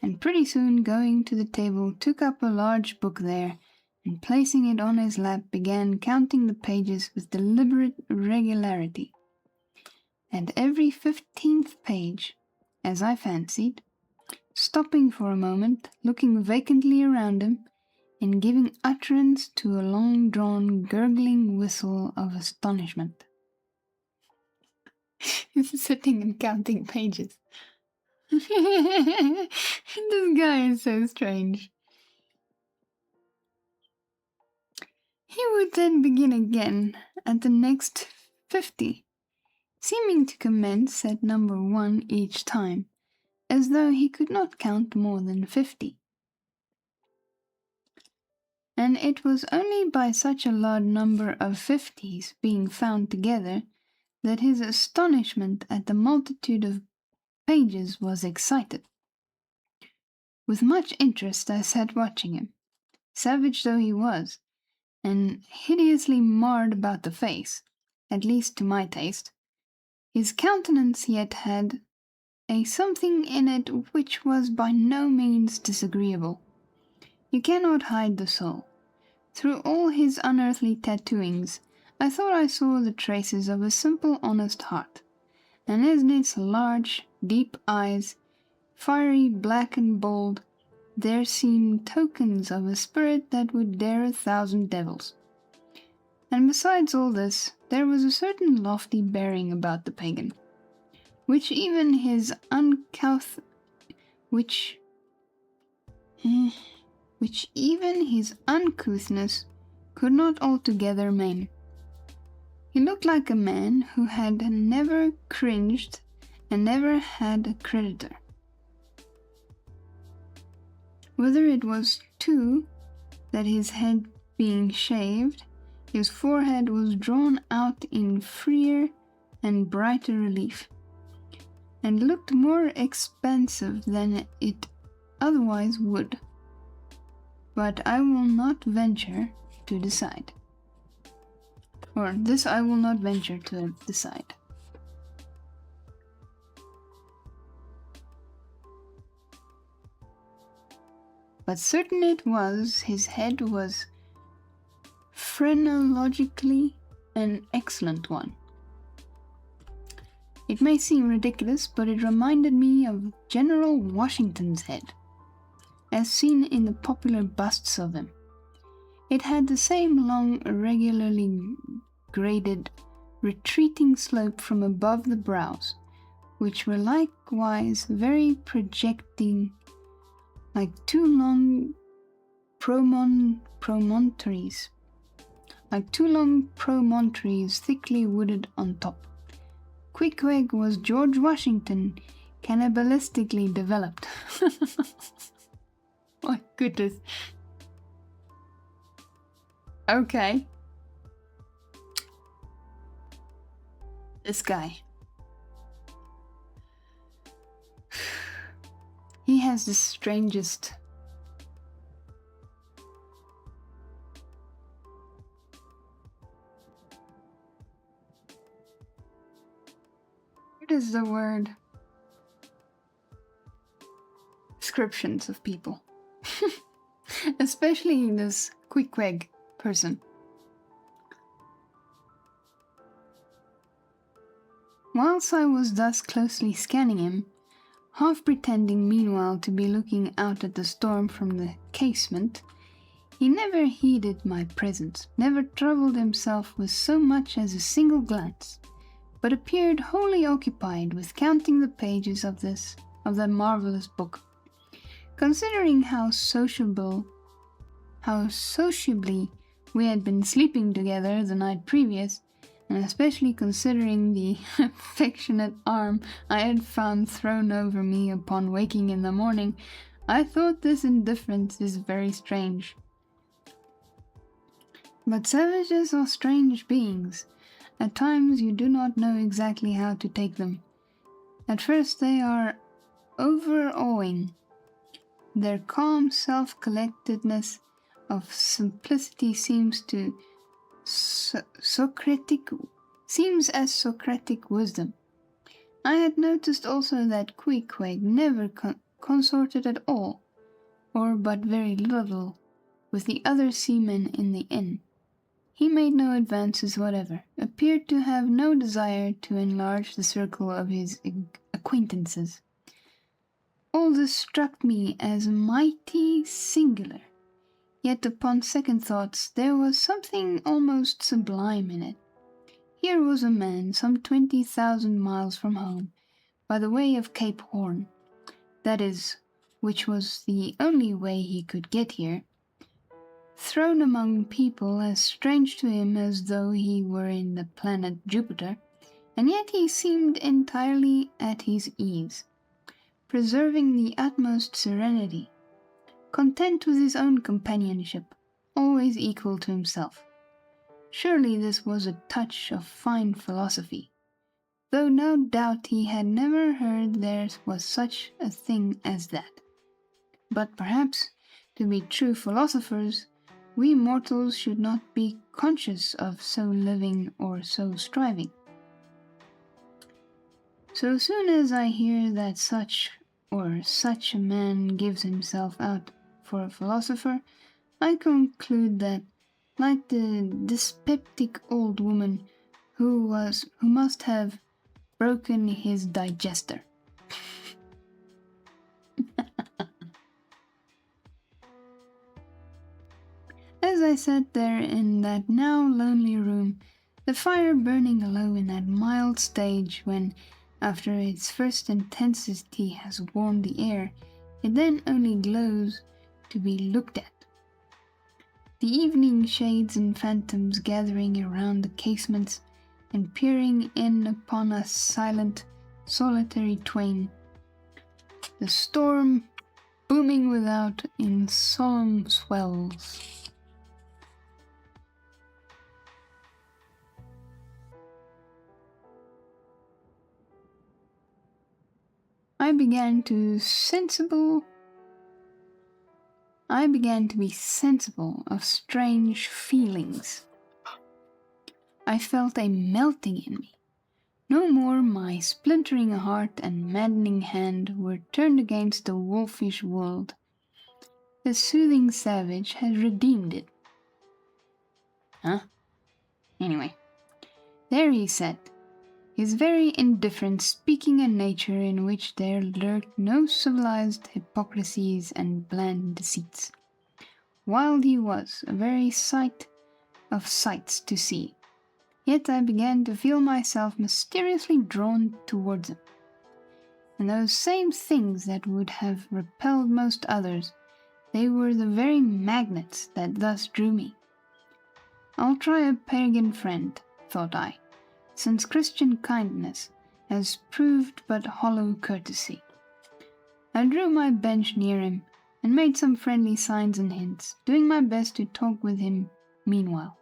and pretty soon going to the table took up a large book there, and placing it on his lap began counting the pages with deliberate regularity. At every 15th page, as I fancied, stopping for a moment, looking vacantly around him, and giving utterance to a long-drawn, gurgling whistle of astonishment. He's sitting and counting pages. This guy is so strange. He would then begin again at the next 50, seeming to commence at number 1 each time, as though he could not count more than 50. And it was only by such a large number of 50s being found together that his astonishment at the multitude of pages was excited. With much interest I sat watching him, savage though he was, and hideously marred about the face, at least to my taste. His countenance yet had a something in it which was by no means disagreeable. You cannot hide the soul. Through all his unearthly tattooings, I thought I saw the traces of a simple, honest heart, and in its large, deep eyes, fiery, black and bold, there seemed tokens of a spirit that would dare 1,000 devils. And besides all this, there was a certain lofty bearing about the pagan, which even his uncouthness could not altogether maim. He looked like a man who had never cringed and never had a creditor. Whether it was, too, that his head being shaved, his forehead was drawn out in freer and brighter relief, and looked more expansive than it otherwise would. But I will not venture to decide. Or this I will not venture to decide. But certain it was, his head was phrenologically an excellent one. It may seem ridiculous, but it reminded me of General Washington's head, as seen in the popular busts of him. It had the same long, irregularly graded, retreating slope from above the brows, which were likewise very projecting like two long promontories, thickly wooded on top. Queequeg was George Washington, cannibalistically developed. My goodness. Okay. This guy. He has the strangest... What is the word? Descriptions of people. Especially this Queequeg person. Whilst I was thus closely scanning him, half pretending meanwhile to be looking out at the storm from the casement, he never heeded my presence, never troubled himself with so much as a single glance, but appeared wholly occupied with counting the pages of the marvelous book. Considering how sociably we had been sleeping together the night previous, and especially considering the affectionate arm I had found thrown over me upon waking in the morning, I thought this indifference is very strange. But savages are strange beings. At times you do not know exactly how to take them. At first they are overawing. Their calm self-collectedness of simplicity seems as Socratic wisdom. I had noticed also that Queequeg never consorted at all, or but very little, with the other seamen in the inn. He made no advances whatever, appeared to have no desire to enlarge the circle of his acquaintances. All this struck me as mighty singular, yet upon second thoughts there was something almost sublime in it. Here was a man some 20,000 miles from home, by the way of Cape Horn, that is, which was the only way he could get here, thrown among people as strange to him as though he were in the planet Jupiter, and yet he seemed entirely at his ease, preserving the utmost serenity, content with his own companionship, always equal to himself. Surely this was a touch of fine philosophy, though no doubt he had never heard there was such a thing as that. But perhaps, to be true philosophers, we mortals should not be conscious of so living or so striving. So soon as I hear that such a man gives himself out for a philosopher, I conclude that, like the dyspeptic old woman who must have broken his digester. As I sat there in that now lonely room, the fire burning low in that mild stage when, after its first intensity has warmed the air, it then only glows to be looked at. The evening shades and phantoms gathering around the casements and peering in upon us silent, solitary twain. The storm booming without in solemn swells. I began to be sensible of strange feelings. I felt a melting in me. No more my splintering heart and maddening hand were turned against the wolfish world. The soothing savage had redeemed it. Anyway, there he sat, his very indifference speaking a nature in which there lurked no civilized hypocrisies and bland deceits. Wild he was, a very sight of sights to see. Yet I began to feel myself mysteriously drawn towards him. and those same things that would have repelled most others, they were the very magnets that thus drew me. I'll try a pagan friend, thought I, since Christian kindness has proved but hollow courtesy. I drew my bench near him and made some friendly signs and hints, doing my best to talk with him meanwhile.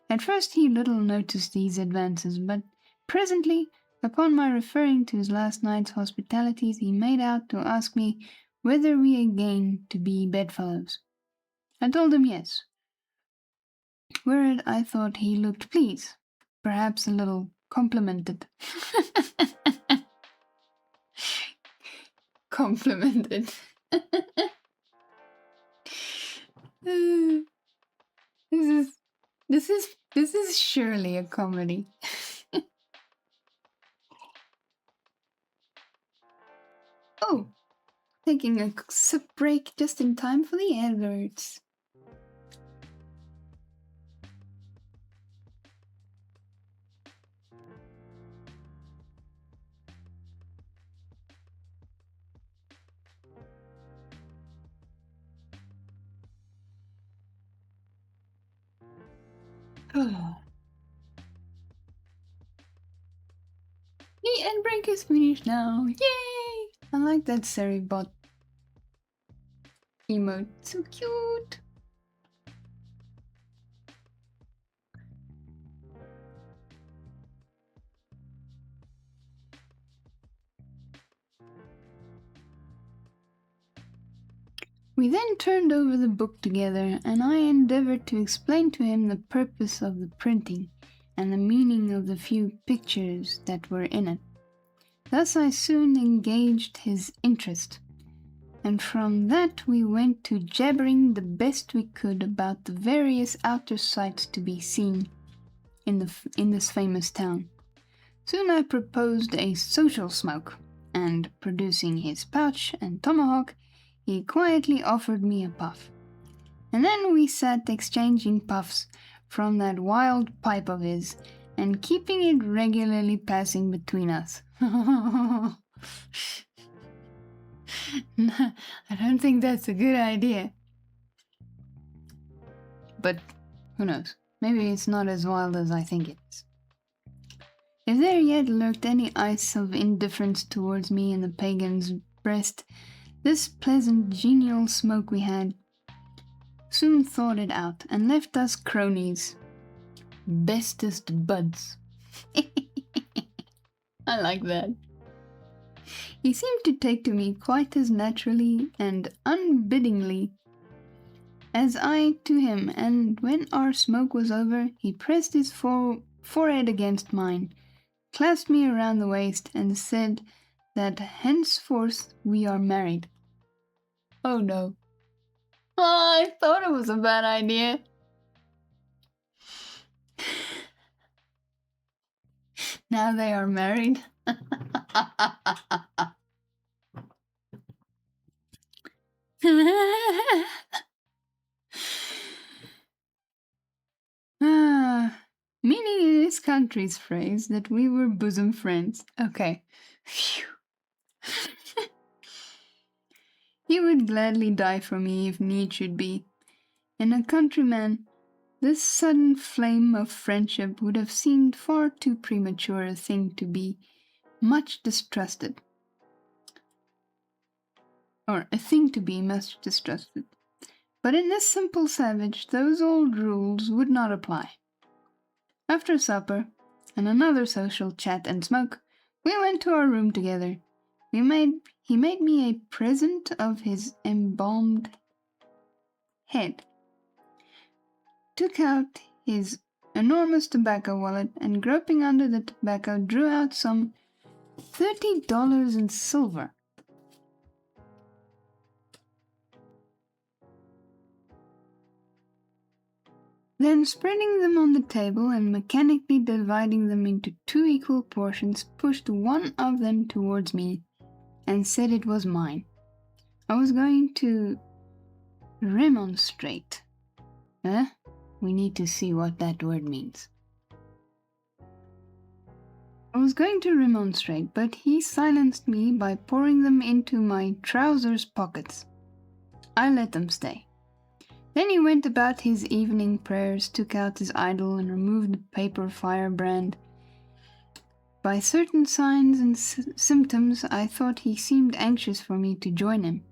At first he little noticed these advances, but presently, upon my referring to his last night's hospitalities, he made out to ask me whether we again to be bedfellows. I told him yes, whereat I thought he looked pleased, perhaps a little complimented. Complimented. This is surely a comedy. Oh, taking a sip break just in time for the adverts. Oh. The ad break is finished now. Yay! I like that Seribot emote. So cute. We then turned over the book together, and I endeavored to explain to him the purpose of the printing and the meaning of the few pictures that were in it. Thus I soon engaged his interest, and from that we went to jabbering the best we could about the various outer sights to be seen in this famous town. Soon I proposed a social smoke, and producing his pouch and tomahawk, he quietly offered me a puff. And then we sat exchanging puffs from that wild pipe of his, and keeping it regularly passing between us. I don't think that's a good idea. But who knows? Maybe it's not as wild as I think it is. If there yet lurked any ice of indifference towards me in the pagan's breast, this pleasant, genial smoke we had soon thawed it out and left us cronies. Bestest buds. I like that. He seemed to take to me quite as naturally and unbidingly as I to him, and when our smoke was over, he pressed his forehead against mine, clasped me around the waist, and said that henceforth we are married. Oh no. Oh, I thought it was a bad idea. Now they are married. Meaning in this country's phrase that we were bosom friends. Okay. Phew. He would gladly die for me if need should be. In a countryman, this sudden flame of friendship would have seemed far too premature a thing to be much distrusted. Or a thing to be much distrusted. But in this simple savage, those old rules would not apply. After supper, and another social chat and smoke, we went to our room together. He made me a present of his embalmed head, took out his enormous tobacco wallet, and groping under the tobacco drew out some $30 in silver. Then, spreading them on the table and mechanically dividing them into 2 equal portions, pushed one of them towards me and said it was mine. I was going to remonstrate. We need to see what that word means. I was going to remonstrate, but he silenced me by pouring them into my trousers pockets. I let them stay. Then he went about his evening prayers, took out his idol, and removed the paper firebrand. By certain signs and symptoms, I thought he seemed anxious for me to join him.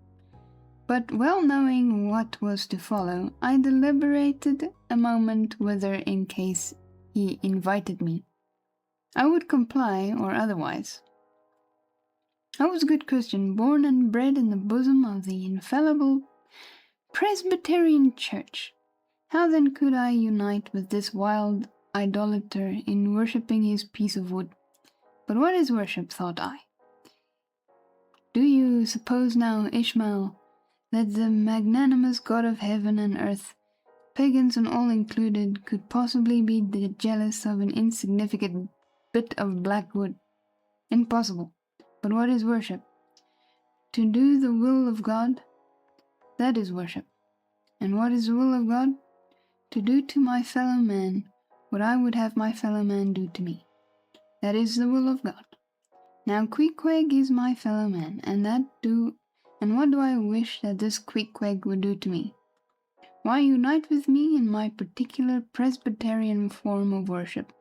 But well knowing what was to follow, I deliberated a moment whether, in case he invited me, I would comply or otherwise. I was a good Christian, born and bred in the bosom of the infallible Presbyterian Church. How then could I unite with this wild idolater in worshipping his piece of wood? But what is worship, thought I? Do you suppose now, Ishmael, that the magnanimous God of heaven and earth, pagans and all included, could possibly be jealous of an insignificant bit of black wood? Impossible. But what is worship? To do the will of God, that is worship. And what is the will of God? To do to my fellow man what I would have my fellow man do to me. That is the will of God. Now Queequeg is my fellow man, and what do I wish that this Queequeg would do to me? Why, unite with me in my particular Presbyterian form of worship.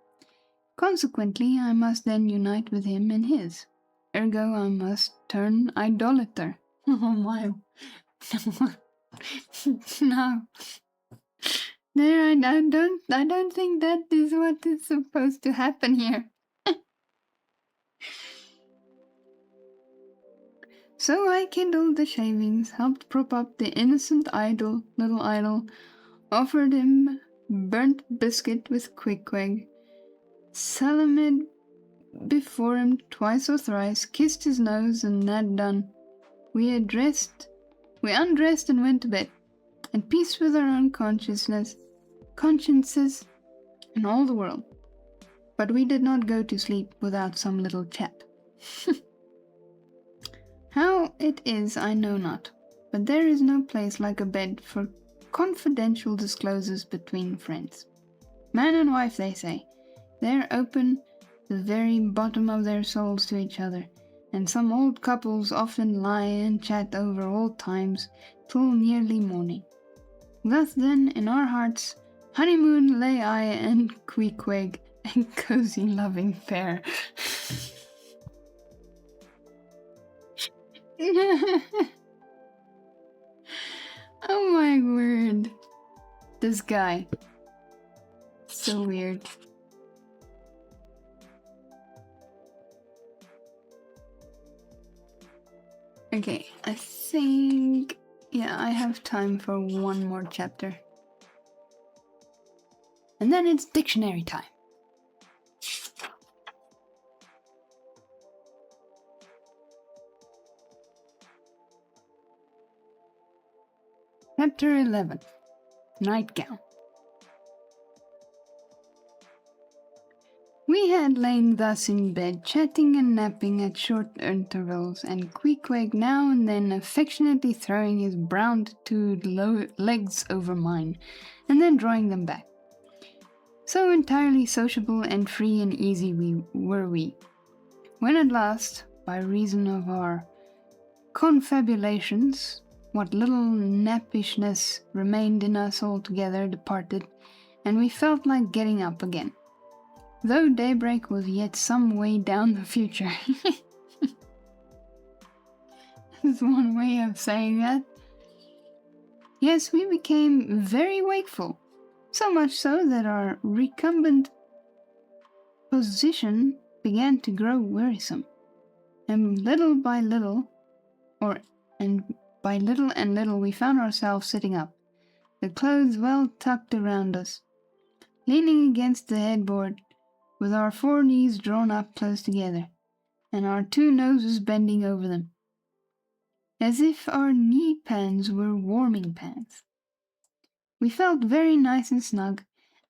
Consequently, I must then unite with him in his. Ergo, I must turn idolater. Oh my! No. There, I don't think that is what is supposed to happen here. So I kindled the shavings, helped prop up the innocent little idol, offered him burnt biscuit with Queequeg, salaamed before him twice or thrice, kissed his nose, and that done, we undressed and went to bed, at peace with our own consciences, and all the world. But we did not go to sleep without some little chat. How it is I know not, but there is no place like a bed for confidential disclosures between friends. Man and wife, they say, they're open the very bottom of their souls to each other, and some old couples often lie and chat over old times till nearly morning. Thus then, in our hearts, honeymoon lay I and Queequeg, a cozy loving pair. Oh my word. This guy. So weird. Okay, I think... yeah, I have time for one more chapter. And then it's dictionary time. Chapter 11. Nightgown. We had lain thus in bed, chatting and napping at short intervals, and Queequeg now and then affectionately throwing his brown tattooed legs over mine, and then drawing them back. So entirely sociable and free and easy were we, when at last, by reason of our confabulations, what little nappishness remained in us altogether departed, and we felt like getting up again, though daybreak was yet some way down the future. That's one way of saying that. Yes, we became very wakeful, so much so that our recumbent position began to grow wearisome, and by little and little we found ourselves sitting up, the clothes well tucked around us, leaning against the headboard, with our 4 knees drawn up close together, and our 2 noses bending over them, as if our knee pans were warming pans. We felt very nice and snug,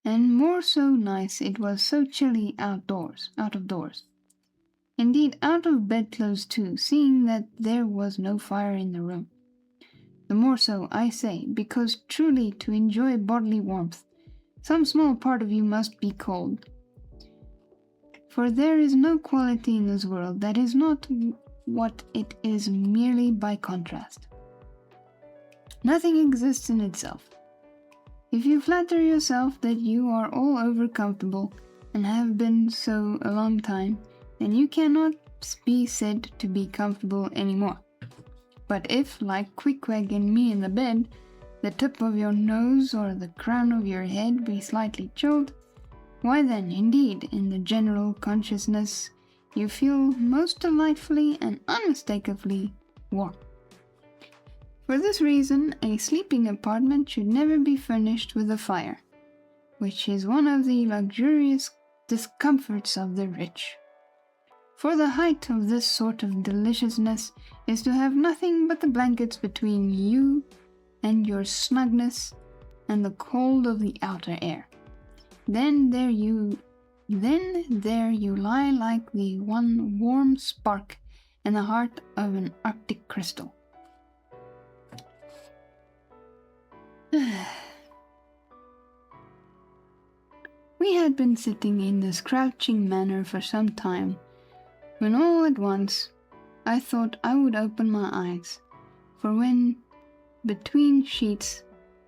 and more so nice it was so chilly out of doors. Indeed, out of bedclothes too, seeing that there was no fire in the room. The more so, I say, because truly to enjoy bodily warmth, some small part of you must be cold. For there is no quality in this world that is not what it is merely by contrast. Nothing exists in itself. If you flatter yourself that you are all over comfortable and have been so a long time, then you cannot be said to be comfortable anymore. But if, like Queequeg and me in the bed, the tip of your nose or the crown of your head be slightly chilled, why then, indeed, in the general consciousness, you feel most delightfully and unmistakably warm. For this reason, a sleeping apartment should never be furnished with a fire, which is one of the luxurious discomforts of the rich. For the height of this sort of deliciousness is to have nothing but the blankets between you and your snugness and the cold of the outer air. Then there you lie like the one warm spark in the heart of an Arctic crystal. We had been sitting in this crouching manner for some time, when all at once I thought I would open my eyes, for when between sheets,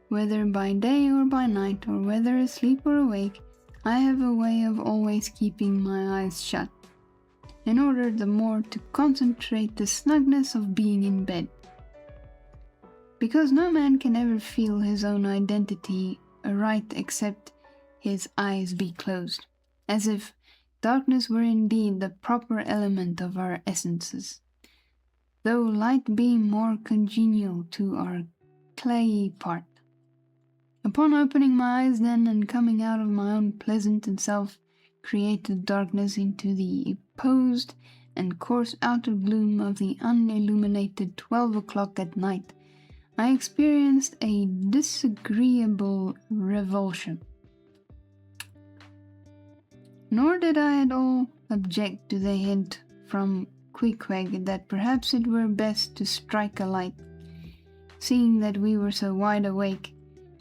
whether by day or by night, or whether asleep or awake, I have a way of always keeping my eyes shut, in order the more to concentrate the snugness of being in bed. Because no man can ever feel his own identity aright except his eyes be closed, as if darkness were indeed the proper element of our essences, though light being more congenial to our clayey part. Upon opening my eyes then, and coming out of my own pleasant and self-created darkness into the opposed and coarse outer gloom of the unilluminated 12 o'clock at night, I experienced a disagreeable revulsion. Nor did I at all object to the hint from Queequeg that perhaps it were best to strike a light, seeing that we were so wide awake,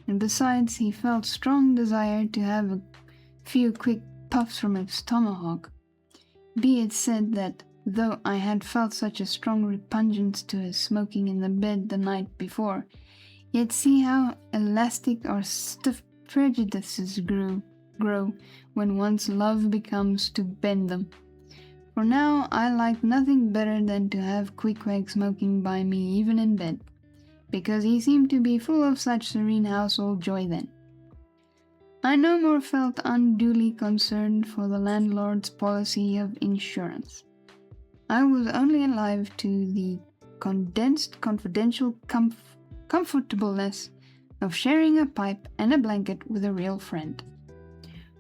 and besides he felt strong desire to have a few quick puffs from his tomahawk. Be it said that, though I had felt such a strong repugnance to his smoking in the bed the night before, yet see how elastic or stiff prejudices grow when once love becomes to bend them. For now I liked nothing better than to have Queequeg smoking by me even in bed, because he seemed to be full of such serene household joy then. I no more felt unduly concerned for the landlord's policy of insurance. I was only alive to the condensed confidential comfortableness of sharing a pipe and a blanket with a real friend.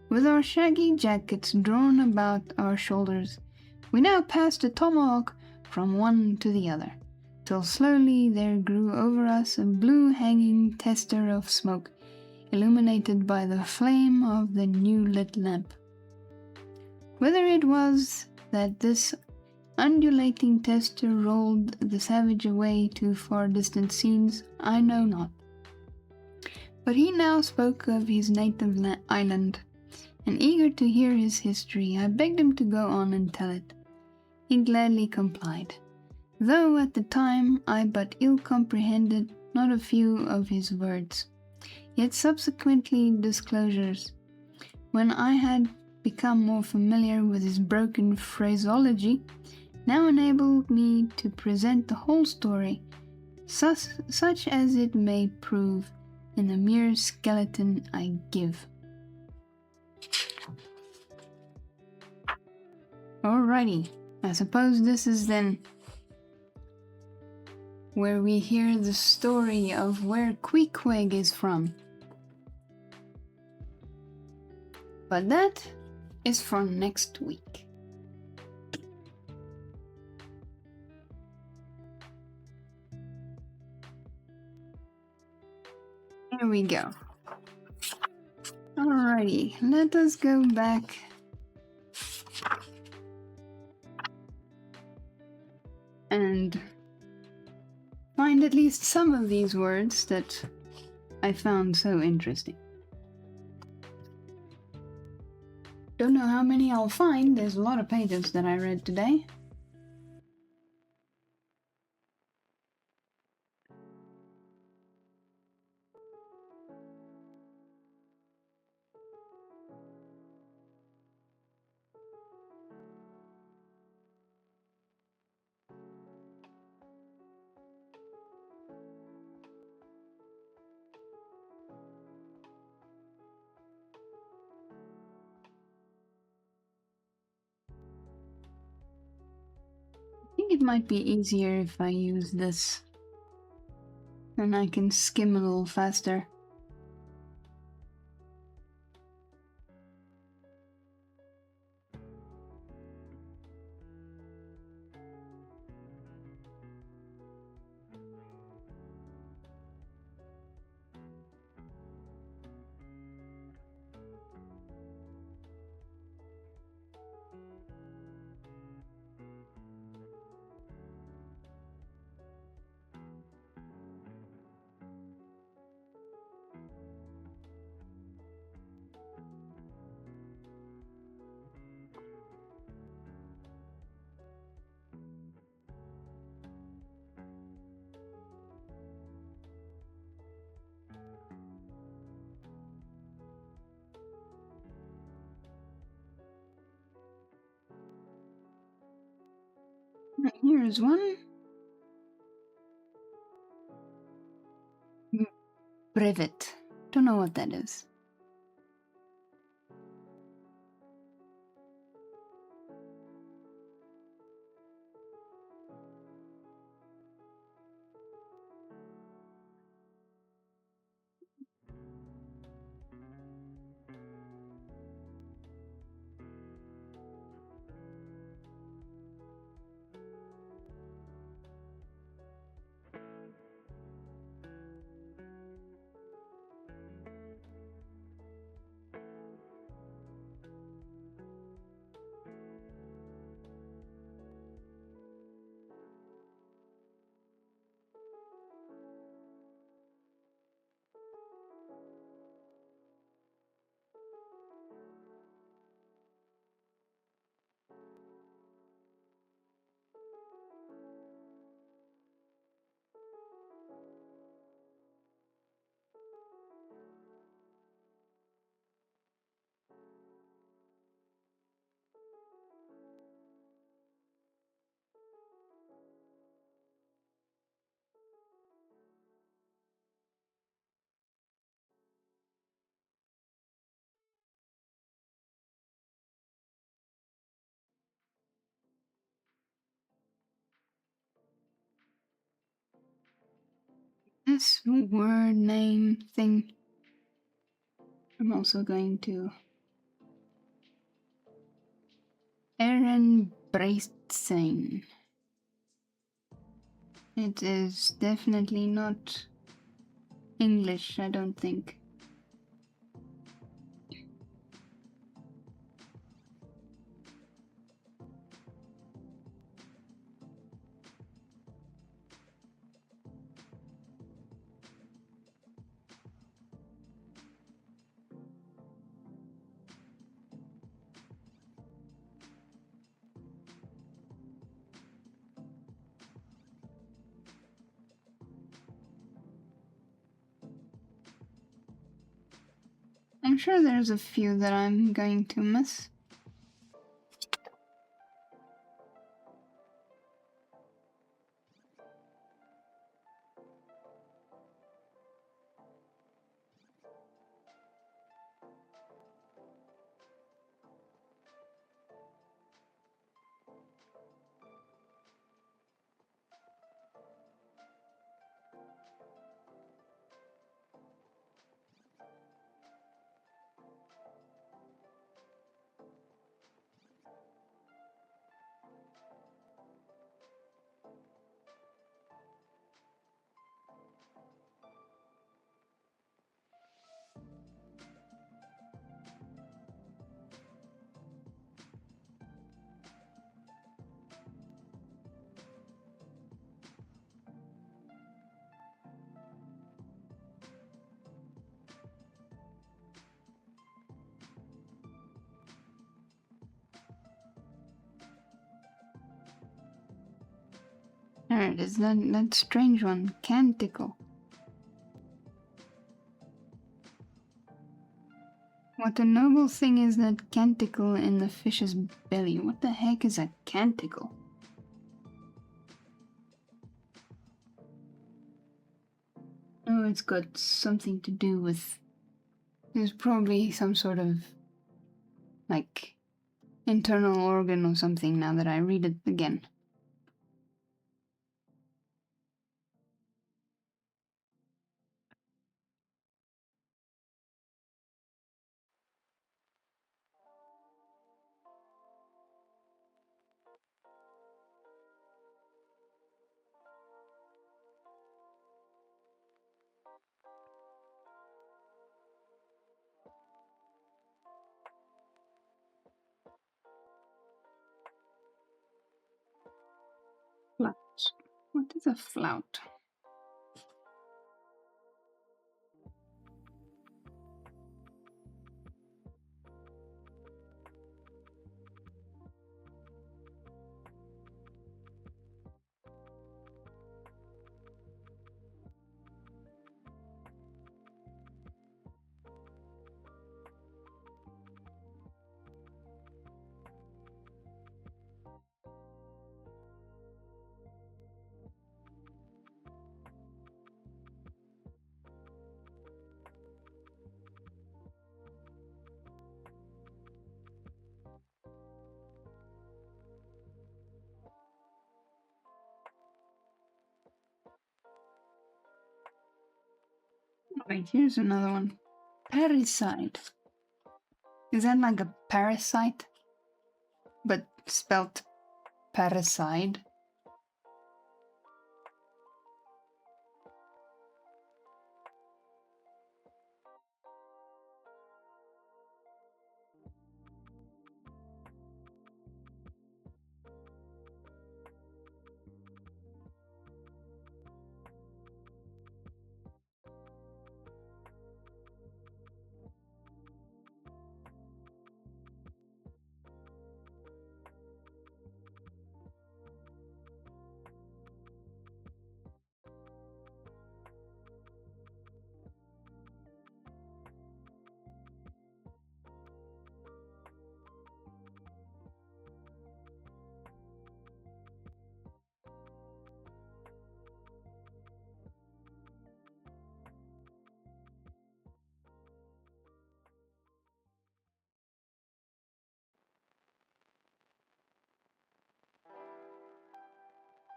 With our shaggy jackets drawn about our shoulders, we now passed a tomahawk from one to the other, till slowly there grew over us a blue hanging tester of smoke, illuminated by the flame of the new lit lamp. Whether it was that this undulating tester rolled the savage away to far distant scenes, I know not. But he now spoke of his native island, and eager to hear his history, I begged him to go on and tell it. He gladly complied, though at the time I but ill comprehended not a few of his words. Yet subsequently disclosures, when I had become more familiar with his broken phraseology, now enabled me to present the whole story, such as it may prove, in the mere skeleton I give. Alrighty, I suppose this is then where we hear the story of where Queequeg is from. But that is for next week. Here we go. Alrighty, let us go back and find at least some of these words that I found so interesting. Don't know how many I'll find. There's a lot of pages that I read today. I think it might be easier if I use this. Then I can skim a little faster. Here's one. Brevet. Don't know what that is. This word name thing. I'm also going to Aaron Bracing. It is definitely not English, I don't think. I'm sure there's a few that I'm going to miss. There it is, that strange one. Canticle. What a noble thing is that canticle in the fish's belly. What the heck is a canticle? Oh, it's got something to do with... There's probably some sort of, like, internal organ or something now that I read it again. Flout. What is a flout? Wait, here's another one. Parricide. Is that like a parasite? But spelt parricide?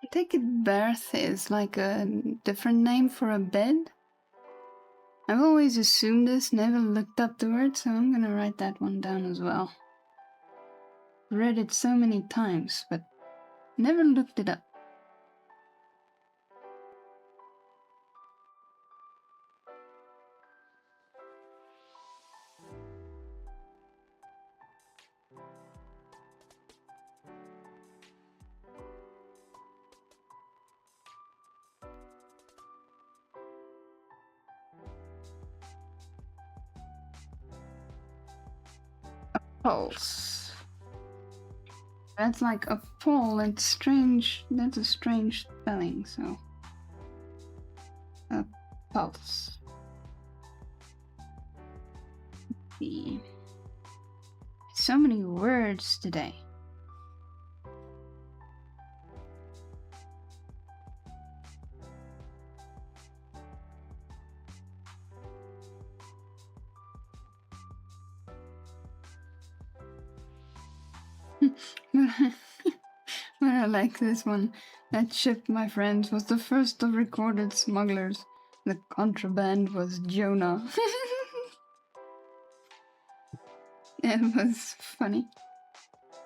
I take it berth is like a different name for a bed? I've always assumed this, never looked up the word, so I'm gonna write that one down as well. Read it so many times, but never looked it up. Pulse. That's like a pole, it's strange, that's a strange spelling, so... A pulse. Let's see. So many words today. But I like this one. That ship, my friends, was the first of recorded smugglers. The contraband was Jonah. It was funny.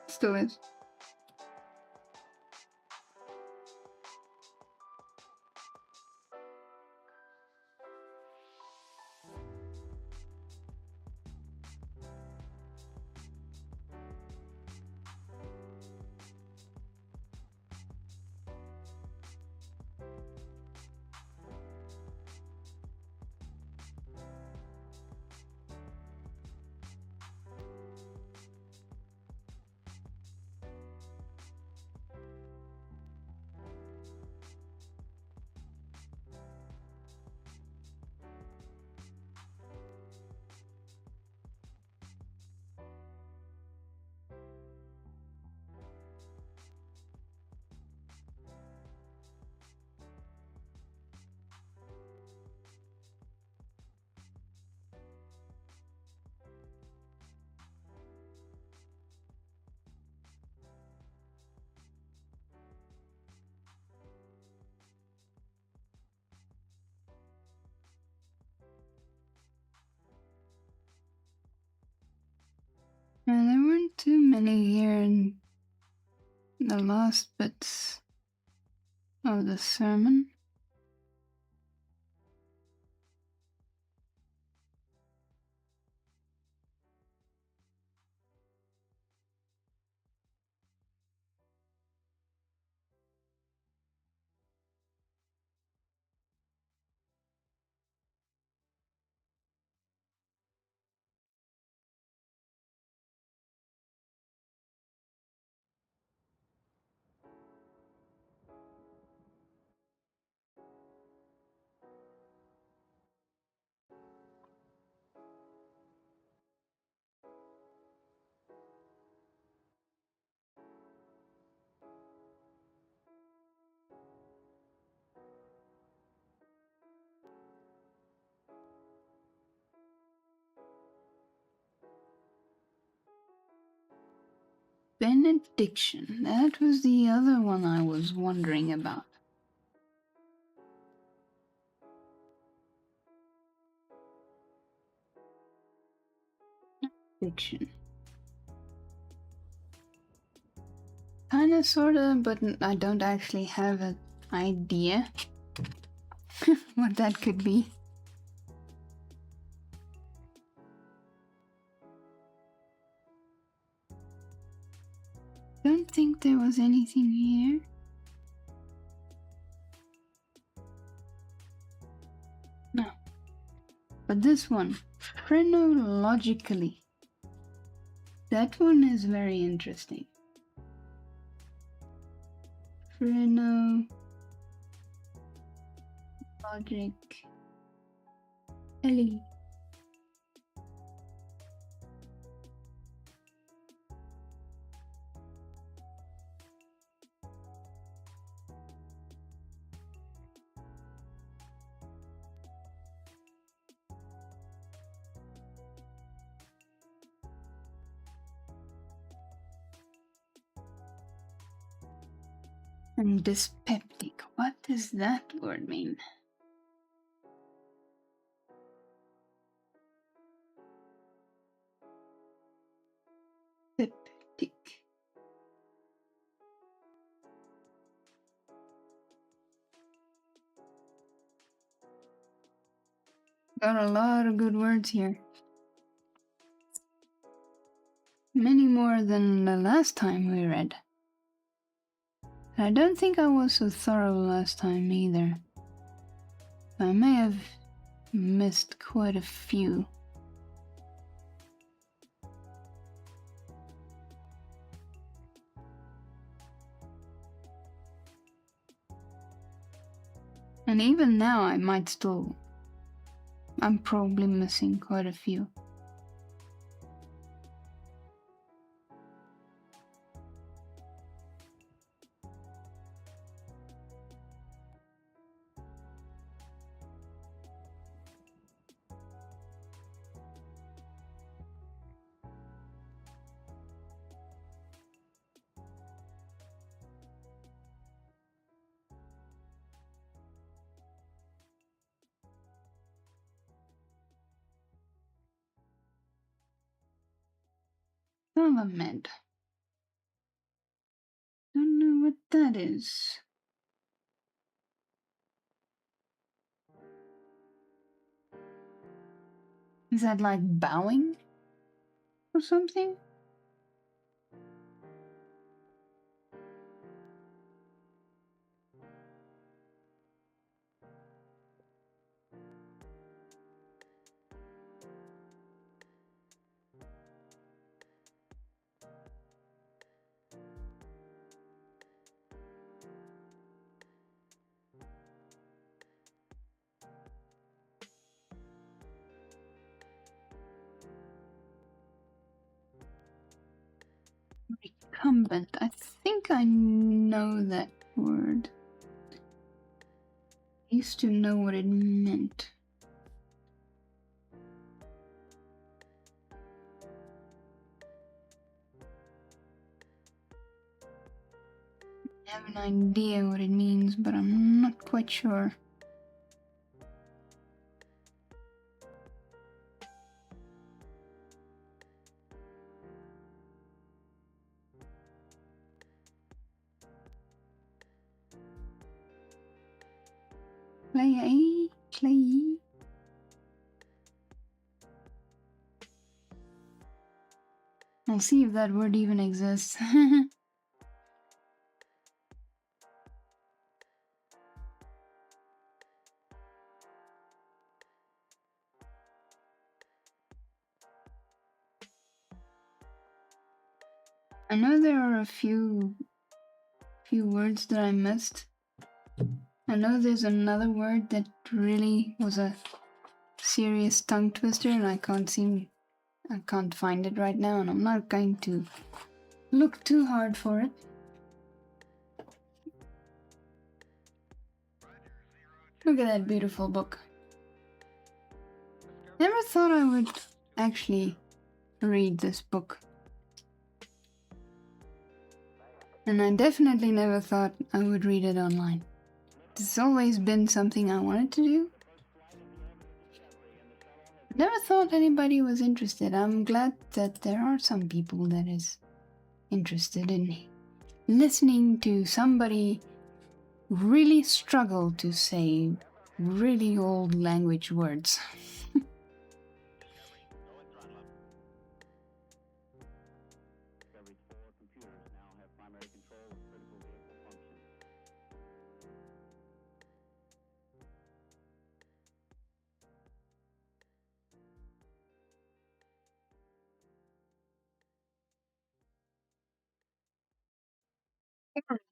Still is. too many here in the last bits of the sermon. Benediction. That was the other one I was wondering about. Benediction. Kinda, sorta, but I don't actually have an idea what that could be. Don't think there was anything here. No. But this one, phrenologically. That one is very interesting. Phrenologic. Ellie. And dyspeptic. What does that word mean? Dyspeptic. Got a lot of good words here. Many more than the last time we read. I don't think I was so thorough last time either. I may have missed quite a few. And even now I'm probably missing quite a few. Government. Don't know what that is. Is that like bowing or something? Recumbent. I think I know that word. I used to know what it meant. I have an idea what it means, but I'm not quite sure. Clay. I'll see if that word even exists. I know there are a few words that I missed. I know there's another word that really was a serious tongue twister and I can't find it right now, and I'm not going to look too hard for it. Look at that beautiful book. Never thought I would actually read this book. And I definitely never thought I would read it online. It's always been something I wanted to do. Never thought anybody was interested. I'm glad that there are some people that is interested in listening to somebody really struggle to say really old language words.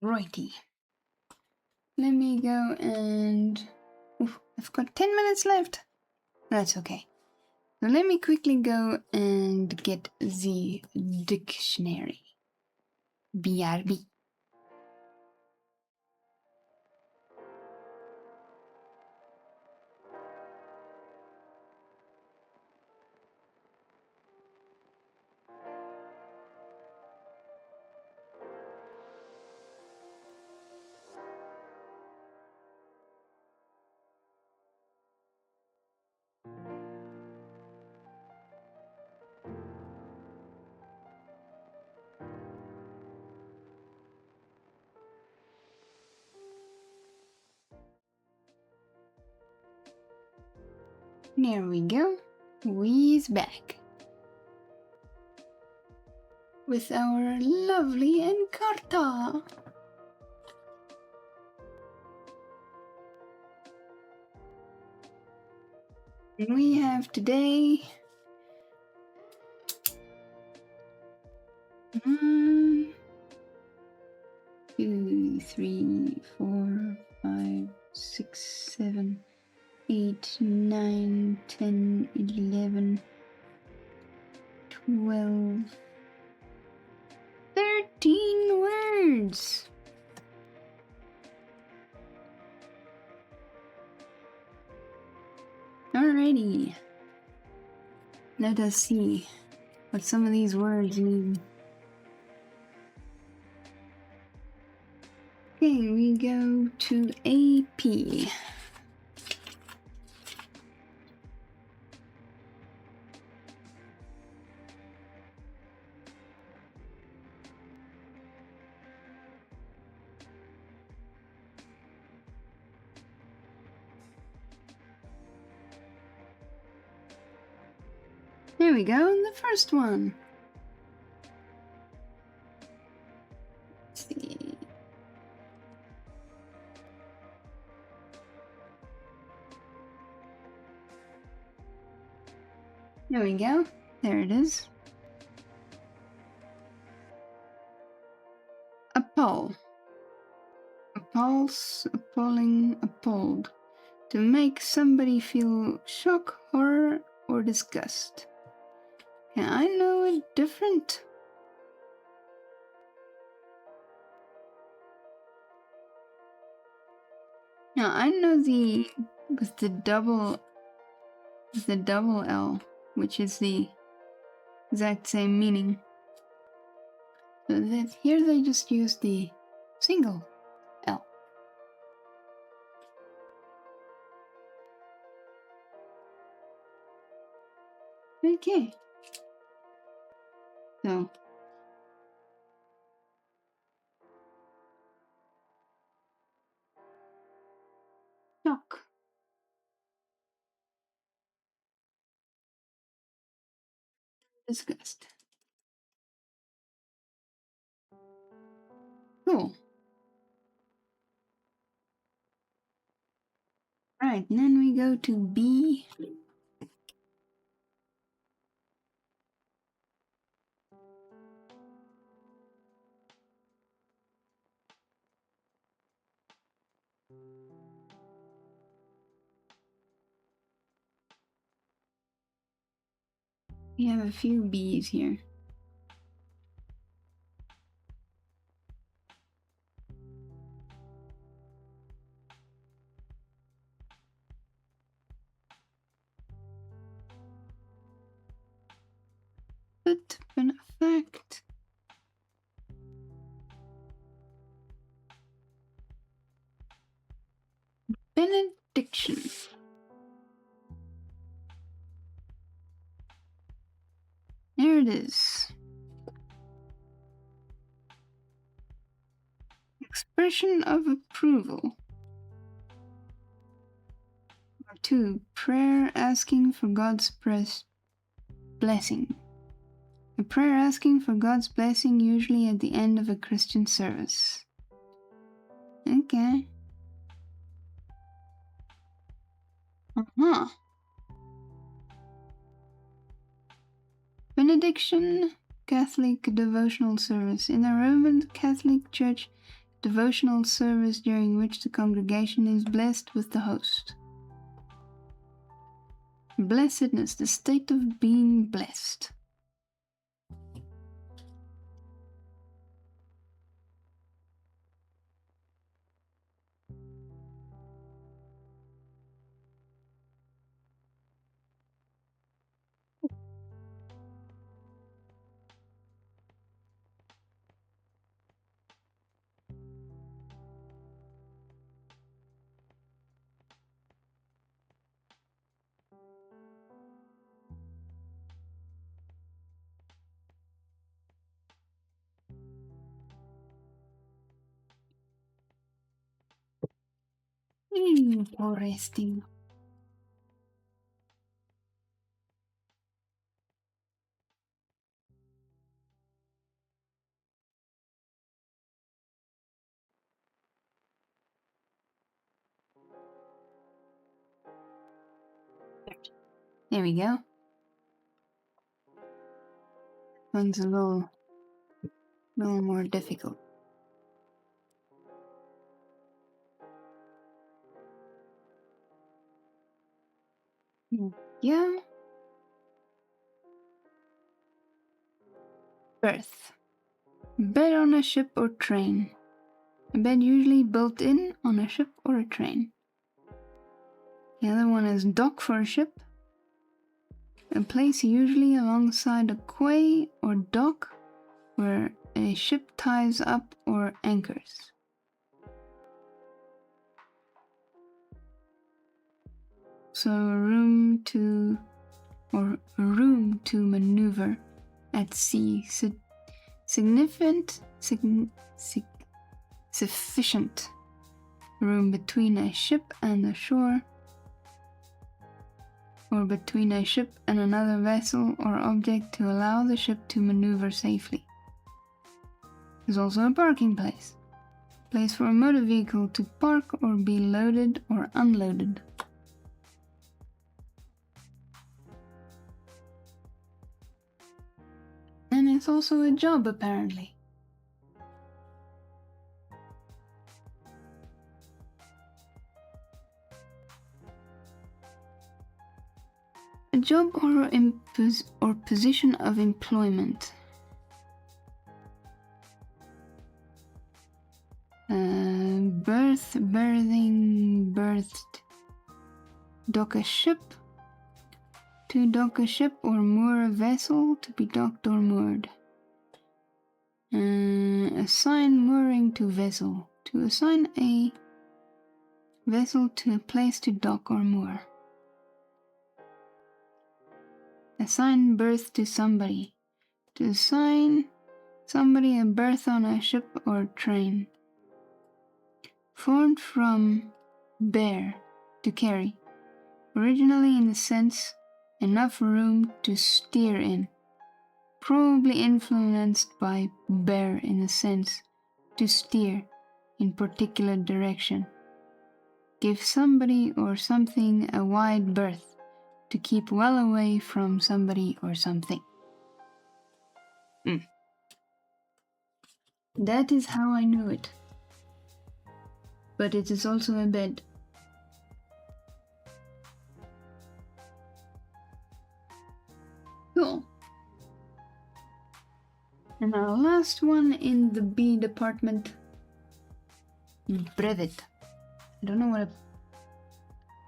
Righty. Let me go and... Oof, I've got 10 minutes left. That's okay. So let me quickly go and get the dictionary. BRB. There we go. We's back. With our lovely Encarta. We have today 1, 2, 3, 4, 5, 6, 7, 8, 9, 10, 11, 12, 13 words. Alrighty. Let us see what some of these words mean. Okay, we go to AP. There we go, the first one. Let's see. There we go. There it is. Appall. Appalls, appalling, appalled. To make somebody feel shock, horror, or disgust. Yeah, I know it different. Now I know with the double L, which is the exact same meaning. So that here they just use the single L. Okay. So shock. discussed. Cool. Alright, and then we go to B. We have a few B's here. But fact. Benediction. There it is. Expression of approval. Or 2. Prayer asking for God's blessing. A prayer asking for God's blessing usually at the end of a Christian service. Okay. Uh-huh. Benediction, Catholic devotional service. In the Roman Catholic Church, devotional service during which the congregation is blessed with the host. Blessedness, the state of being blessed. Interesting. There we go. One's a little more difficult. Yeah. Berth. Bed on a ship or train. A bed usually built in on a ship or a train. The other one is dock for a ship. A place usually alongside a quay or dock where a ship ties up or anchors. So a room to maneuver at sea. Sufficient room between a ship and the shore, or between a ship and another vessel or object to allow the ship to maneuver safely. There's also a parking place. Place for a motor vehicle to park or be loaded or unloaded. And it's also a job, apparently. A job or position of employment. Birthed. Dock a ship. To dock a ship or moor a vessel, to be docked or moored. Assign mooring to vessel. To assign a vessel to a place to dock or moor. Assign berth to somebody. To assign somebody a berth on a ship or train. Formed from bear, to carry. Originally in the sense enough room to steer in. probably influenced by bear in a sense, to steer in particular direction. Give somebody or something a wide berth, to keep well away from somebody or something. That is how I knew it. But it is also a bed. Cool. And our last one in the B department, brevet. I don't know what a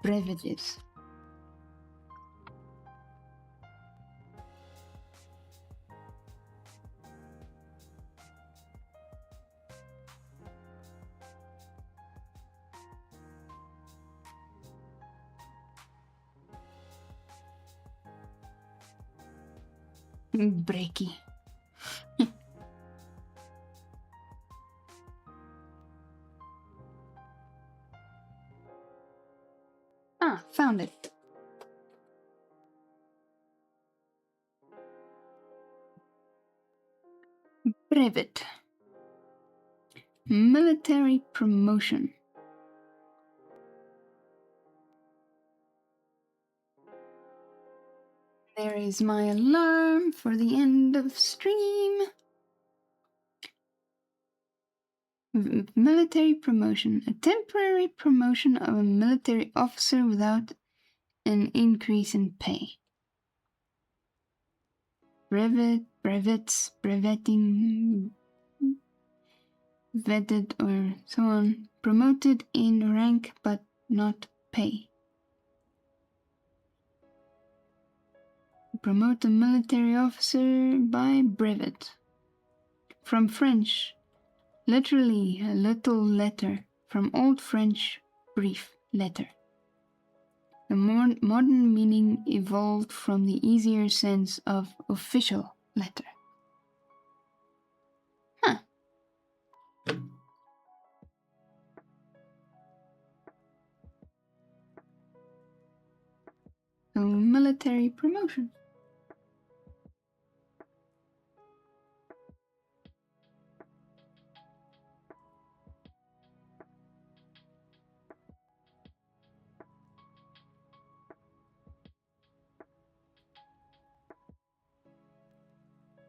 brevet is. Breaky. Found it. Brevet. Military promotion. There is my alarm for the end of stream. Military promotion. A temporary promotion of a military officer without an increase in pay. Brevet, brevets, brevetting, vetted or so on. Promoted in rank but not pay. Promote a military officer by brevet. From French, literally a little letter. From Old French, brief letter. The modern meaning evolved from the easier sense of official letter. Huh. So, military promotion.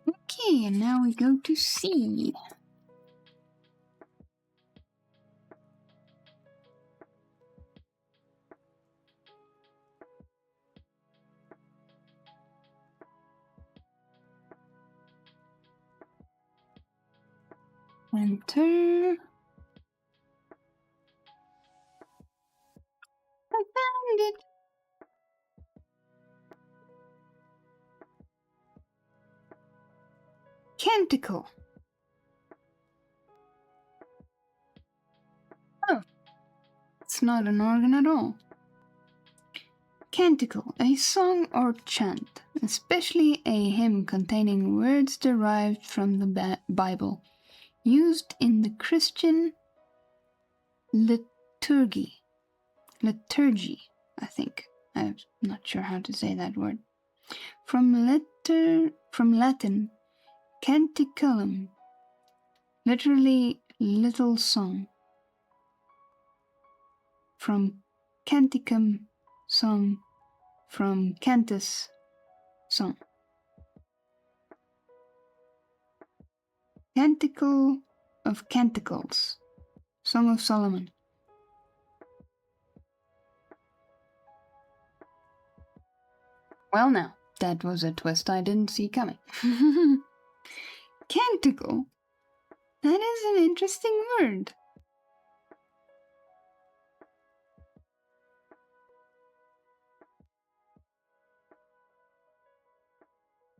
Okay, and now we go to C. Enter. I found it. Canticle. Oh, it's not an organ at all. Canticle, a song or chant, especially a hymn containing words derived from the Bible, used in the Christian liturgy, I think. I'm not sure how to say that word. From Latin, canticulum, literally little song. From canticum, song. From cantus, song. Canticle of Canticles, Song of Solomon. Well, now, that was a twist I didn't see coming. Canticle? That is an interesting word.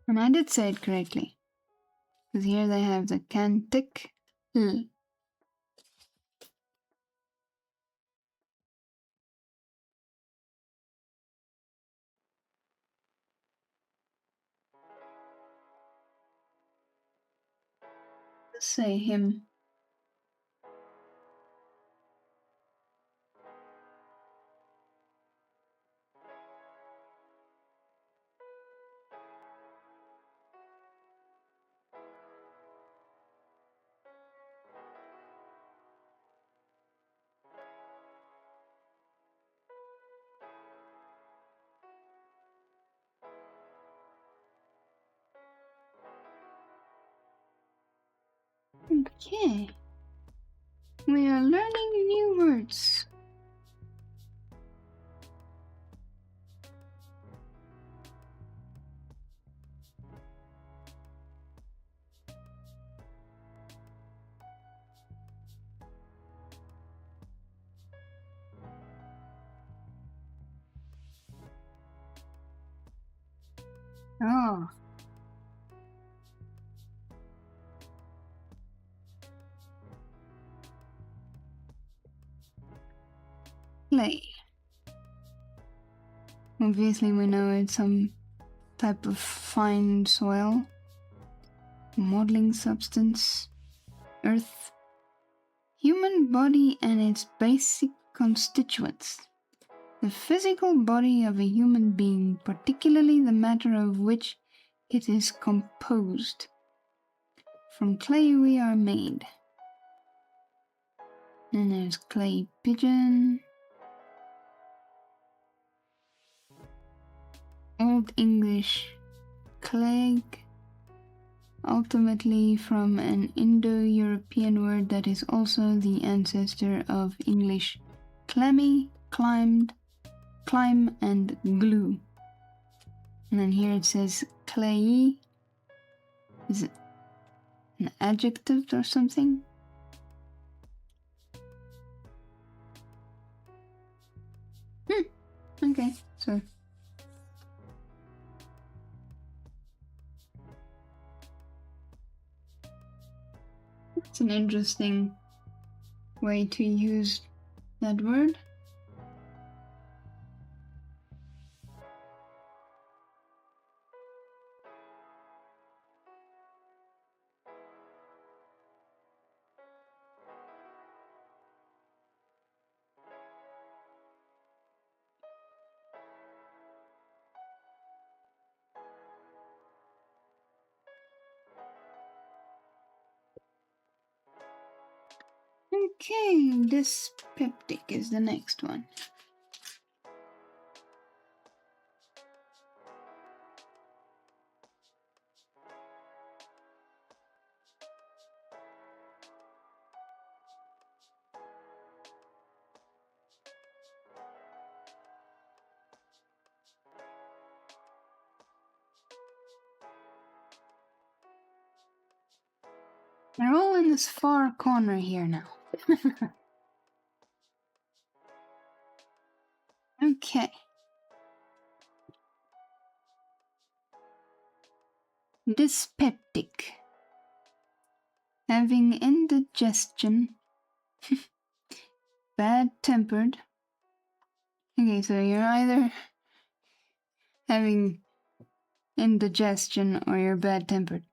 And I did say it correctly. Because here they have the cantic. Let's say him. Okay. We are learning new words. Oh. Clay. Obviously, we know it's some type of fine soil, modeling substance, earth, human body and its basic constituents. The physical body of a human being, particularly the matter of which it is composed. From clay we are made. And there's clay pigeon. Old English clegg, ultimately from an Indo-European word that is also the ancestor of English clammy, climbed, climb, and glue. And then here it says clayey. Is it an adjective or something? Okay, so it's an interesting way to use that word. Okay, dyspeptic is the next one. They're all in this far corner here now. Okay. Dyspeptic. Having indigestion. Bad-tempered. Okay, so you're either having indigestion or you're bad-tempered.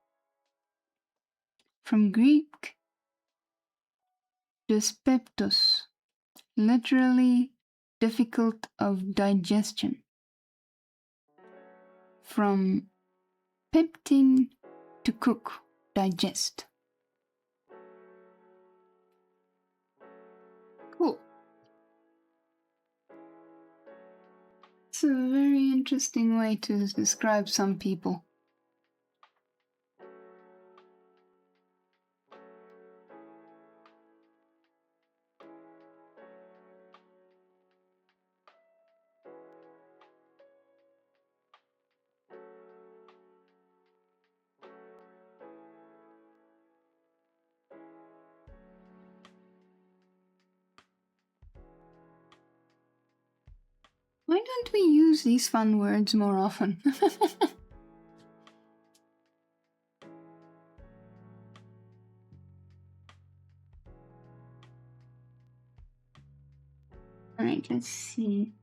From Greek, dyspeptos, literally difficult of digestion. From peptin, to cook, digest. Cool. It's a very interesting way to describe some people. Why don't we use these fun words more often? Alright, let's see.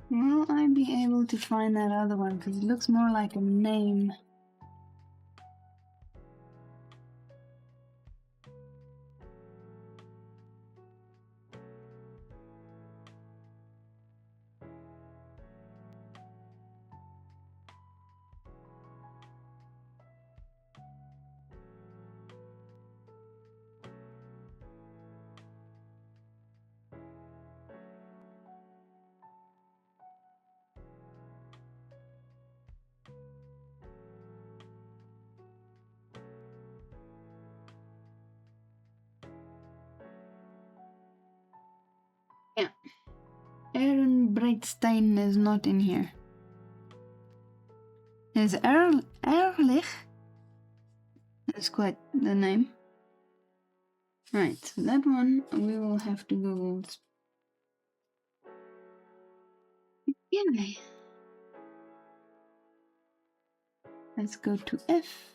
Will I be able to find that other one? Because it looks more like a name. Reitstein is not in here. Is Erlich? That's quite the name. Right, so that one we will have to Google. Yeah. Let's go to F.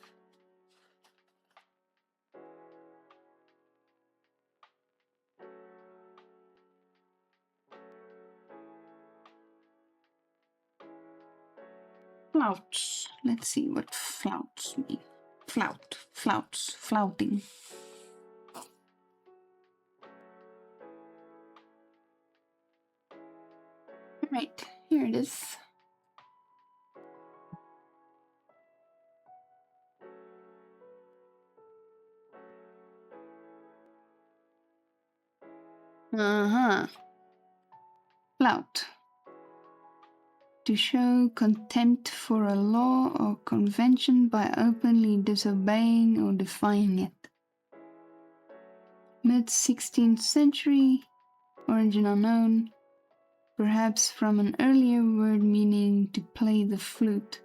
Flouts. Let's see what flouts mean. Flouting. Right, here it is. Flout. To show contempt for a law or convention by openly disobeying or defying it. Mid-16th century, origin unknown, perhaps from an earlier word meaning to play the flute,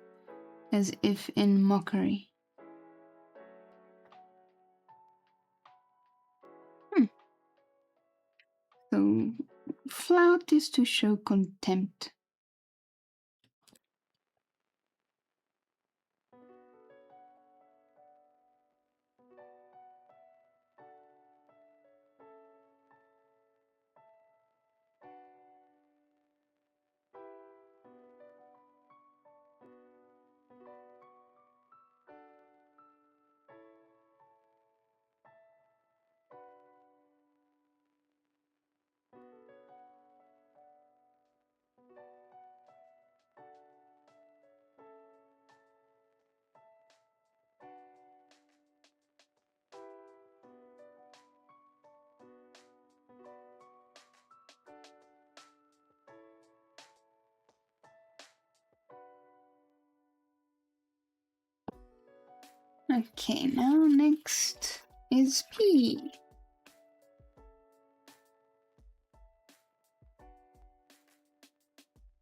as if in mockery. So, flout is to show contempt. Okay, now next is P.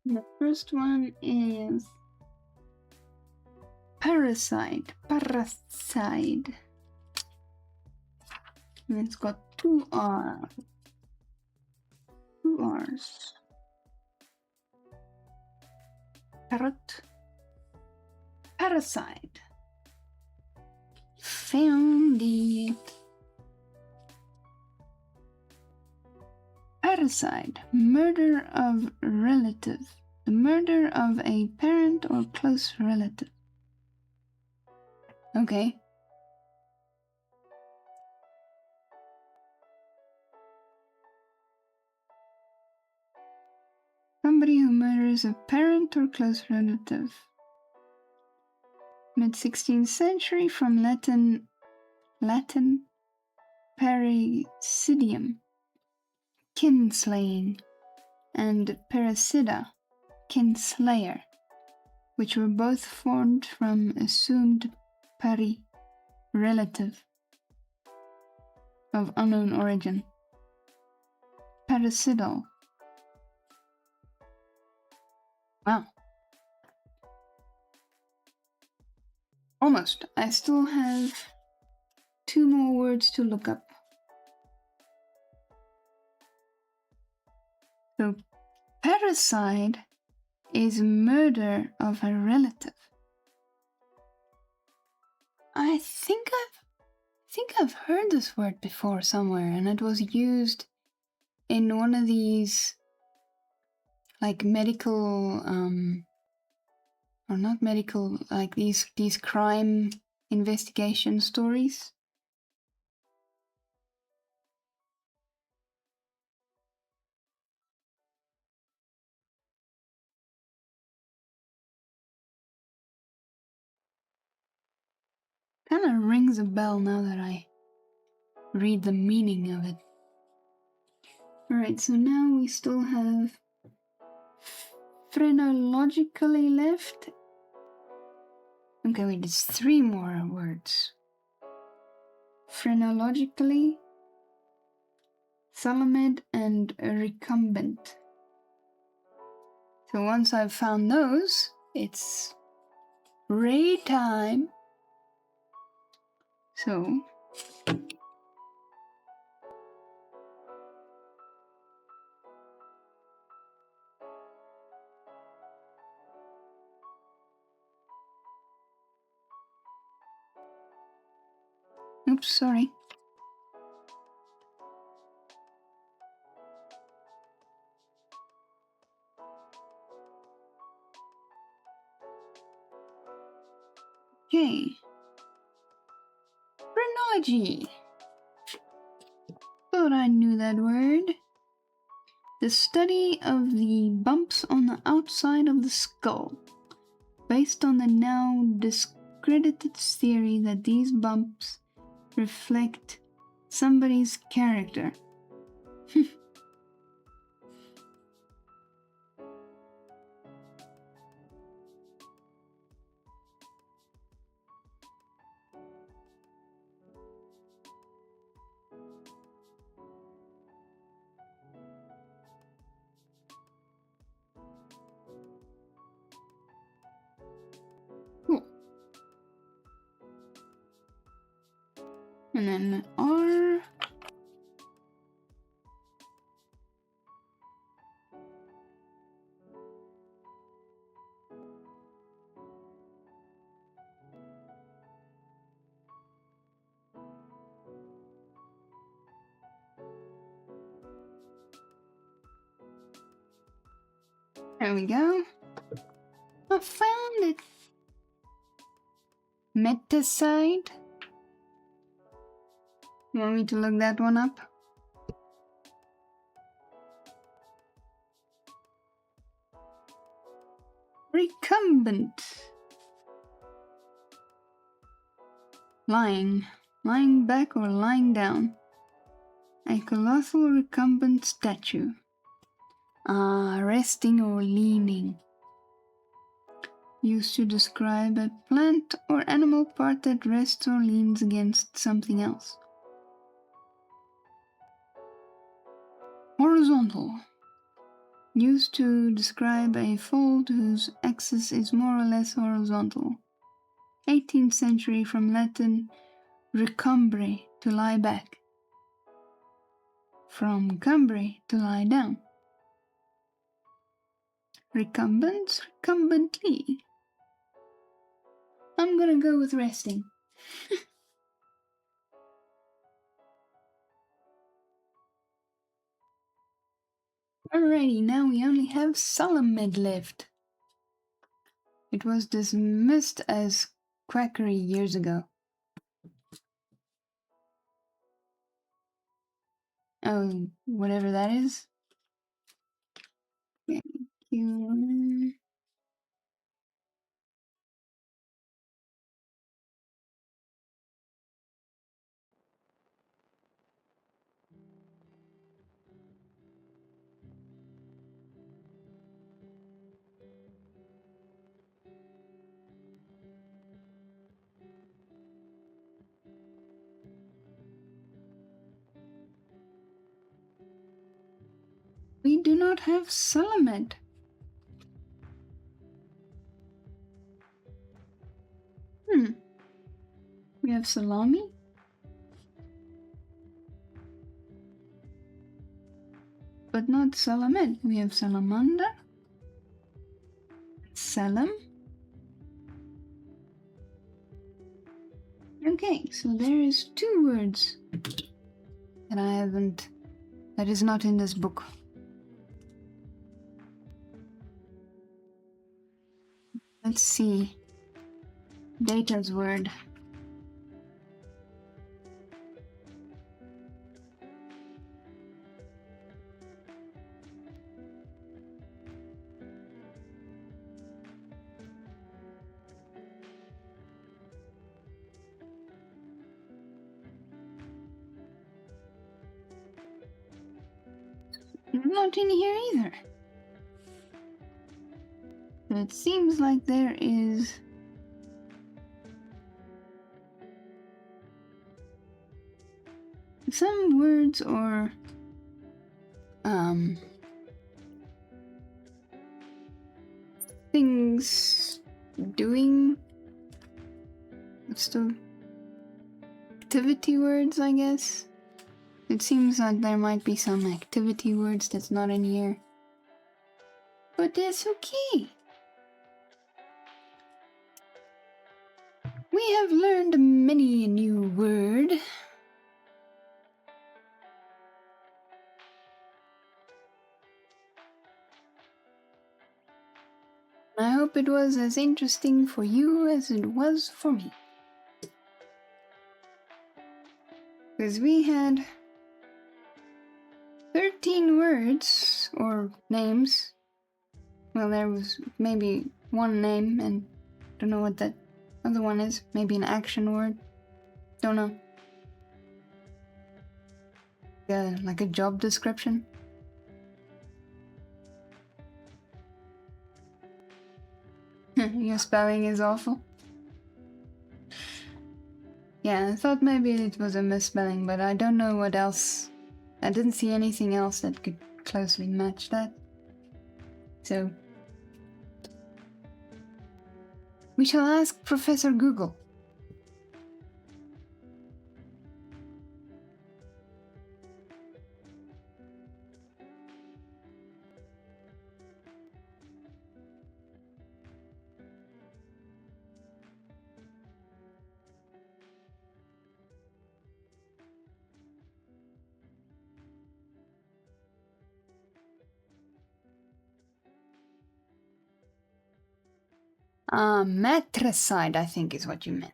The first one is parasite. And it's got two R's. Parrot. Parasite. Found it. Parasite. Murder of relative. The murder of a parent or close relative. Okay. Somebody who murders a parent or close relative. Mid-16th century, from Latin parricidium, kinslaying, and parricida, kinslayer, which were both formed from assumed pari, relative, of unknown origin. Parricidal. Wow. Almost. I still have 2 more words to look up. So, parricide is murder of a relative. I think I've heard this word before somewhere, and it was used in one of these like medical or not medical, like these crime investigation stories. Kind of rings a bell now that I read the meaning of it. Alright, so now we still have phrenologically left. Okay, wait, it's 3 more words. Phrenologically, Thalamed, and recumbent. So once I've found those, it's raid time. So oops, sorry. Okay. Phrenology. Thought I knew that word. The study of the bumps on the outside of the skull, based on the now discredited theory that these bumps reflect somebody's character. Cool. And then R. There we go. I found it. Metaside. You want me to look that one up? Recumbent. Lying. Lying back or lying down. A colossal recumbent statue. Resting or leaning. Used to describe a plant or animal part that rests or leans against something else. Horizontal. Used to describe a fold whose axis is more or less horizontal. 18th century, from Latin recumbre, to lie back. From cumbre, to lie down. Recumbent, recumbently. I'm gonna go with resting. Alrighty, now we only have Salamed left. It was dismissed as quackery years ago. Oh, whatever that is. Thank you. We do not have Salamed. We have salami. But not salamed. We have salamander. Salam. Okay, so there is 2 words that is not in this book. Let's see. Data's word. Not in here either. So it seems like there is some words or things doing. What's the activity words, I guess? It seems like there might be some activity words that's not in here. But that's okay. We have learned many a new word. I hope it was as interesting for you as it was for me. Because we had 13 words, or names. Well, there was maybe one name, and don't know what that other one is. Maybe an action word. Don't know. Like a job description. Your spelling is awful. Yeah, I thought maybe it was a misspelling, but I don't know what else. I didn't see anything else that could closely match that. So, we shall ask Professor Google. Matricide, I think is what you meant.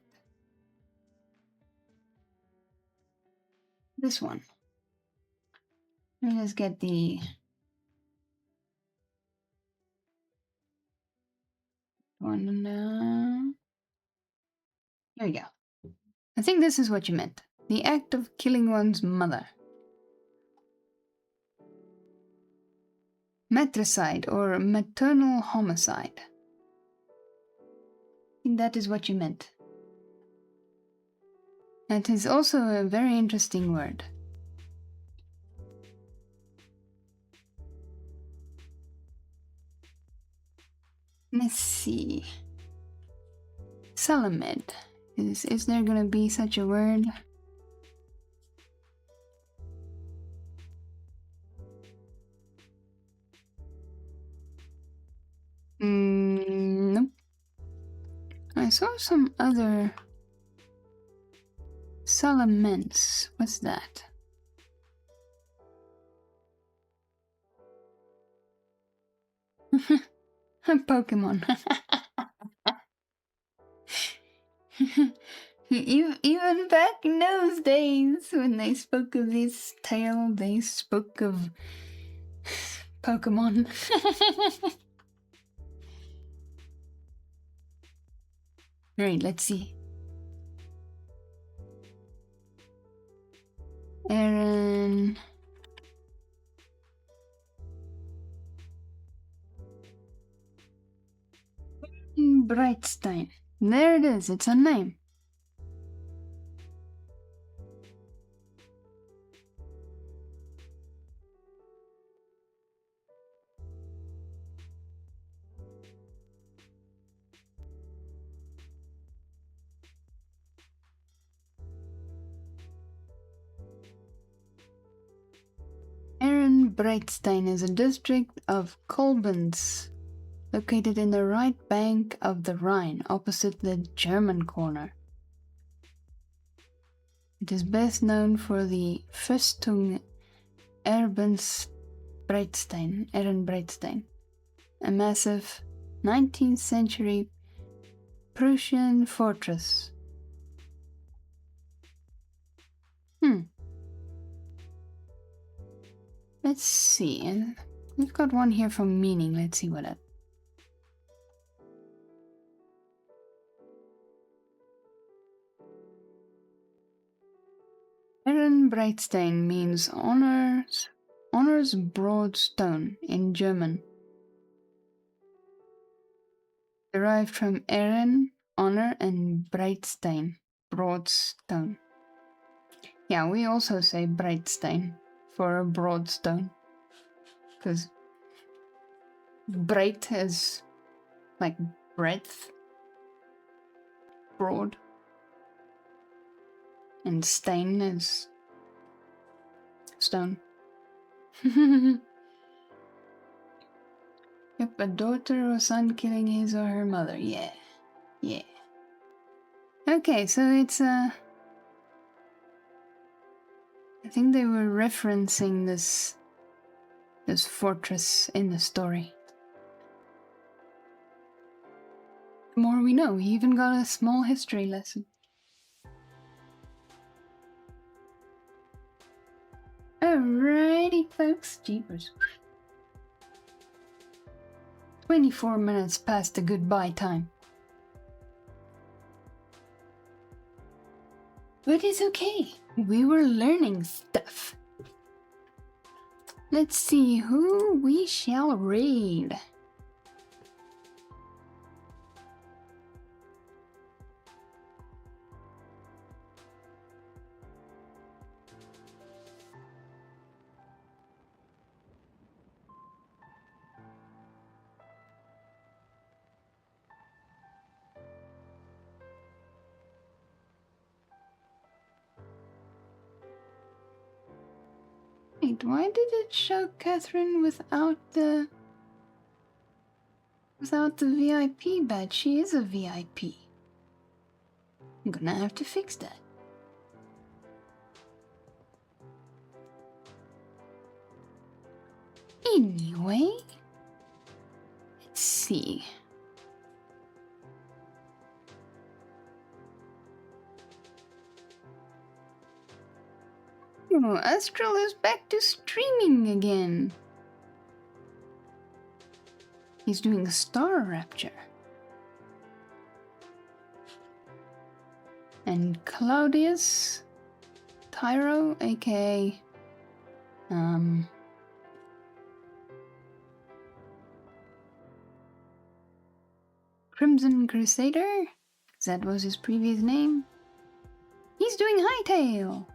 This one. Let us get the one. Here we go. I think this is what you meant. The act of killing one's mother. Matricide or maternal homicide. I think that is what you meant. That is also a very interesting word. Let's see. Salamed. Is there gonna be such a word? Nope. I saw some other salamence. What's that? A Pokemon. Even back in those days, when they spoke of this tale, they spoke of Pokemon. Right, let's see. Aaron. Brightstein. There it is, it's a name. Brightstein is a district of Koblenz, located in the right bank of the Rhine, opposite the German corner. It is best known for the Festung Ehrenbreitstein, a massive 19th century Prussian fortress. Let's see, and we've got one here from meaning. Let's see what that. Ehrenbreitstein means honors broad stone in German. Derived from Ehren, honor, and Breitstein, broad stone. Yeah, we also say Breitstein for a broad stone. Because breit is like breadth, broad, and stain is stone. Yep, a daughter or son killing his or her mother. Yeah. Yeah. Okay, so it's I think they were referencing this fortress in the story. The more we know, we even got a small history lesson. Alrighty, folks, jeepers. 24 minutes past the goodbye time. But it's okay. We were learning stuff. Let's see who we shall raid. Wait, why did it show Catherine without the VIP badge? She is a VIP. I'm gonna have to fix that. Anyway, let's see. Oh, Astral is back to streaming again. He's doing Star Rapture. And Claudius Tyro, aka Crimson Crusader, that was his previous name. He's doing Hightail.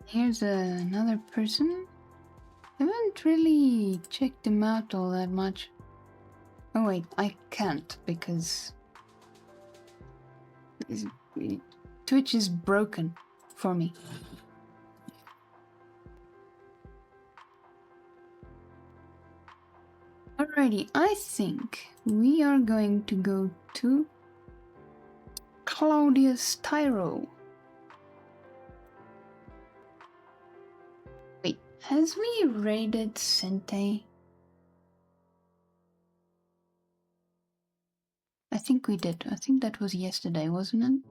Here's another person. I haven't really checked him out all that much. Oh wait, I can't because Twitch is broken for me. Alrighty, I think we are going to go to Claudius Tyro. Wait, has we raided Sente? I think we did. I think that was yesterday, wasn't it?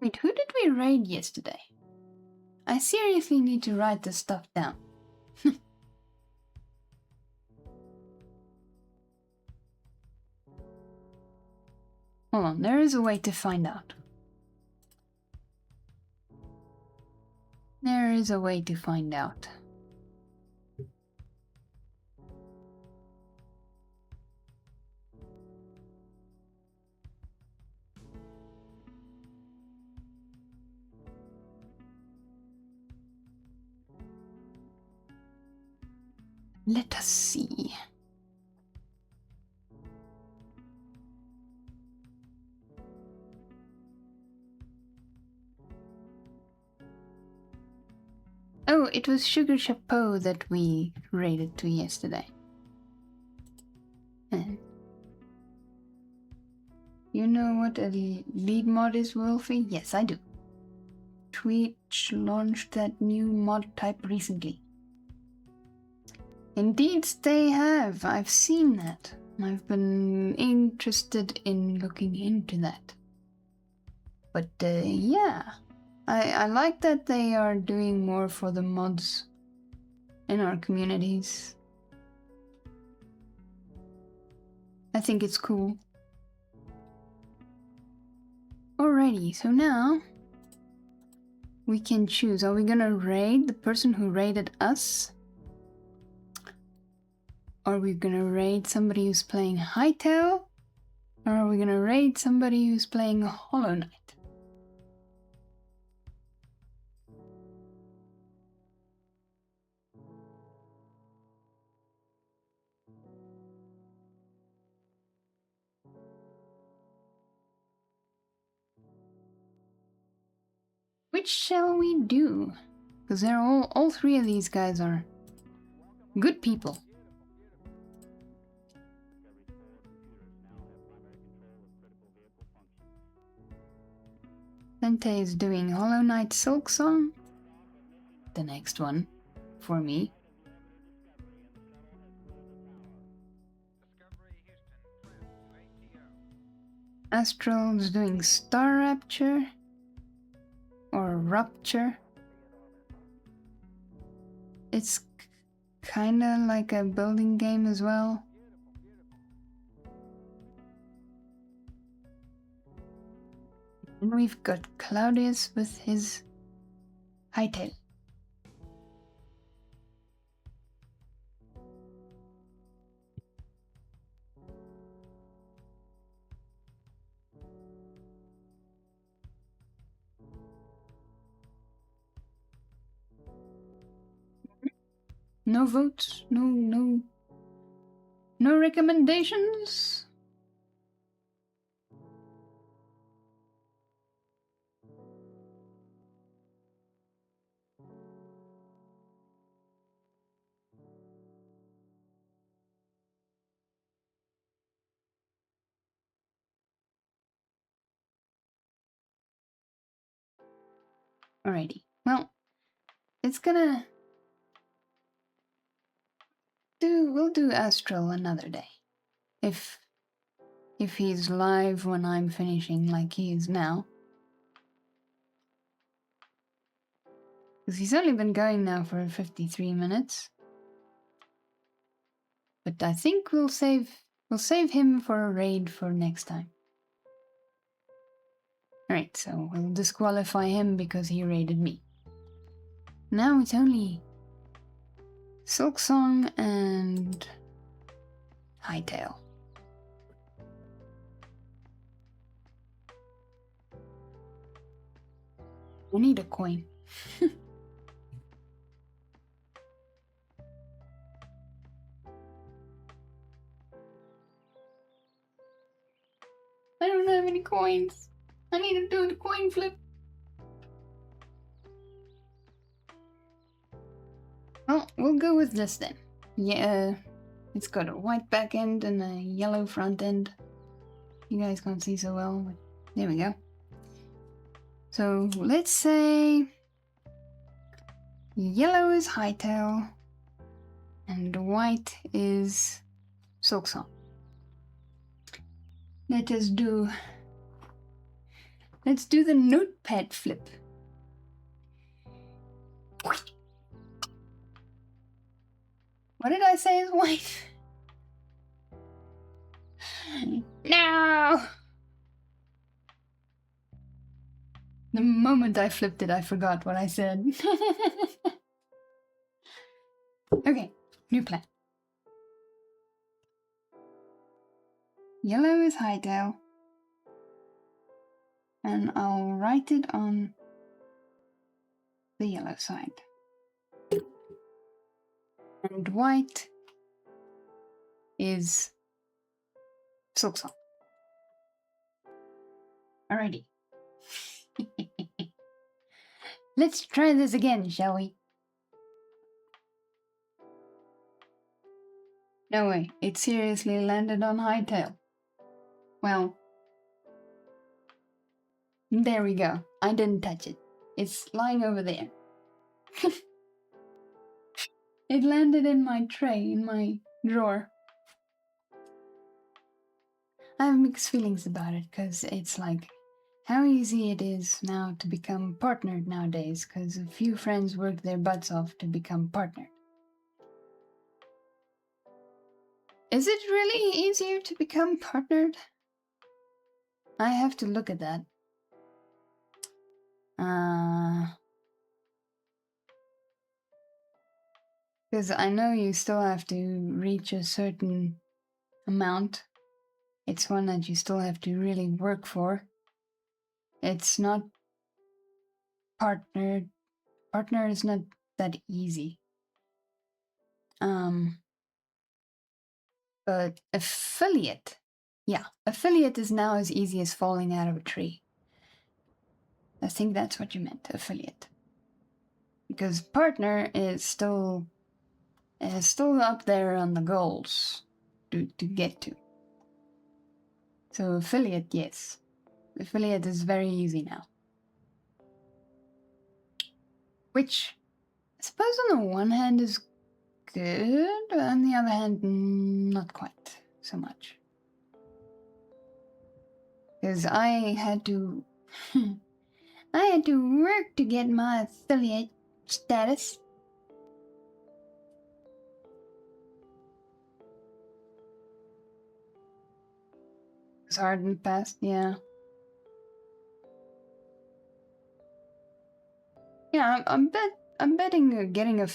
Wait, who did we raid yesterday? I seriously need to write this stuff down. Hold on, there is a way to find out. There is a way to find out. Let us see. Oh, it was Sugar Chapeau that we raided to yesterday. You know what a lead mod is, Wolfie? Yes, I do. Twitch launched that new mod type recently. Indeed, they have. I've seen that. I've been interested in looking into that. But yeah, I like that they are doing more for the mods in our communities. I think it's cool. Alrighty, so now we can choose. Are we gonna raid the person who raided us? Are we gonna raid somebody who's playing Hightail? Or are we gonna raid somebody who's playing Hollow Knight? Which shall we do? Because they're all three of these guys are good people. Sente is doing Hollow Knight Silk Song. The next one for me. Astral is doing Star Rapture or Rupture. It's kinda like a building game as well. And we've got Claudius with his Hightail. No votes, no recommendations. Alrighty, well, it's gonna we'll do Astral another day. If he's live when I'm finishing like he is now. Because he's only been going now for 53 minutes. But I think we'll save him for a raid for next time. Alright, so we'll disqualify him because he raided me. Now it's only Silk Song and Hightail. I need a coin. I don't have any coins. I need to do the coin flip. Well, we'll go with this then. Yeah, it's got a white back end and a yellow front end. You guys can't see so well, but there we go. So let's say yellow is Hightail and white is Silk Song. Let's do the notepad flip. What did I say is white? No! The moment I flipped it, I forgot what I said. Okay, new plan. Yellow is Hightail. And I'll write it on the yellow side. And white is Silk Song. Alrighty. Let's try this again, shall we? No way, it seriously landed on Hightail. Well, there we go. I didn't touch it. It's lying over there. It landed in my tray, in my drawer. I have mixed feelings about it, because it's like how easy it is now to become partnered nowadays, because a few friends work their butts off to become partnered. Is it really easier to become partnered? I have to look at that. Because I know you still have to reach a certain amount. It's one that you still have to really work for. It's not partner. Partner is not that easy. But affiliate. Yeah, affiliate is now as easy as falling out of a tree. I think that's what you meant, affiliate. Because partner is still up there on the goals to get to. So affiliate, yes. Affiliate is very easy now. Which I suppose on the one hand is good, on the other hand, not quite so much. Because I had to work to get my affiliate status. It's hard in the past, yeah. Yeah, I'm betting getting a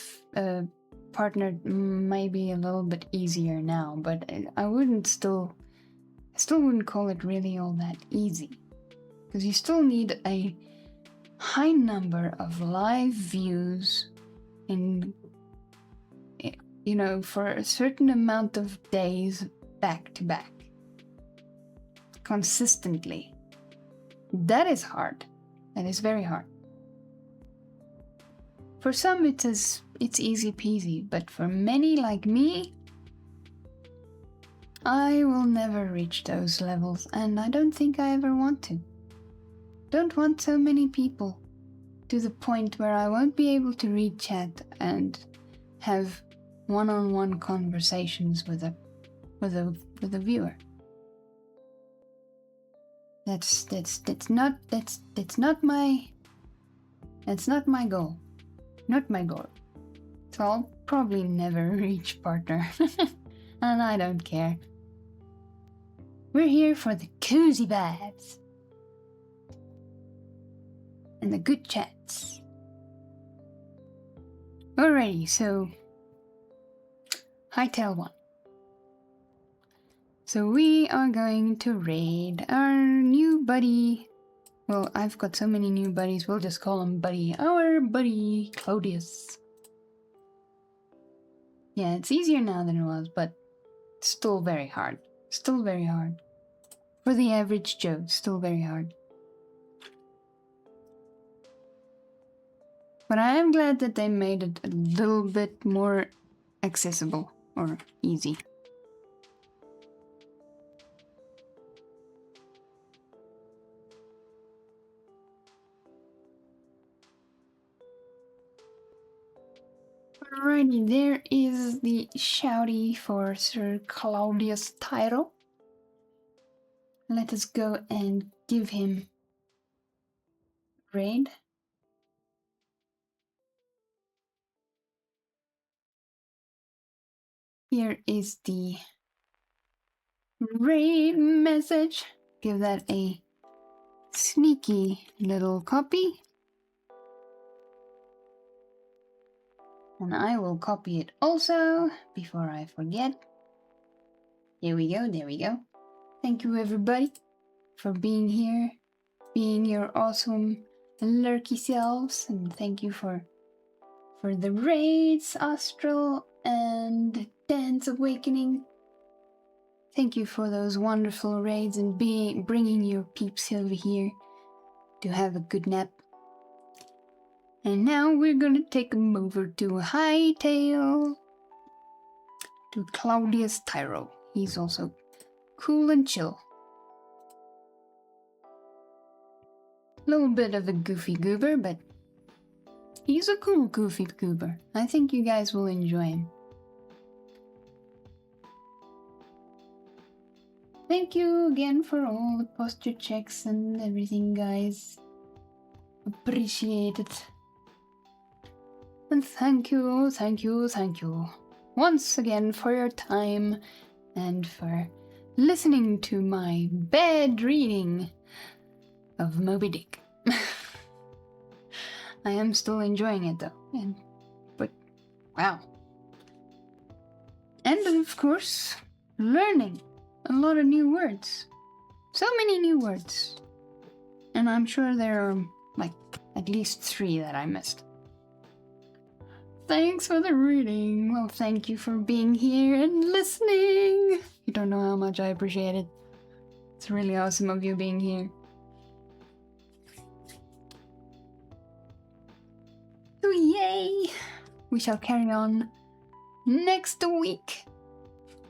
partner might be a little bit easier now, but I still wouldn't call it really all that easy. Because you still need a high number of live views in, you know, for a certain amount of days back to back. Consistently. That is hard. That is very hard. For some it's easy peasy, but for many like me, I will never reach those levels, and I don't think I ever want to. Don't want so many people to the point where I won't be able to read chat and have one-on-one conversations with a viewer. That's not my goal. Not my goal. So I'll probably never reach partner. And I don't care. We're here for the cozy vibes. And the good chats. Alrighty, so Hightail 1. So we are going to raid our new buddy. Well, I've got so many new buddies, we'll just call him Buddy. Our buddy, Claudius. Yeah, it's easier now than it was, but still very hard. Still very hard. For the average Joe, still very hard. But I am glad that they made it a little bit more accessible or easy. Alrighty, there is the shouty for Sir Claudius Tyro. Let us go and give him raid. Here is the raid message. Give that a sneaky little copy. And I will copy it also before I forget. There we go, there we go. Thank you everybody for being here, being your awesome lurky selves, and thank you for the raids, Astral and Dance Awakening. Thank you for those wonderful raids and bringing your peeps over here to have a good nap. And now we're gonna take them over to Hightail, to Claudius Tyro. He's also cool and chill. Little bit of a goofy goober, but he's a cool goofy goober. I think you guys will enjoy him. Thank you again for all the posture checks and everything, guys. Appreciate it. And thank you once again for your time and for listening to my bad reading of Moby Dick. I am still enjoying it though, but wow, And of course, learning a lot of new words. So many new words. And I'm sure there are like at least 3 that I missed. Thanks for the reading. Well, thank you for being here and listening. You don't know how much I appreciate it. It's really awesome of you being here. So yay! We shall carry on next week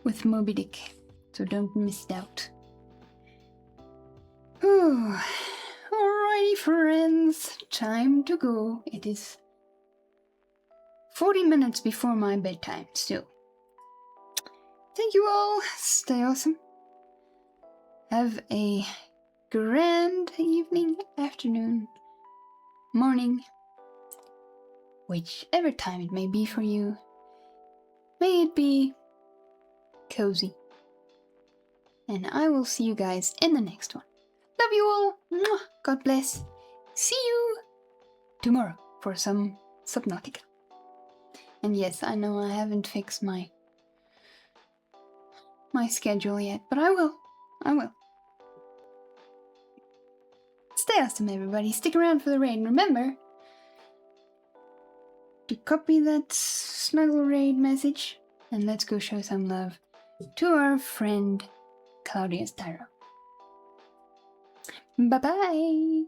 with Moby Dick. So don't miss out. Whew. Alrighty, friends. Time to go. It is 40 minutes before my bedtime, so thank you all. Stay awesome. Have a grand evening, afternoon, morning, whichever time it may be for you. May it be cozy. And I will see you guys in the next one. Love you all. Mwah. God bless. See you tomorrow for some Subnautica. And yes, I know I haven't fixed my schedule yet, but I will. Stay awesome, everybody. Stick around for the raid. Remember to copy that snuggle raid message, and let's go show some love to our friend Claudius Tyro. Bye-bye!